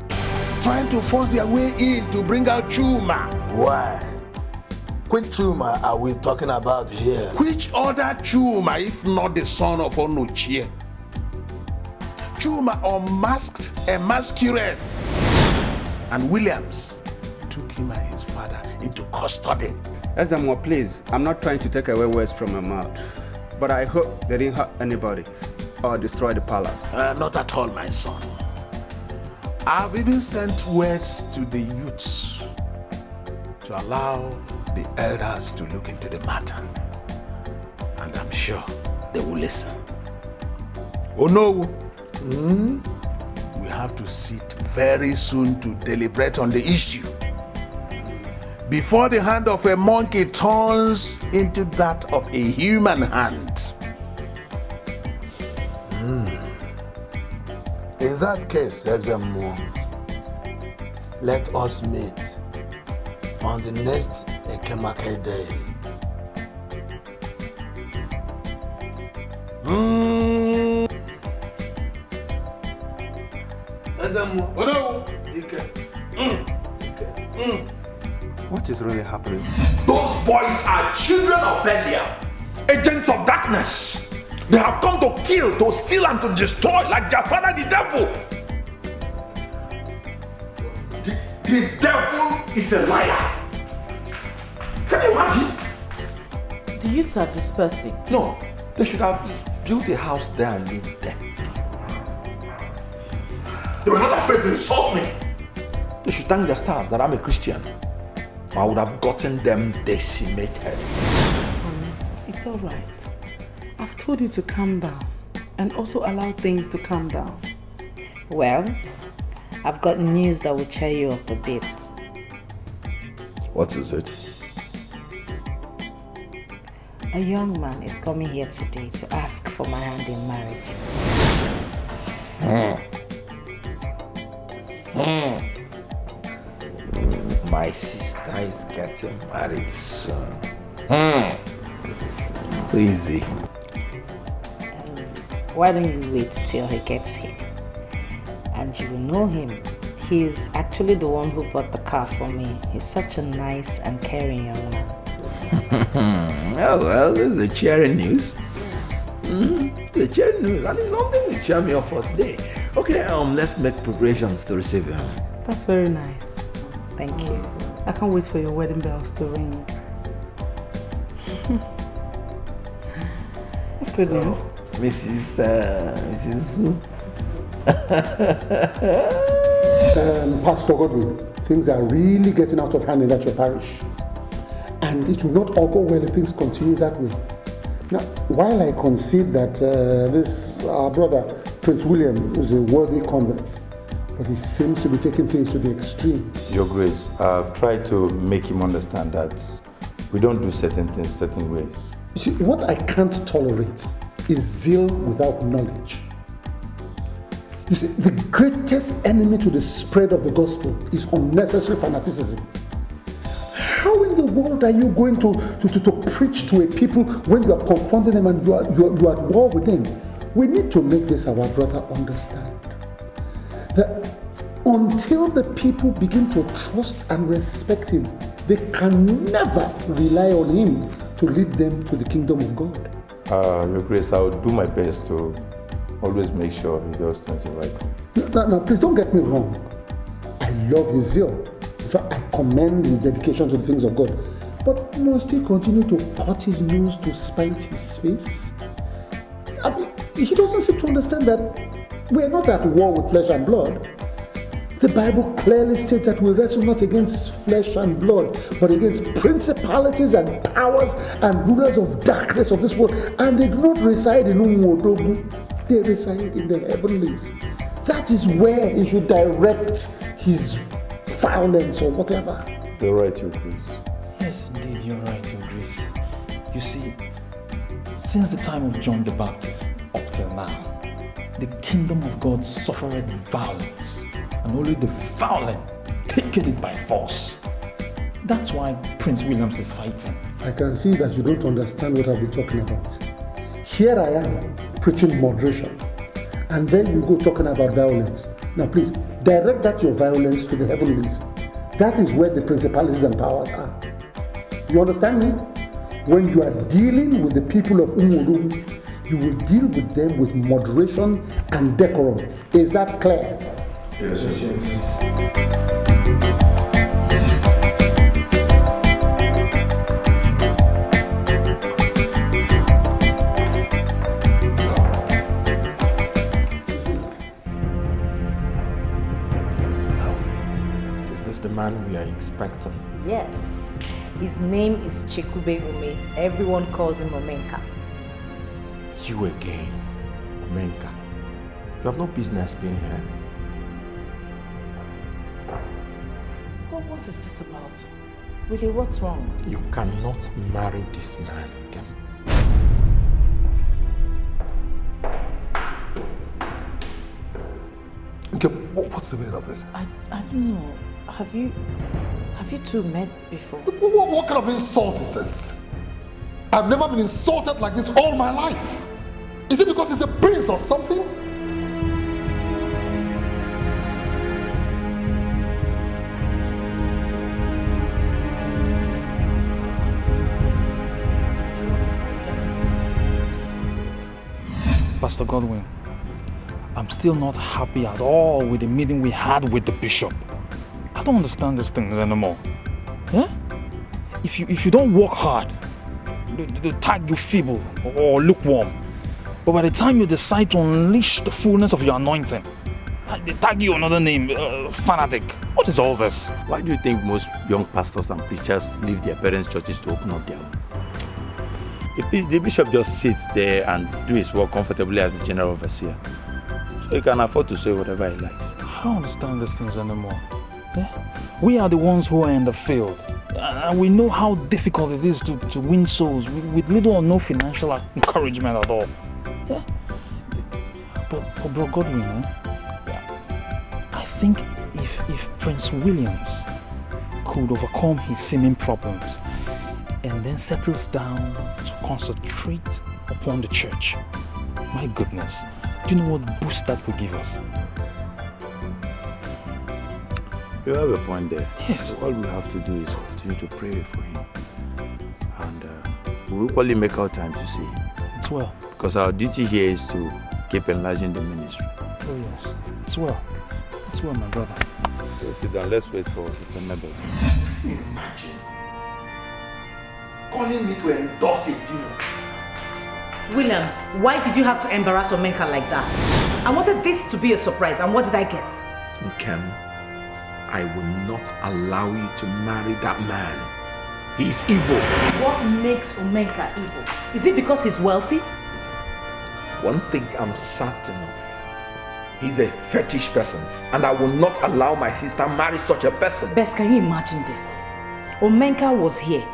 trying to force their way in to bring out Chuma. Why? Which Chuma are we talking about here? Which other Chuma if not the son of Onochie? Chuma unmasked a masquerade, and Williams took him and his father into custody. Ezemo, please, I'm not trying to take away words from my mouth, but I hope they didn't hurt anybody or destroy the palace. Not at all, my son. I've even sent words to the youths to allow the elders to look into the matter. And I'm sure they will listen. Oh no! We have to sit very soon to deliberate on the issue before the hand of a monkey turns into that of a human hand. In that case, Ezemo, let us meet on the next Ekemake day. Ezemo, What is really happening? Those boys are children of Belial, agents of darkness. They have come to kill, to steal, and to destroy like their father, the devil. The devil is a liar. Can you imagine? The youths are dispersing. No, they should have built a house there and lived there. They were not afraid to insult me. They should thank their stars that I'm a Christian. I would have gotten them decimated. It's all right. I've told you to calm down and also allow things to calm down. Well, I've got news that will cheer you up a bit. What is it? A young man is coming here today to ask for my hand in marriage. My sister is getting married soon. Who is he? Why don't you wait till he gets here? And you will know him. He is actually the one who bought the car for me. He's such a nice and caring young man. Oh well, this is a cheering news. The cheering news. At least something to cheer me up for today. Okay, let's make preparations to receive him. That's very nice. Thank you. I can't wait for your wedding bells to ring. That's good news. Mrs. who? Pastor Godwin, things are really getting out of hand in that your parish. And it will not all go well if things continue that way. Now, while I concede that our brother, Prince William, is a worthy convert, but he seems to be taking things to the extreme. Your Grace, I've tried to make him understand that we don't do certain things certain ways. You see, what I can't tolerate is zeal without knowledge. You see, the greatest enemy to the spread of the gospel is unnecessary fanaticism. How in the world are you going to preach to a people when you are confronting them and you are at war with them? We need to make this our brother understand. That until the people begin to trust and respect him, they can never rely on him to lead them to the kingdom of God. Your Grace, I will do my best to always make sure he does things the right way. Now, please don't get me wrong. I love his zeal. In fact, I commend his dedication to the things of God. But must he continue to cut his nose to spite his face? I mean, he doesn't seem to understand that we are not at war with flesh and blood. The Bible clearly states that we wrestle not against flesh and blood, but against principalities and powers and rulers of darkness of this world. And they do not reside in Umuodogu. They reside in the heavenlies. That is where he should direct his violence or whatever. You're right, Your Grace. Yes, indeed, you're right, Your Grace. You see, since the time of John the Baptist up till now, the kingdom of God suffered violence, and only the violent take it by force. That's why Prince Williams is fighting. I can see that you don't understand what I've been talking about. Here I am preaching moderation, and then you go talking about violence. Now please, direct that your violence to the heavenlies. That is where the principalities and powers are. You understand me? When you are dealing with the people of Umuodogu, you will deal with them with moderation and decorum. Is that clear? Yes, yes. The man we are expecting. Yes. His name is Chekube Ume. Everyone calls him Omenka. You again, Omenka. You have no business being here. What is this about? Willie, what's wrong? You cannot marry this man again. Okay, what's the meaning of this? I don't know. Have you two met before? What kind of insult is this? I've never been insulted like this all my life. Is it because he's a prince or something? Pastor Godwin, I'm still not happy at all with the meeting we had with the bishop. I don't understand these things anymore. Yeah? If you don't work hard, they'll tag you feeble or lukewarm. But by the time you decide to unleash the fullness of your anointing, they tag you another name, fanatic. What is all this? Why do you think most young pastors and preachers leave their parents' churches to open up their own? The bishop just sits there and do his work comfortably as the general overseer. So he can afford to say whatever he likes. I don't understand these things anymore. Yeah? We are the ones who are in the field. And we know how difficult it is to win souls with little or no financial encouragement at all. Yeah? But Bro Godwin, I think if Prince Williams could overcome his seeming problems and then settles down to concentrate upon the church, my goodness, do you know what boost that will give us? You have a point there. Yes. All we have to do is continue to pray for him. And we'll equally make our time to see him. It's well. Because our duty here is to keep enlarging the ministry. Oh yes, it's well. It's well, my brother. So sit down, let's wait for Sister Mabel. Imagine calling me to endorse a deal. Williams, why did you have to embarrass Omenka like that? I wanted this to be a surprise, and what did I get? Ken, I will not allow you to marry that man. He is evil. What makes Omenka evil? Is it because he's wealthy? One thing I'm certain of. He's a fetish person, and I will not allow my sister marry such a person. Bess, can you imagine this? Omenka was here.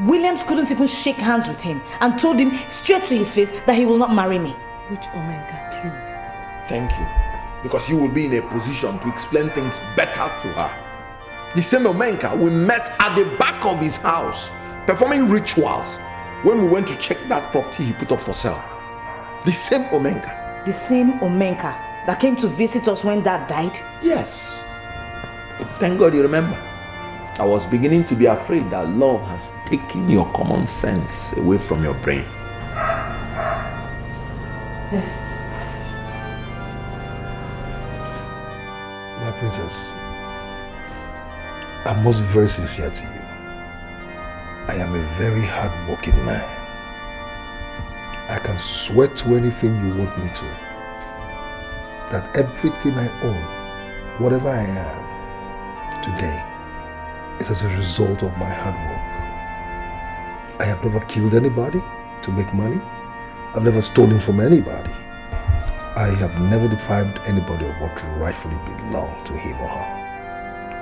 Williams couldn't even shake hands with him and told him straight to his face that he will not marry me. Which Omenka, please? Thank you. Because you will be in a position to explain things better to her. The same Omenka we met at the back of his house, performing rituals when we went to check that property he put up for sale. The same Omenka. The same Omenka that came to visit us when Dad died? Yes. Thank God you remember. I was beginning to be afraid that love has taken your common sense away from your brain. Yes. My princess, I must be very sincere to you. I am a very hard-working man. I can swear to anything you want me to. That everything I own, whatever I am today, is as a result of my hard work. I have never killed anybody to make money. I've never stolen from anybody. I have never deprived anybody of what rightfully belonged to him or her.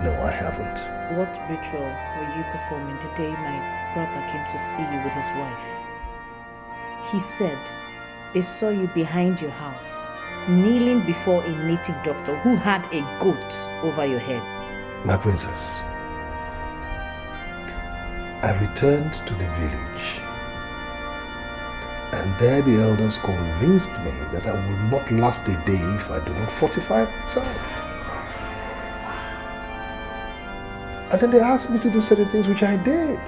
No, I haven't. What ritual were you performing the day my brother came to see you with his wife? He said they saw you behind your house, kneeling before a native doctor who had a goat over your head. My princess, I returned to the village, and there the elders convinced me that I will not last a day if I do not fortify myself. And then they asked me to do certain things, which I did.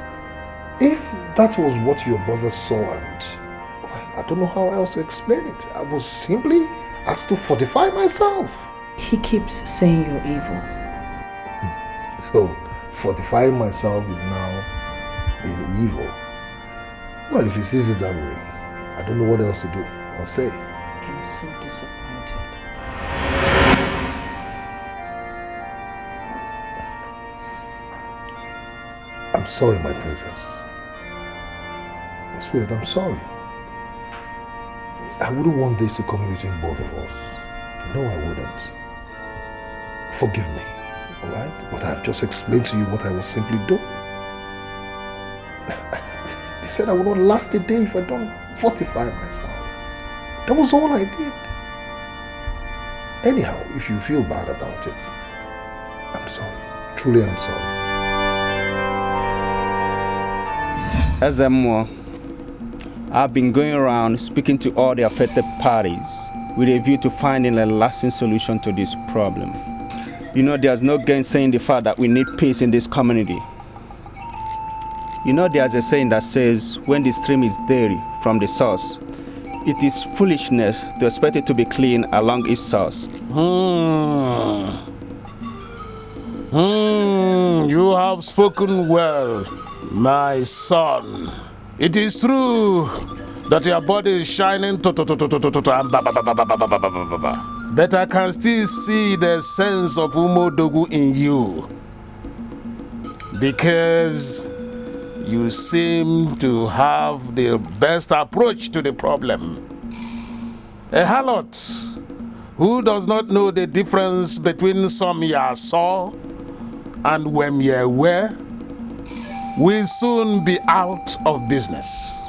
If that was what your brother saw, and well, I don't know how else to explain it. I was simply asked to fortify myself. He keeps saying you're evil. So, fortifying myself is now being evil. Well, if he sees it that way, I don't know what else to do. I'll say. I'm so disappointed. I'm sorry, my princess. Sweetheart, I'm sorry. I wouldn't want this to come in between both of us. No, I wouldn't. Forgive me, all right? But I've just explained to you what I was simply doing. They said I will not last a day if I don't fortify myself. That was all I did. Anyhow, if you feel bad about it, I'm sorry. Truly, I'm sorry. Ezemo, I've been going around speaking to all the affected parties with a view to finding a lasting solution to this problem. You know, there's no gainsaying the fact that we need peace in this community. You know, there's a saying that says, when the stream is dirty from the source, it is foolishness to expect it to be clean along its source. You have spoken well, my son. It is true that your body is shining, but I can still see the sense of Umodogu in you, because you seem to have the best approach to the problem. A harlot who does not know the difference between some ya saw and Wemyewe will soon be out of business.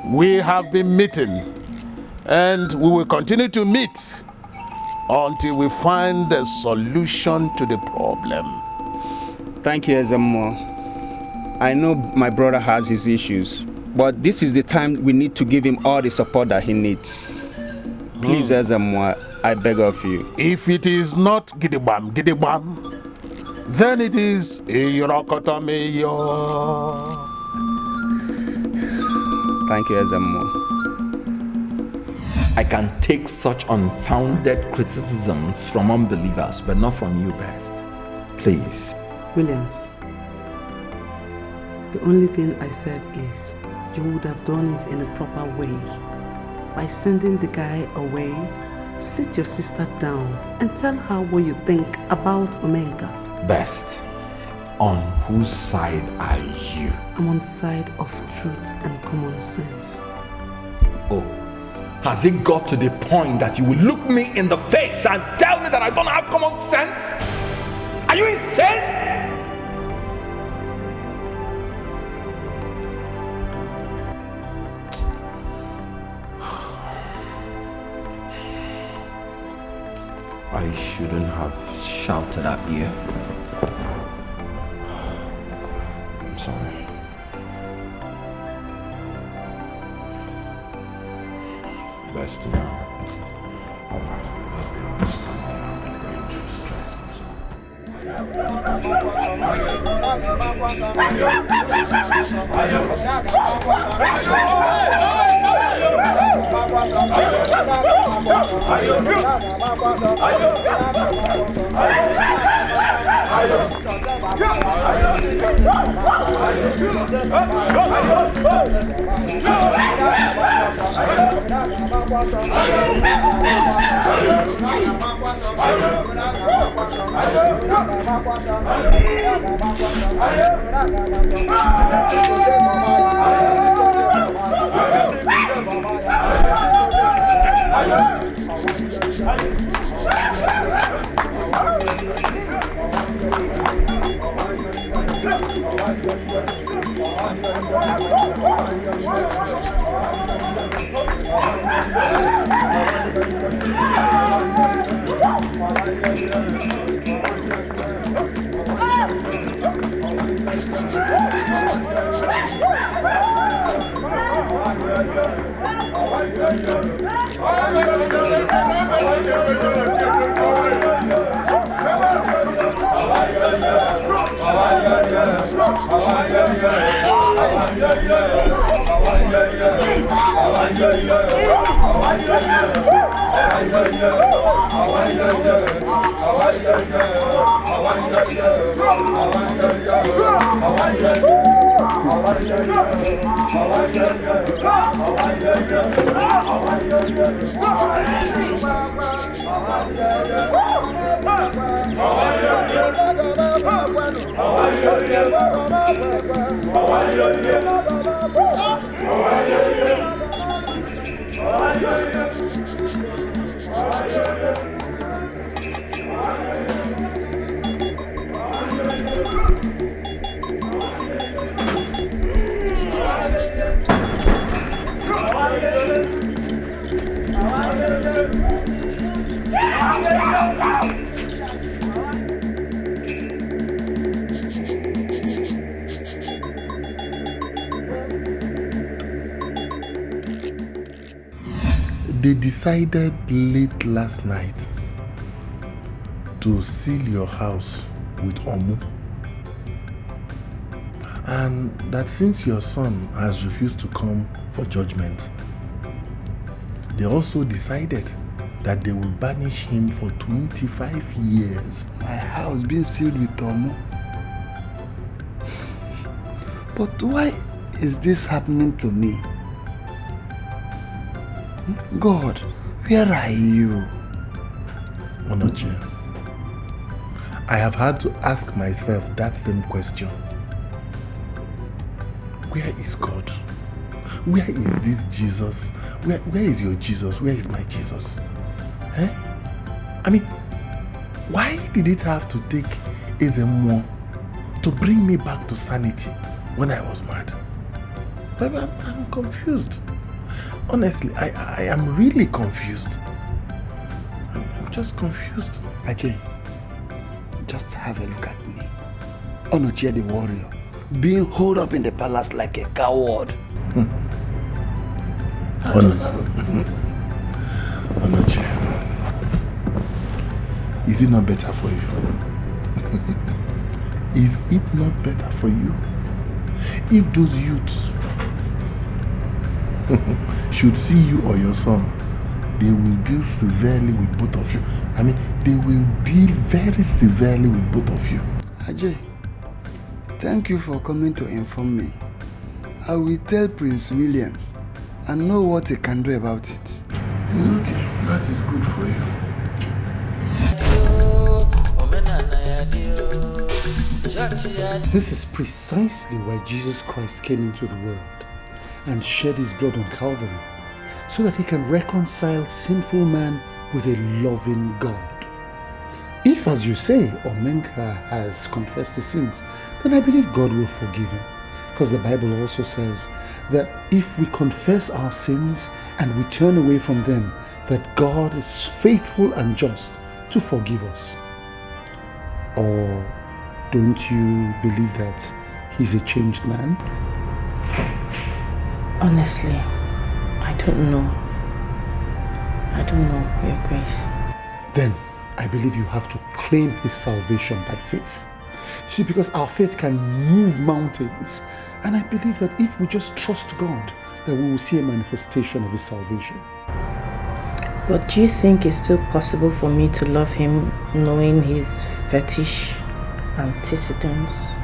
We have been meeting, and we will continue to meet until we find a solution to the problem. Thank you, Ezemo. I know my brother has his issues, but this is the time we need to give him all the support that he needs. Please, Ezemo, I beg of you. If it is not Gidibam, then it is Irokotomeyo. Thank you, Ezemo. I can take such unfounded criticisms from unbelievers, but not from you, Best. Please. Williams, the only thing I said is you would have done it in a proper way. By sending the guy away, sit your sister down and tell her what you think about Omenka. Best, on whose side are you? I'm on the side of truth and common sense. Oh, has it got to the point that you will look me in the face and tell me that I don't have common sense? Are you insane? I shouldn't have shouted at you. I'm sorry. Best to know. Let's be honest, I've been going through stress. I'm sorry. They decided late last night to seal your house with Omu. And that since your son has refused to come for judgment, they also decided that they will banish him for 25 years. My house being sealed with Omu. But why is this happening to me? God, where are you? Onochie, I have had to ask myself that same question. Where is God? Where is this Jesus? Where is your Jesus? Where is my Jesus? Eh? I mean, why did it have to take Ezemo to bring me back to sanity when I was mad? But I'm confused. Honestly, I am really confused. I'm just confused. Ajay, just have a look at me. Onochie the warrior, being holed up in the palace like a coward. Onochie, is it not better for you? Is it not better for you? If those youths should see you or your son, they will deal severely with both of you. I mean, they will deal very severely with both of you. Ajay, thank you for coming to inform me. I will tell Prince Williams and know what he can do about it. It's okay. That is good for you. This is precisely why Jesus Christ came into the world and shed his blood on Calvary, so that he can reconcile sinful man with a loving God. If, as you say, Omenka has confessed his sins, then I believe God will forgive him. Because the Bible also says that if we confess our sins and we turn away from them, that God is faithful and just to forgive us? Or don't you believe that he's a changed man? Honestly, I don't know. I don't know, Your Grace. Then I believe you have to claim his salvation by faith. You see, because our faith can move mountains. And I believe that if we just trust God, that we will see a manifestation of his salvation. But do you think it's still possible for me to love him knowing his fetish antecedents?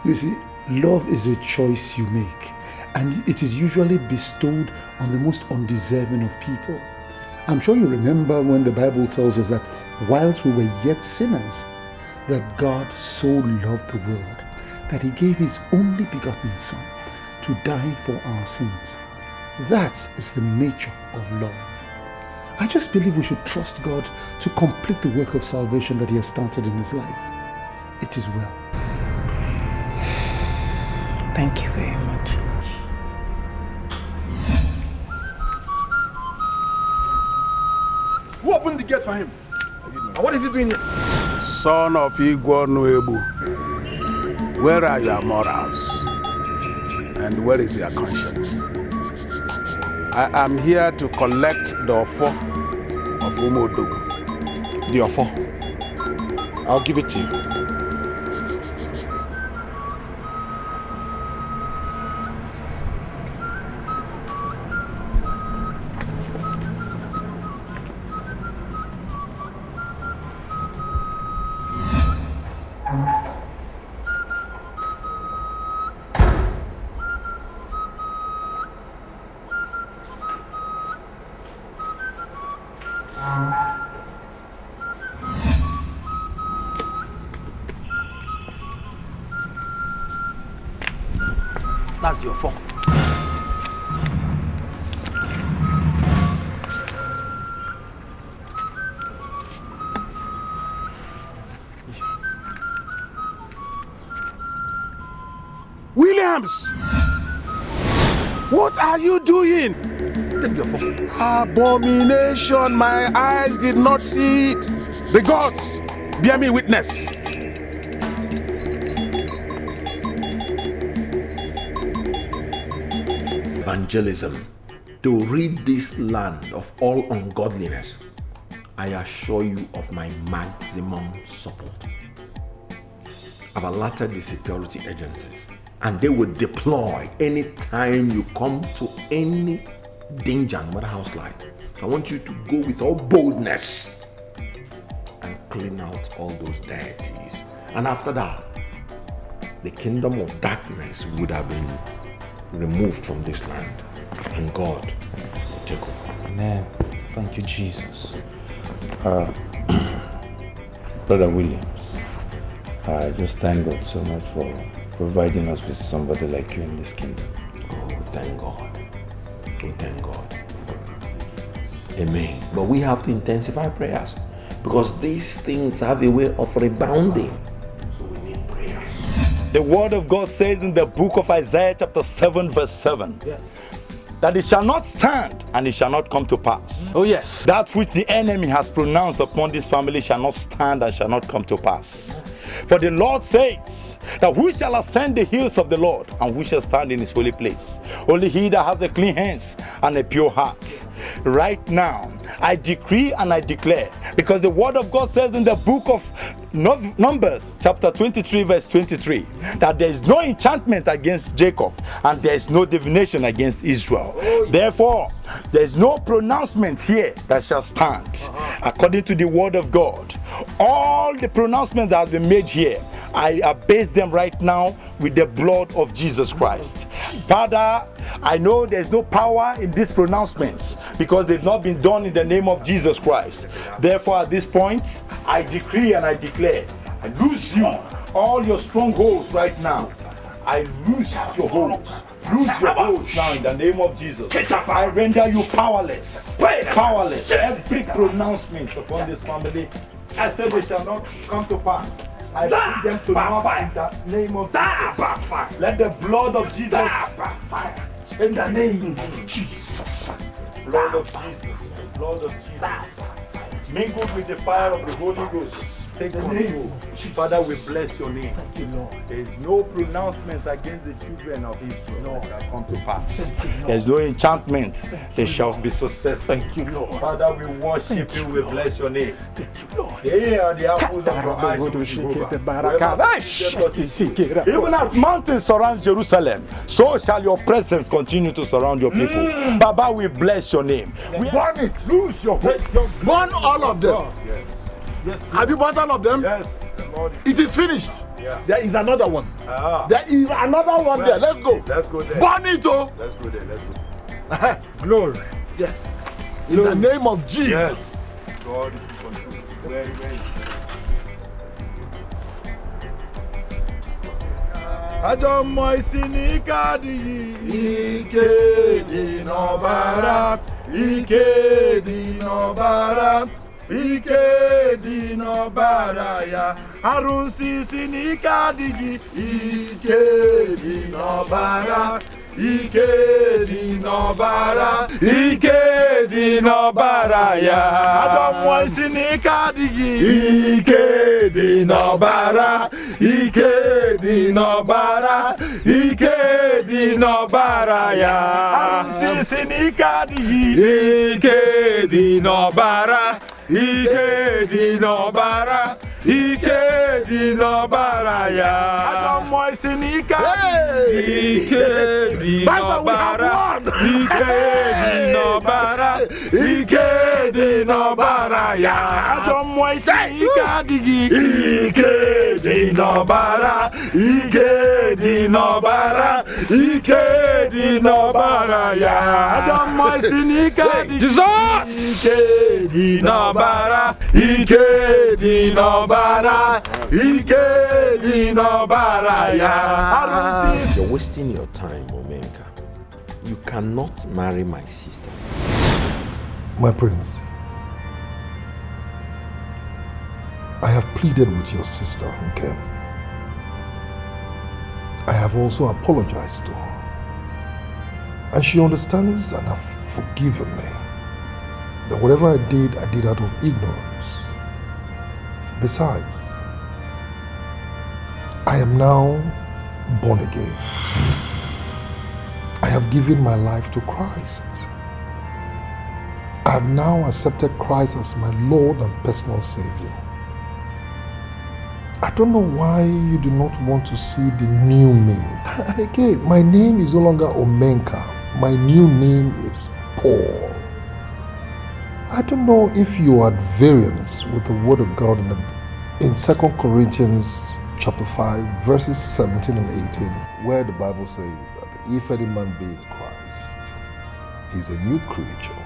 You see, love is a choice you make, and it is usually bestowed on the most undeserving of people. I'm sure you remember when the Bible tells us that whilst we were yet sinners, that God so loved the world that he gave his only begotten Son to die for our sins. That is the nature of love. I just believe we should trust God to complete the work of salvation that he has started in his life. It is well. Thank you very much. Who opened the gate for him? And what is he doing here? Son of Igwe Nuebu, where are your morals? And where is your conscience? I am here to collect the offer of Umodu. The offer? I'll give it to you. That's your phone. Williams! What are you doing? Take your phone. Abomination, my eyes did not see it. The gods, bear me witness. Evangelism, to rid this land of all ungodliness, I assure you of my maximum support. I've alerted the security agencies, and they will deploy anytime you come to any danger, no matter how slight. So I want you to go with all boldness and clean out all those deities. And after that, the kingdom of darkness would have been removed from this land, and God will take over. Amen. Thank you, Jesus. Brother Williams, I just thank God so much for providing us with somebody like you in this kingdom. Oh, thank God. Oh, thank God. Amen. But we have to intensify prayers, because these things have a way of rebounding. The word of God says in the book of Isaiah chapter 7 verse 7, that it shall not stand and it shall not come to pass. Oh yes. That which the enemy has pronounced upon this family shall not stand and shall not come to pass. For the Lord says that who shall ascend the hills of the Lord, and who shall stand in his holy place? Only he that has a clean hands and a pure heart. Right now, I decree and I declare, because the word of God says in the book of Numbers chapter 23 verse 23, that there is no enchantment against Jacob and there is no divination against Israel. Therefore, there is no pronouncement here that shall stand. According to the word of God, all the pronouncements that have been made here, I base them right now with the blood of Jesus Christ. Father, I know there's no power in these pronouncements because they've not been done in the name of Jesus Christ. Therefore, at this point, I decree and I declare, I lose you, all your strongholds right now. I lose your holds. Lose your holds now in the name of Jesus. I render you powerless. Powerless. Every pronouncement upon this family, I said they shall not come to pass. I put them to naught in the name of Jesus. Let the blood of Jesus, in the name of Jesus, blood of Jesus, blood of Jesus, mingled with the fire of the Holy Ghost. Take control. Father, we bless your name. Thank you, Lord. There is no pronouncement against the children of Israel that shall come to pass. There is no enchantment. They shall be successful. Thank you, Lord. Father, we worship you. We bless your name. Thank you, Lord. They are the apples of your eyes, O Jehovah. Even as mountains surround Jerusalem, so shall your presence continue to surround your people. Baba, we bless your name. We burn it. Lose your hope. Burn all of them. Yes. Yes. Have you burned all of them? Yes. It is finished. Yeah. There is another one. Ah. There is another one there. Let's go. Let's go there. Burn it, oh. Let's go there. Let's go. Glory. Yes. In the name of Jesus. Yes. God is in control. Very, very. Ajọ mmụọ isi n'ike adịghị, ike dị n'ọbara, ike dị n'ọbara, ike dị n'ọbara ya. Arụsị isi n'ike adịghị, ike dị n'ọbara, ike dị n'ọbara, ike dị n'ọbara ya. Ajọ mmụọ isi n'ike adịghị, ike dị n'ọbara, ike dị n'ọbara, ike dị n'ọbara ya. Arụsị isi n'ike adịghị, ike dị n'ọbara, ike dị n'ọbara, ike dị n'ọbara ya. Ajọ mmụọ isi n'ike adịghị, ike dị n'ọbara, ike dị n'ọbara, ike dị n'ọbara ya. Ajọ mmụọ isi n'ike adịghị, ike dị n'ọbara, ike dị n'ọbara, ike dị n'ọbara ya. Ajọ mmụọ isi n'ike adịghị, ike dị n'ọbara, ike dị n'ọbara, ike dị n'ọbara ya. You're wasting your time, Omenka. You cannot marry my sister. My prince, I have pleaded with your sister, Nkem. I have also apologized to her. And she understands and has forgiven me. That whatever I did out of ignorance. Besides, I am now born again. I have given my life to Christ. I have now accepted Christ as my Lord and personal Savior. I don't know why you do not want to see the new me. And again, my name is no longer Omenka. My new name is Paul. I don't know if you are at variance with the Word of God in 2 Corinthians chapter 5, verses 17 and 18, where the Bible says that if any man be in Christ, he's a new creature.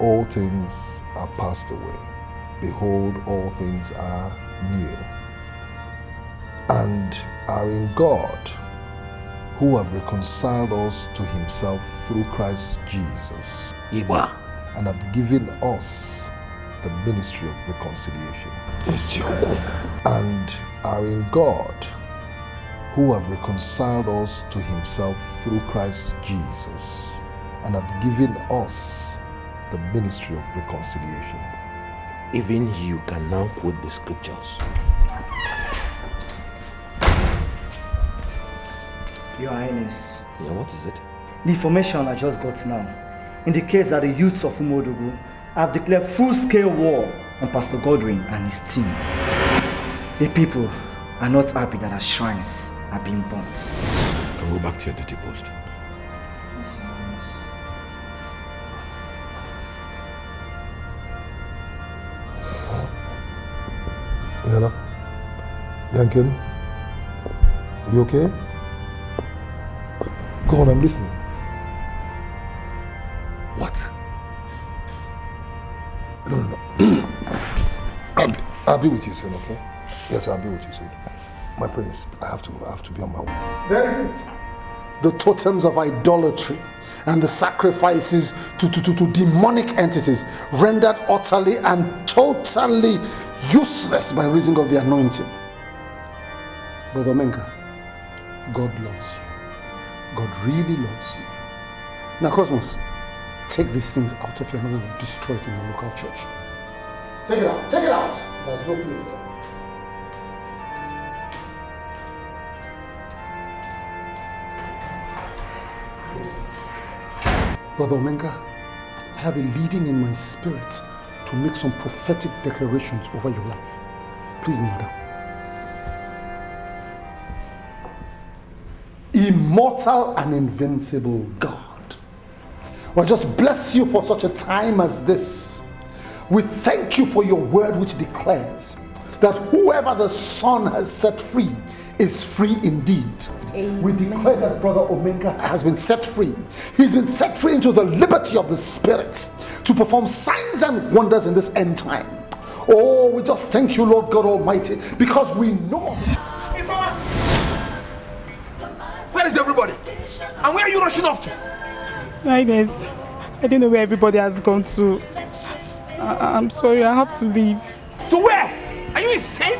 All things are passed away. Behold, all things are new. And are in God, who have reconciled us to himself through Christ Jesus. And have given us the ministry of reconciliation. And are in God, who have reconciled us to himself through Christ Jesus, and have given us the ministry of reconciliation. Even you can now quote the scriptures. Your Highness. Yeah, what is it? The information I just got now indicates that the youths of Umodogu have declared full-scale war on Pastor Godwin and his team. The people are not happy that our shrines are being burnt. You can go back to your duty post. Yala? Yankin? You okay? Go on, I'm listening. What? No. I'll be with you soon, okay? Yes, I'll be with you soon. My prince, I have to be on my way. There it is. The totems of idolatry and the sacrifices to demonic entities rendered utterly and totally useless by reason of the anointing. Brother Menka, God loves you. God really loves you. Now, Cosmos, take these things out of here and we'll destroy it in the local church. Take it out. Take it out. There's no place here. Brother Omenga, I have a leading in my spirit to make some prophetic declarations over your life. Please kneel down. Immortal and invincible God, we just bless you for such a time as this. We thank you for your word which declares that whoever the Son has set free is free indeed. Amen. We declare that Brother Omenga has been set free. He's been set free into the liberty of the Spirit to perform signs and wonders in this end time. Oh, we just thank you, Lord God Almighty, because we know. Where is everybody? And where are you rushing off to? Highness, I don't know where everybody has gone to. I'm sorry, I have to leave. To where? Are you insane?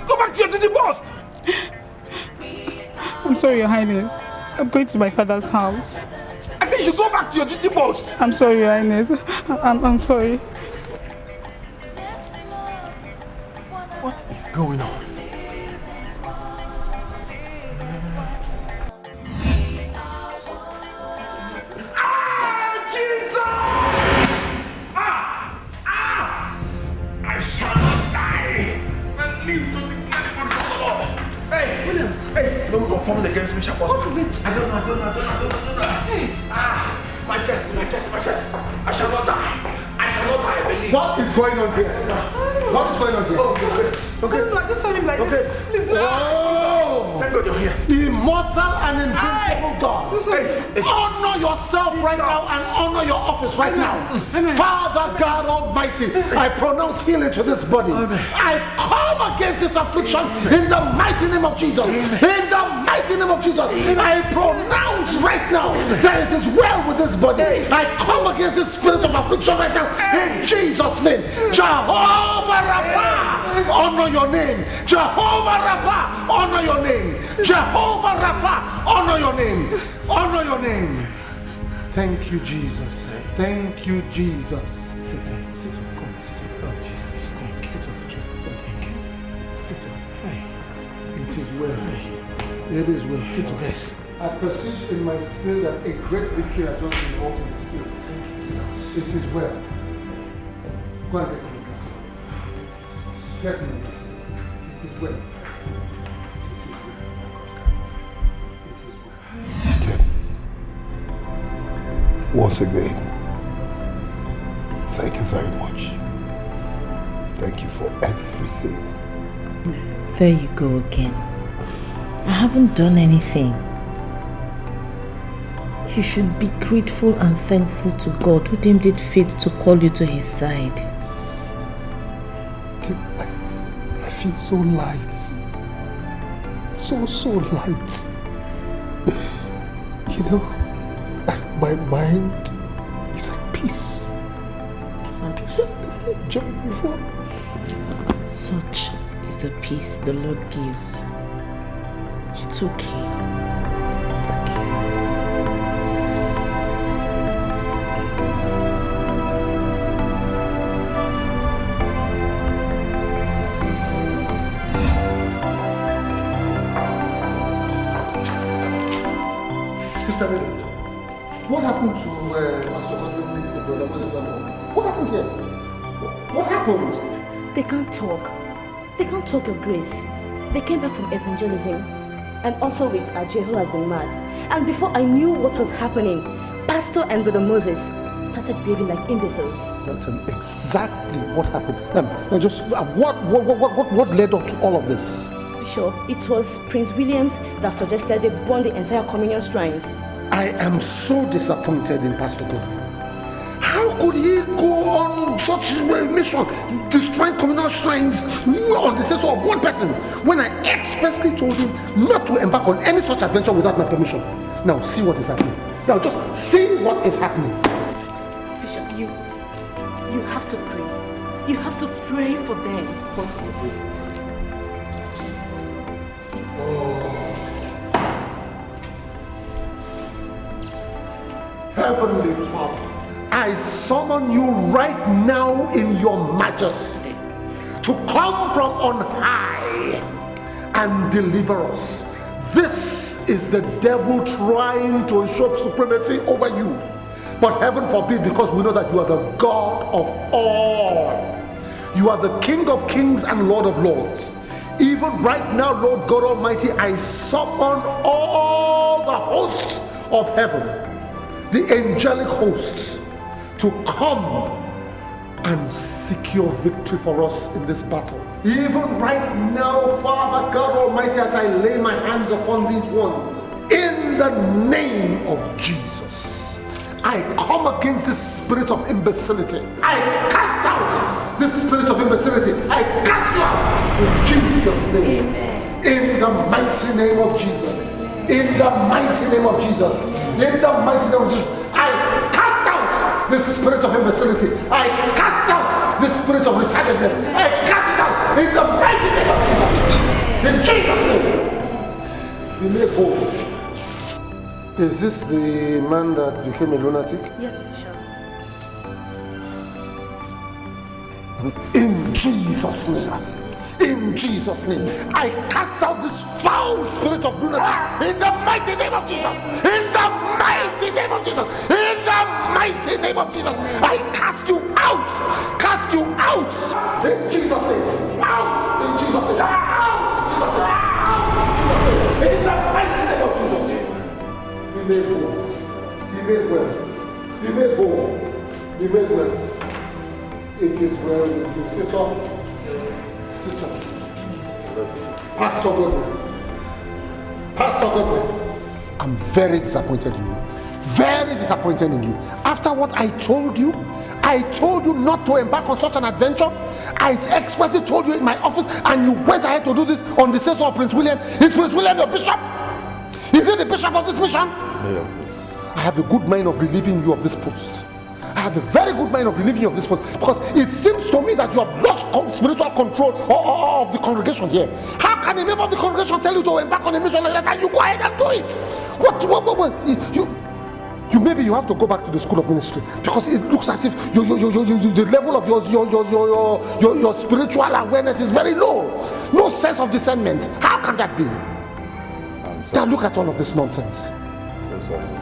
Go back to your duty post! I'm sorry, Your Highness. I'm going to my father's house. I said you should go back to your duty post! I'm sorry, Your Highness. I'm sorry. What is going on? Formed against me shall prosper. What is it? I don't know. Hey. My chest. I shall not die. I believe. What is going on here? What is going on here? Oh, Grace. No, I just saw him like this. Please do Thank God you're here. Immortal and invincible God. Honor yourself right now and honor your office right now. Father God Almighty, I pronounce healing to this body. I come against this affliction in the mighty name of Jesus. In the mighty name of Jesus, I pronounce right now that it is well with this body. I come against this spirit of affliction right now in Jesus' name. Jehovah Rapha, honor your name. Jehovah Rapha, honor your name. Jehovah Rapha, honor your name. Honor your name. Thank you, Jesus. Thank you, Jesus. Sit down. Sit down. Come, sit down. Oh, Jesus. Thank you. Sit down. Thank you. Sit down. It is well. It is well. Sit down. Yes. I perceive in my spirit that a great victory has just been wrought in the spirit. It is well. Go and get in the castle. Get in the castle. It is well. Once again, thank you very much. Thank you for everything. There you go again. I haven't done anything. You should be grateful and thankful to God who deemed it fit to call you to his side. I feel so light. So light. You know, my mind is at peace. I've never enjoyed before. Such is the peace the Lord gives. It's okay. Thank you. Sister Mary, what happened to Pastor Godwin, the brother Moses and all? What happened here? What happened? They can't talk. They can't talk, Your Grace. They came back from evangelism, and also with Ajay, who has been mad. And before I knew what was happening, Pastor and Brother Moses started behaving like imbeciles. That's exactly what happened. What led up to all of this? Bishop, it was Prince Williams that suggested they burn the entire communion shrines. I am so disappointed in Pastor Godwin. How could he go on such a mission, destroying communal shrines on the sense of one person, when I expressly told him not to embark on any such adventure without my permission? Now see what is happening. Now just see what is happening. Bishop, you have to pray. You have to pray for them. Heavenly Father, I I summon you right now in your majesty to come from on high and deliver us. This is the devil trying to usurp supremacy over you. But heaven forbid, because we know that you are the God of all. You are the King of kings and Lord of lords. Even right now, Lord God Almighty, I summon all the hosts of heaven, the angelic hosts, to come and secure victory for us in this battle. Even right now, Father God Almighty, as I lay my hands upon these ones, in the name of Jesus, I come against this spirit of imbecility. I cast out this spirit of imbecility. I cast you out in Jesus' name. In the mighty name of Jesus. In the mighty name of Jesus. In the mighty name of Jesus. I cast out this spirit of imbecility. I cast out this spirit of retardedness. I cast it out in the mighty name of Jesus. In Jesus' name. Be made whole. Is this the man that became a lunatic? Yes, Bishop. In Jesus' name. In Jesus' name. I cast out this foul spirit of lunacy in the mighty name of Jesus. In the mighty name of Jesus. In the mighty name of Jesus. I cast you out. Cast you out. In Jesus' name. Out. In Jesus' name. Out. In Jesus' name. Out. In Jesus' name. In the mighty name of Jesus. Be made whole. Be made well. Be made whole. Be made well. It is well with you. Sit up. Sit up. Pastor Godwin. Pastor Godwin. I'm very disappointed in you. Very disappointed in you. After what I told you not to embark on such an adventure. I expressly told you in my office, and you went ahead to do this on the say-so of Prince William. Is Prince William your bishop? Is he the bishop of this mission? No. I have a good mind of relieving you of this post. I have a very good mind of relieving you of this post, because it seems to me that you have lost spiritual control of the congregation here. How can a member of the congregation tell you to embark on a mission like that and you go ahead and do it? What? Maybe you have to go back to the school of ministry, because it looks as if the level of your spiritual awareness is very low. No sense of discernment. How can that be? Now look at all of this nonsense.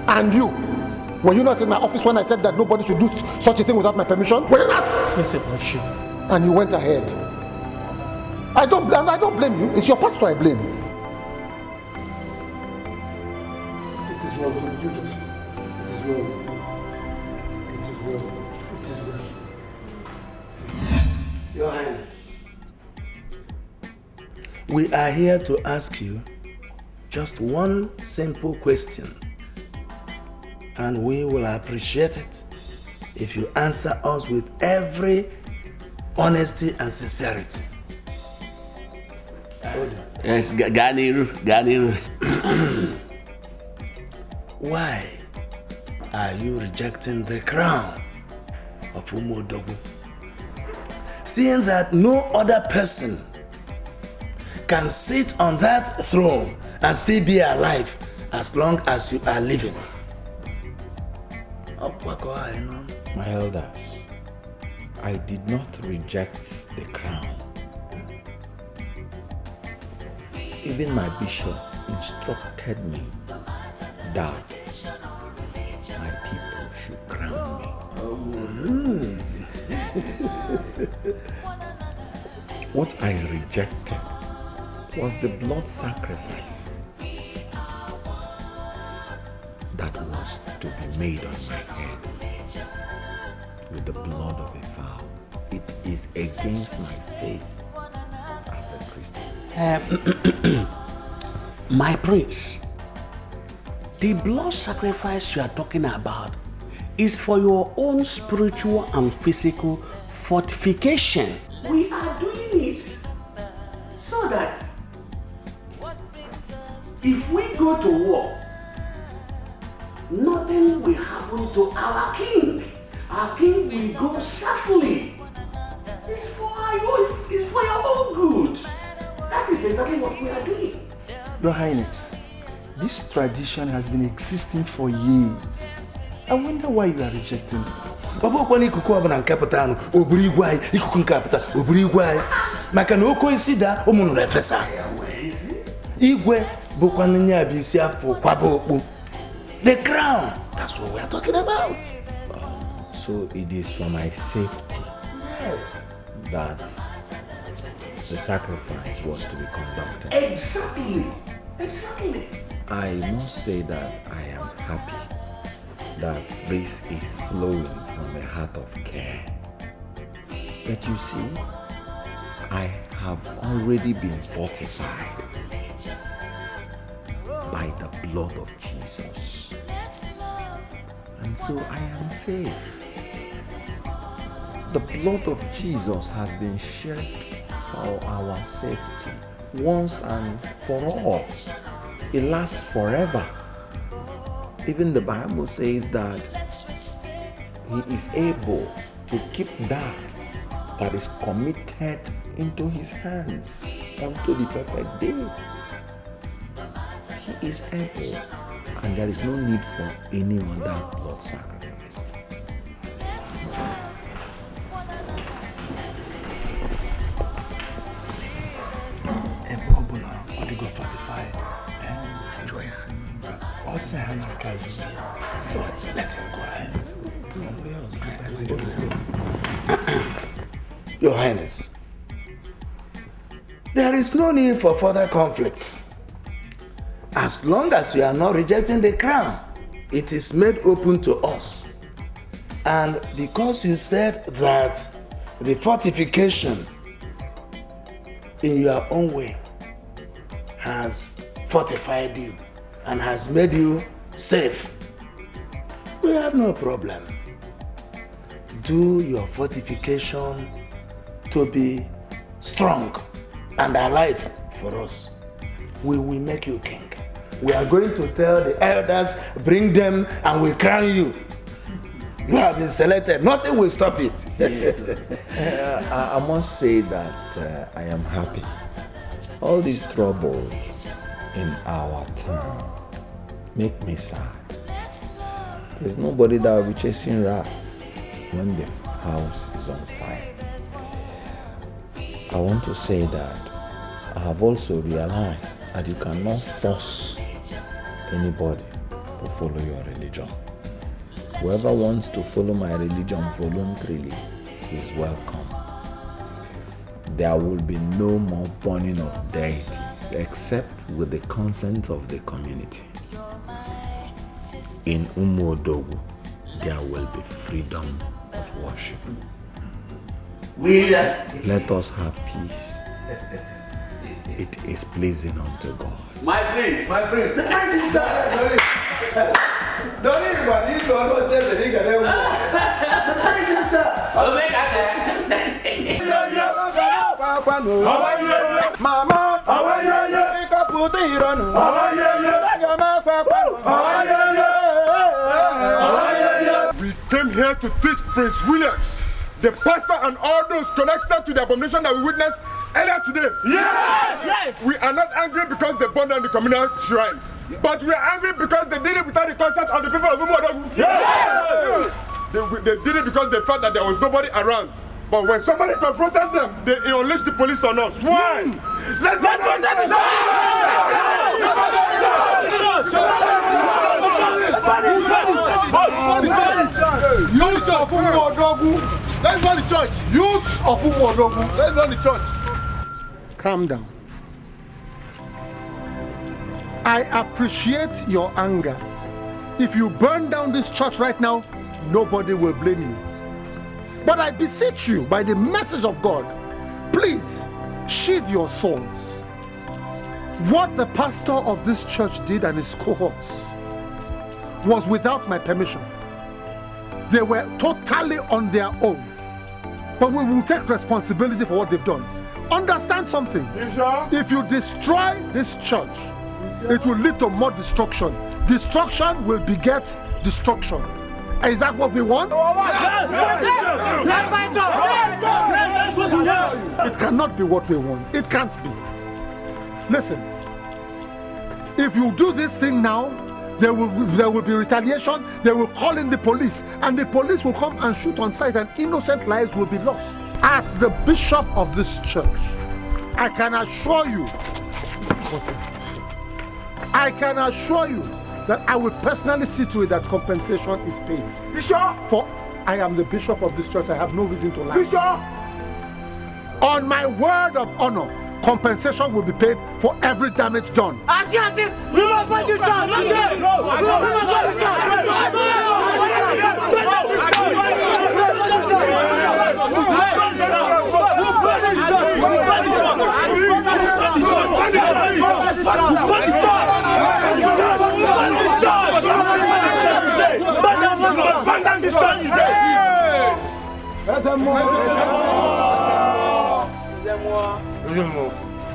And you, were you not in my office when I said that nobody should do such a thing without my permission? Were you not? Yes, it was you. And you went ahead. I don't blame you. It's your pastor I blame. It is well with you, Joseph. It is well. It is well. It is well. Your Highness, we are here to ask you just one simple question, and we will appreciate it if you answer us with every honesty and sincerity. Yes, Ganiru. Why are you rejecting the crown of Umuodogwu, seeing that no other person can sit on that throne and still be alive as long as you are living? My elders, I did not reject the crown. Even my bishop instructed me that my people should crown me. What I rejected was the blood sacrifice that was to be made on my head with the blood of a fowl. It is against my faith as a Christian. My prince, the blood sacrifice you are talking about is for your own spiritual and physical fortification. We are doing it so that if we go to war, nothing will happen to our king. Our king will go safely. It's for your own good. That is exactly what we are doing. Your Highness, this tradition has been existing for years. I wonder why you are rejecting it. ọ bụkwa na ikuku ọbụla nke pụta anụ o buru igwe anyị ikuku nke apụta o buru igwe anyị maka na oke isi daa ụmụ nụrụ efesa igwe bụkwa nye abụ isi afọ kwaba okpu the crown. That's what we are talking about. So it is for my safety. Yes. That the sacrifice was to be conducted. Exactly. I must say that I am happy that this is flowing from a heart of care. But you see, I have already been fortified by the blood of Jesus. And so I am safe. The blood of Jesus has been shed for our safety once and for all. It lasts forever. Even the Bible says that He is able to keep that is committed into His hands unto the perfect day. He is able, and there is no need for any other blood sacrifice. Let him go ahead. Your Highness, there is no need for further conflicts. As long as you are not rejecting the crown, it is made open to us. And because you said that the fortification in your own way has fortified you and has made you safe, we have no problem. Do your fortification to be strong and alive for us. We will make you king. We are going to tell the elders, bring them and we'll crown you. You have been selected. Nothing will stop it. I must say that I am happy. All these troubles in our town make me sad. There's nobody that will be chasing rats when the house is on fire. I want to say that I have also realized that you cannot force anybody to follow your religion. Whoever wants to follow my religion voluntarily is welcome. There will be no more burning of deities except with the consent of the community. In Umuodogu, there will be freedom of worship. Let us have peace. It is pleasing unto God. My prince. The prince himself. Don't anybody need to know chase the nigga there. The prince himself. Mama, how are you? We came here to teach Prince Williams, the pastor and all those connected to the abomination that we witnessed earlier today. Yes! We are not angry because they burned down the communal shrine, but we are angry because they did it without the consent of the people of Umuodogu. Yes! They did it because they felt that there was nobody around. But when somebody confronted them, they unleashed the police on us. Why? Let's go! Youth of Umuodogu, let's go to church. Youth of Umuodogu, let's go to church. Calm down. I appreciate your anger. If you burn down this church right now, nobody will blame you. But I beseech you, by the message of God, please sheathe your swords. What the pastor of this church did and his cohorts was without my permission. They were totally on their own. But we will take responsibility for what they've done. Understand something. If you destroy this church, it will lead to more destruction. Destruction will beget destruction. Is that what we want? It cannot be what we want. It can't be. Listen, if you do this thing now, there will be retaliation, they will call in the police, and the police will come and shoot on sight, and innocent lives will be lost. As the bishop of this church, I can assure you, that I will personally see to it that compensation is paid. Bishop! For I am the bishop of this church, I have no reason to lie. Bishop! On my word of honor, compensation will be paid for every damage done. We must fight this child! We must fight this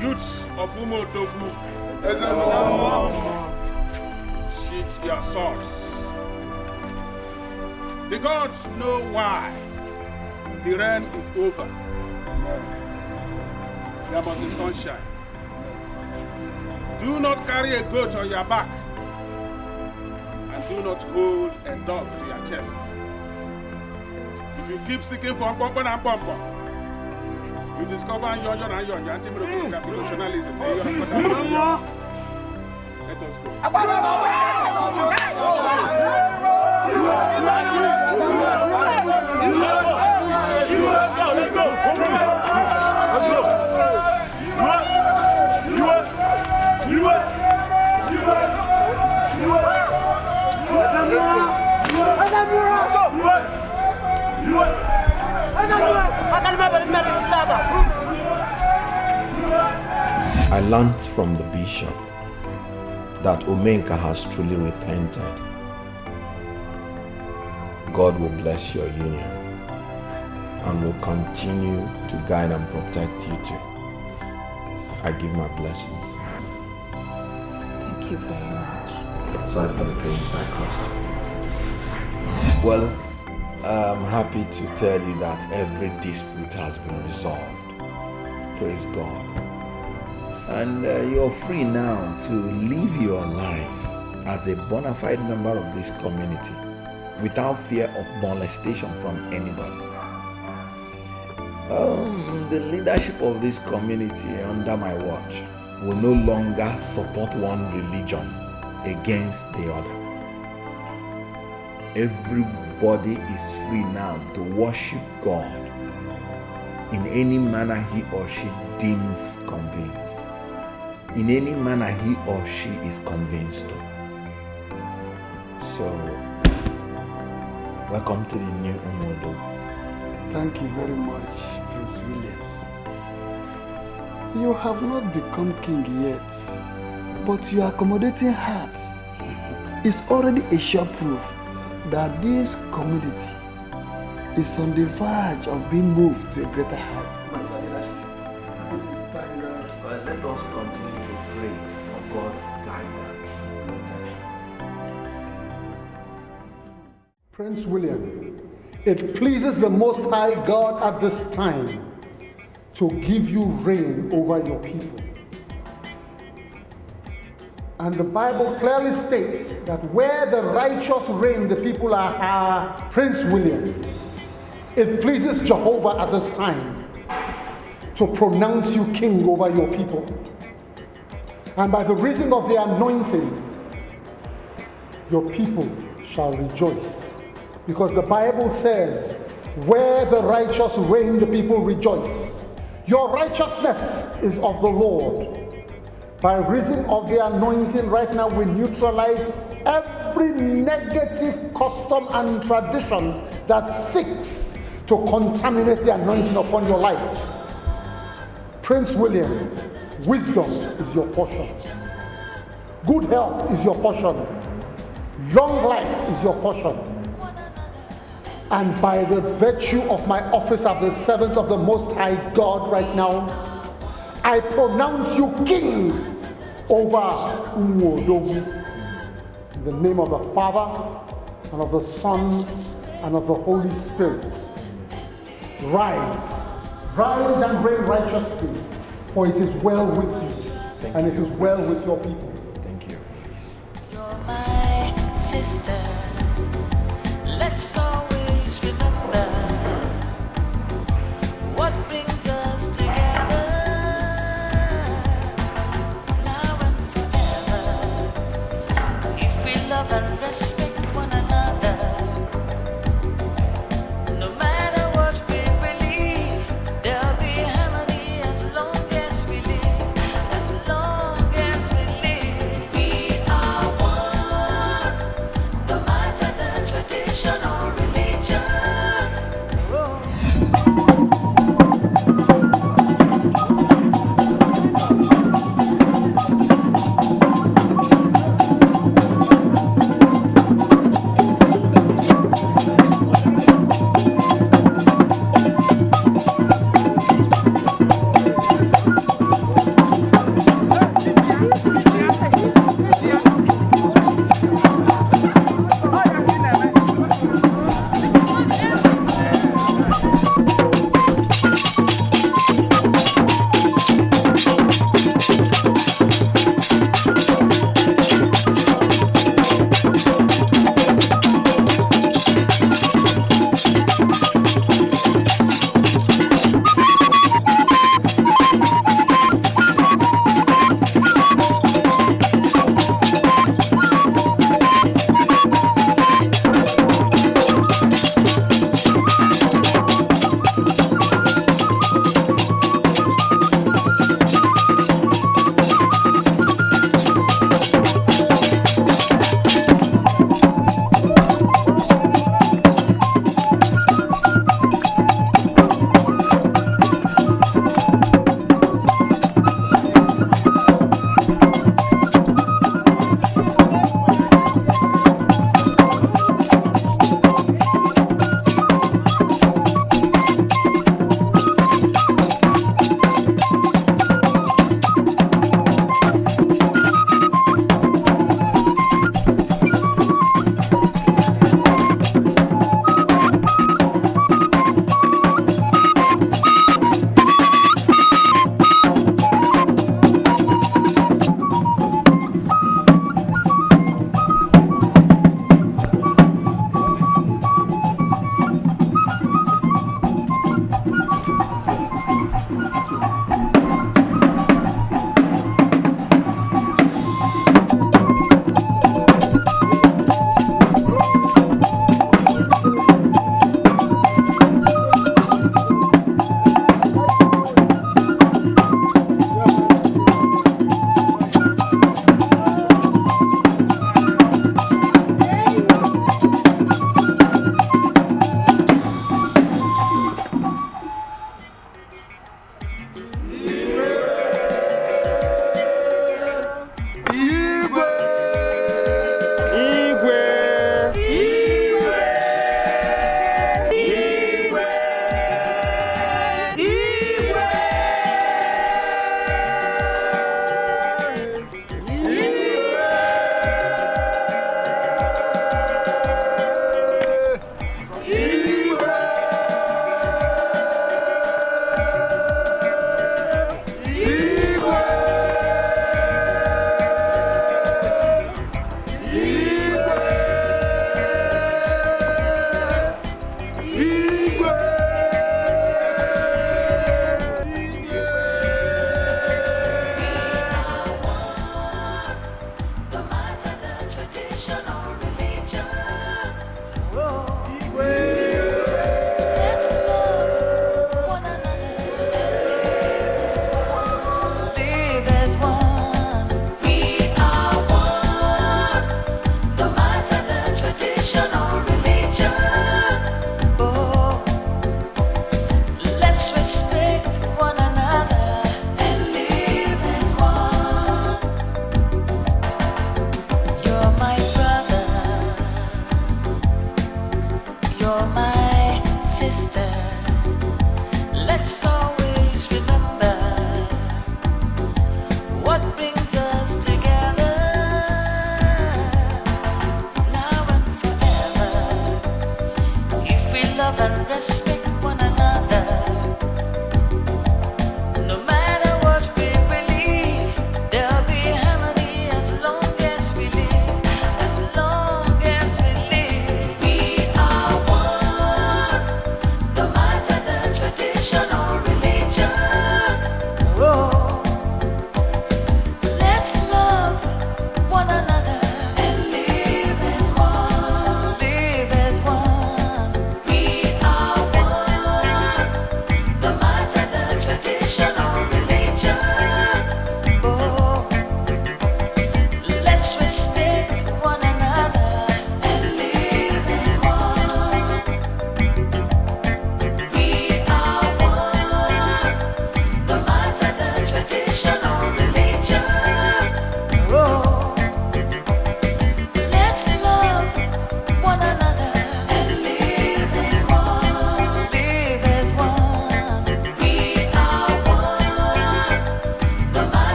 Youths of Umodogu, sheath your swords. The gods know why the rain is over. There must be sunshine. Do not carry a goat on your back, and do not hold a dog to your chest. If you keep seeking for Pompon and Pompon, you discover Yon and Yon, anti-constitutionalism. Let us go. I learned from the bishop that Omenka has truly repented. God will bless your union and will continue to guide and protect you too. I give my blessings. Thank you very much. Sorry for the pains I caused. Well, I'm happy to tell you that every dispute has been resolved. Praise God. And you're free now to live your life as a bona fide member of this community without fear of molestation from anybody. The leadership of this community under my watch will no longer support one religion against the other. Everybody is free now to worship God in any manner he or she deems convinced. In any manner he or she is convinced of. So, welcome to the new Umodo. Thank you very much, Prince Williams. You have not become king yet, but your accommodating heart is already a sure proof that this community is on the verge of being moved to a greater height. Thank God. Well, let us continue to pray for God's guidance and protection. Prince William, it pleases the Most High God at this time to give you reign over your people. And the Bible clearly states that where the righteous reign, the people are Prince William. It pleases Jehovah at this time to pronounce you king over your people. And by the reason of the anointing, your people shall rejoice. Because the Bible says, where the righteous reign, the people rejoice. Your righteousness is of the Lord. By reason of the anointing, right now we neutralize every negative custom and tradition that seeks to contaminate the anointing upon your life. Prince William, wisdom is your portion. Good health is your portion. Long life is your portion. And by the virtue of my office as the servant of the Most High God right now, I pronounce you king over Umodogu. In the name of the Father, and of the Son, and of the Holy Spirit. Rise. Rise and reign righteously, for it is well with you, and it is well with your people. Thank you. You're my Salvation.